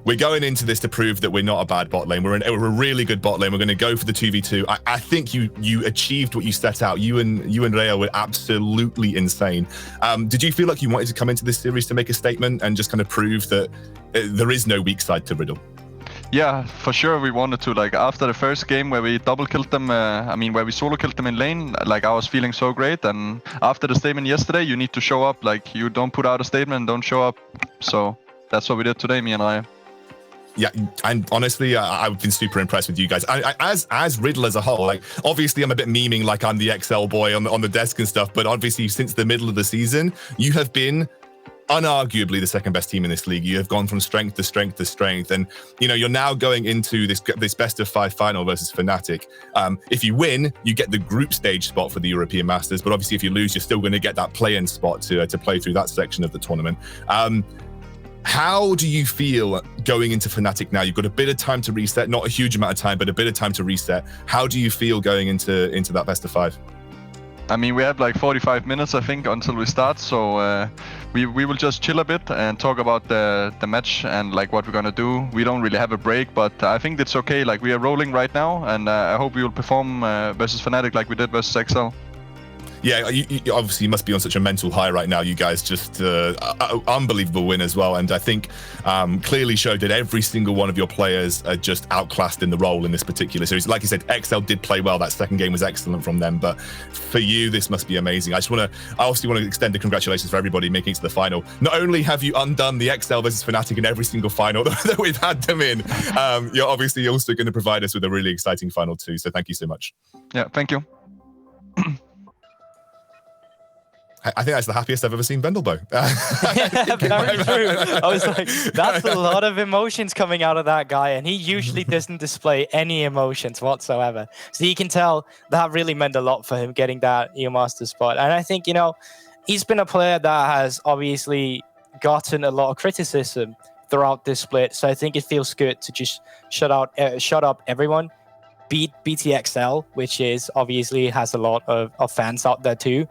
Speaker 1: we're going into this to prove that we're not a bad bot lane. We're a really good bot lane. We're going to go for the 2v2. I think you achieved what you set out. You and Rhea were absolutely insane. Did you feel like you wanted to come into this series to make a statement and just kind of prove that there is no weak side to Riddle?
Speaker 12: Yeah, for sure we wanted to. Like after the first game where we double killed them, where we solo killed them in lane, like I was feeling so great. And after the statement yesterday, you need to show up. Like you don't put out a statement, don't show up. So that's what we did today, me and I.
Speaker 1: Yeah, and honestly, I've been super impressed with you guys. As Riddle as a whole, like obviously I'm a bit memeing like I'm the XL boy on the desk and stuff, but obviously since the middle of the season, you have been unarguably the second best team in this league. You have gone from strength to strength to strength, and you're now going into this best of 5 final versus Fnatic. If you win, you get the group stage spot for the European Masters, but obviously if you lose, you're still going to get that play-in spot to play through that section of the tournament. How do you feel going into Fnatic now? You've got a bit of time to reset, not a huge amount of time, but a bit of time to reset. How do you feel going into that best of 5?
Speaker 12: I mean, we have like 45 minutes, I think, until we start. So we will just chill a bit and talk about the match and like what we're gonna do. We don't really have a break, but I think it's okay. Like we are rolling right now, and I hope we will perform versus Fnatic like we did versus XL.
Speaker 1: Yeah, you obviously must be on such a mental high right now. You guys just unbelievable win as well, and I think clearly showed that every single one of your players are just outclassed in the role in this particular series. Like you said, XL did play well. That second game was excellent from them, but for you, this must be amazing. I also want to extend the congratulations for everybody making it to the final. Not only have you undone the XL versus Fnatic in every single final that we've had them in, you're obviously also going to provide us with a really exciting final too. So thank you so much.
Speaker 12: Yeah, thank you.
Speaker 1: I think that's the happiest I've ever seen Vendelbo.
Speaker 2: Very true. I was like, that's a lot of emotions coming out of that guy, and he usually doesn't display any emotions whatsoever. So you can tell that really meant a lot for him getting that EU Master spot. And I think, he's been a player that has obviously gotten a lot of criticism throughout this split. So I think it feels good to just shut up everyone. Beat BTXL, which is obviously has a lot of fans out there too.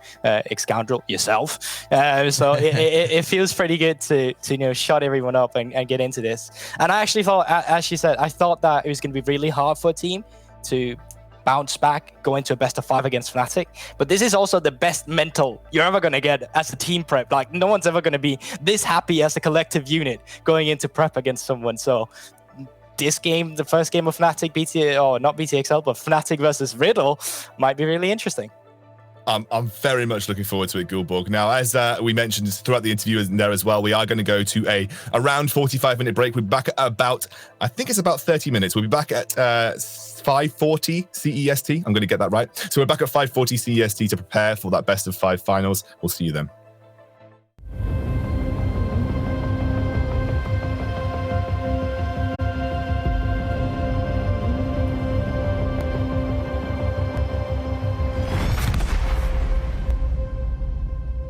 Speaker 2: Scoundrel yourself. So it feels pretty good to shut everyone up and get into this. And I actually thought, as she said, I thought that it was going to be really hard for a team to bounce back, go into a best of 5 against Fnatic. But this is also the best mental you're ever going to get as a team prep. Like, no one's ever going to be this happy as a collective unit going into prep against someone. So this game, the first game of Fnatic, not BTXL, but Fnatic versus Riddle, might be really interesting.
Speaker 1: I'm very much looking forward to it, Gulborg. Now, as we mentioned throughout the interview there as well, we are going to go to around 45-minute break. We'll be back at I think it's about 30 minutes. We'll be back at 5:40 CEST. I'm going to get that right. So we're back at 5:40 CEST to prepare for that best of 5 finals. We'll see you then.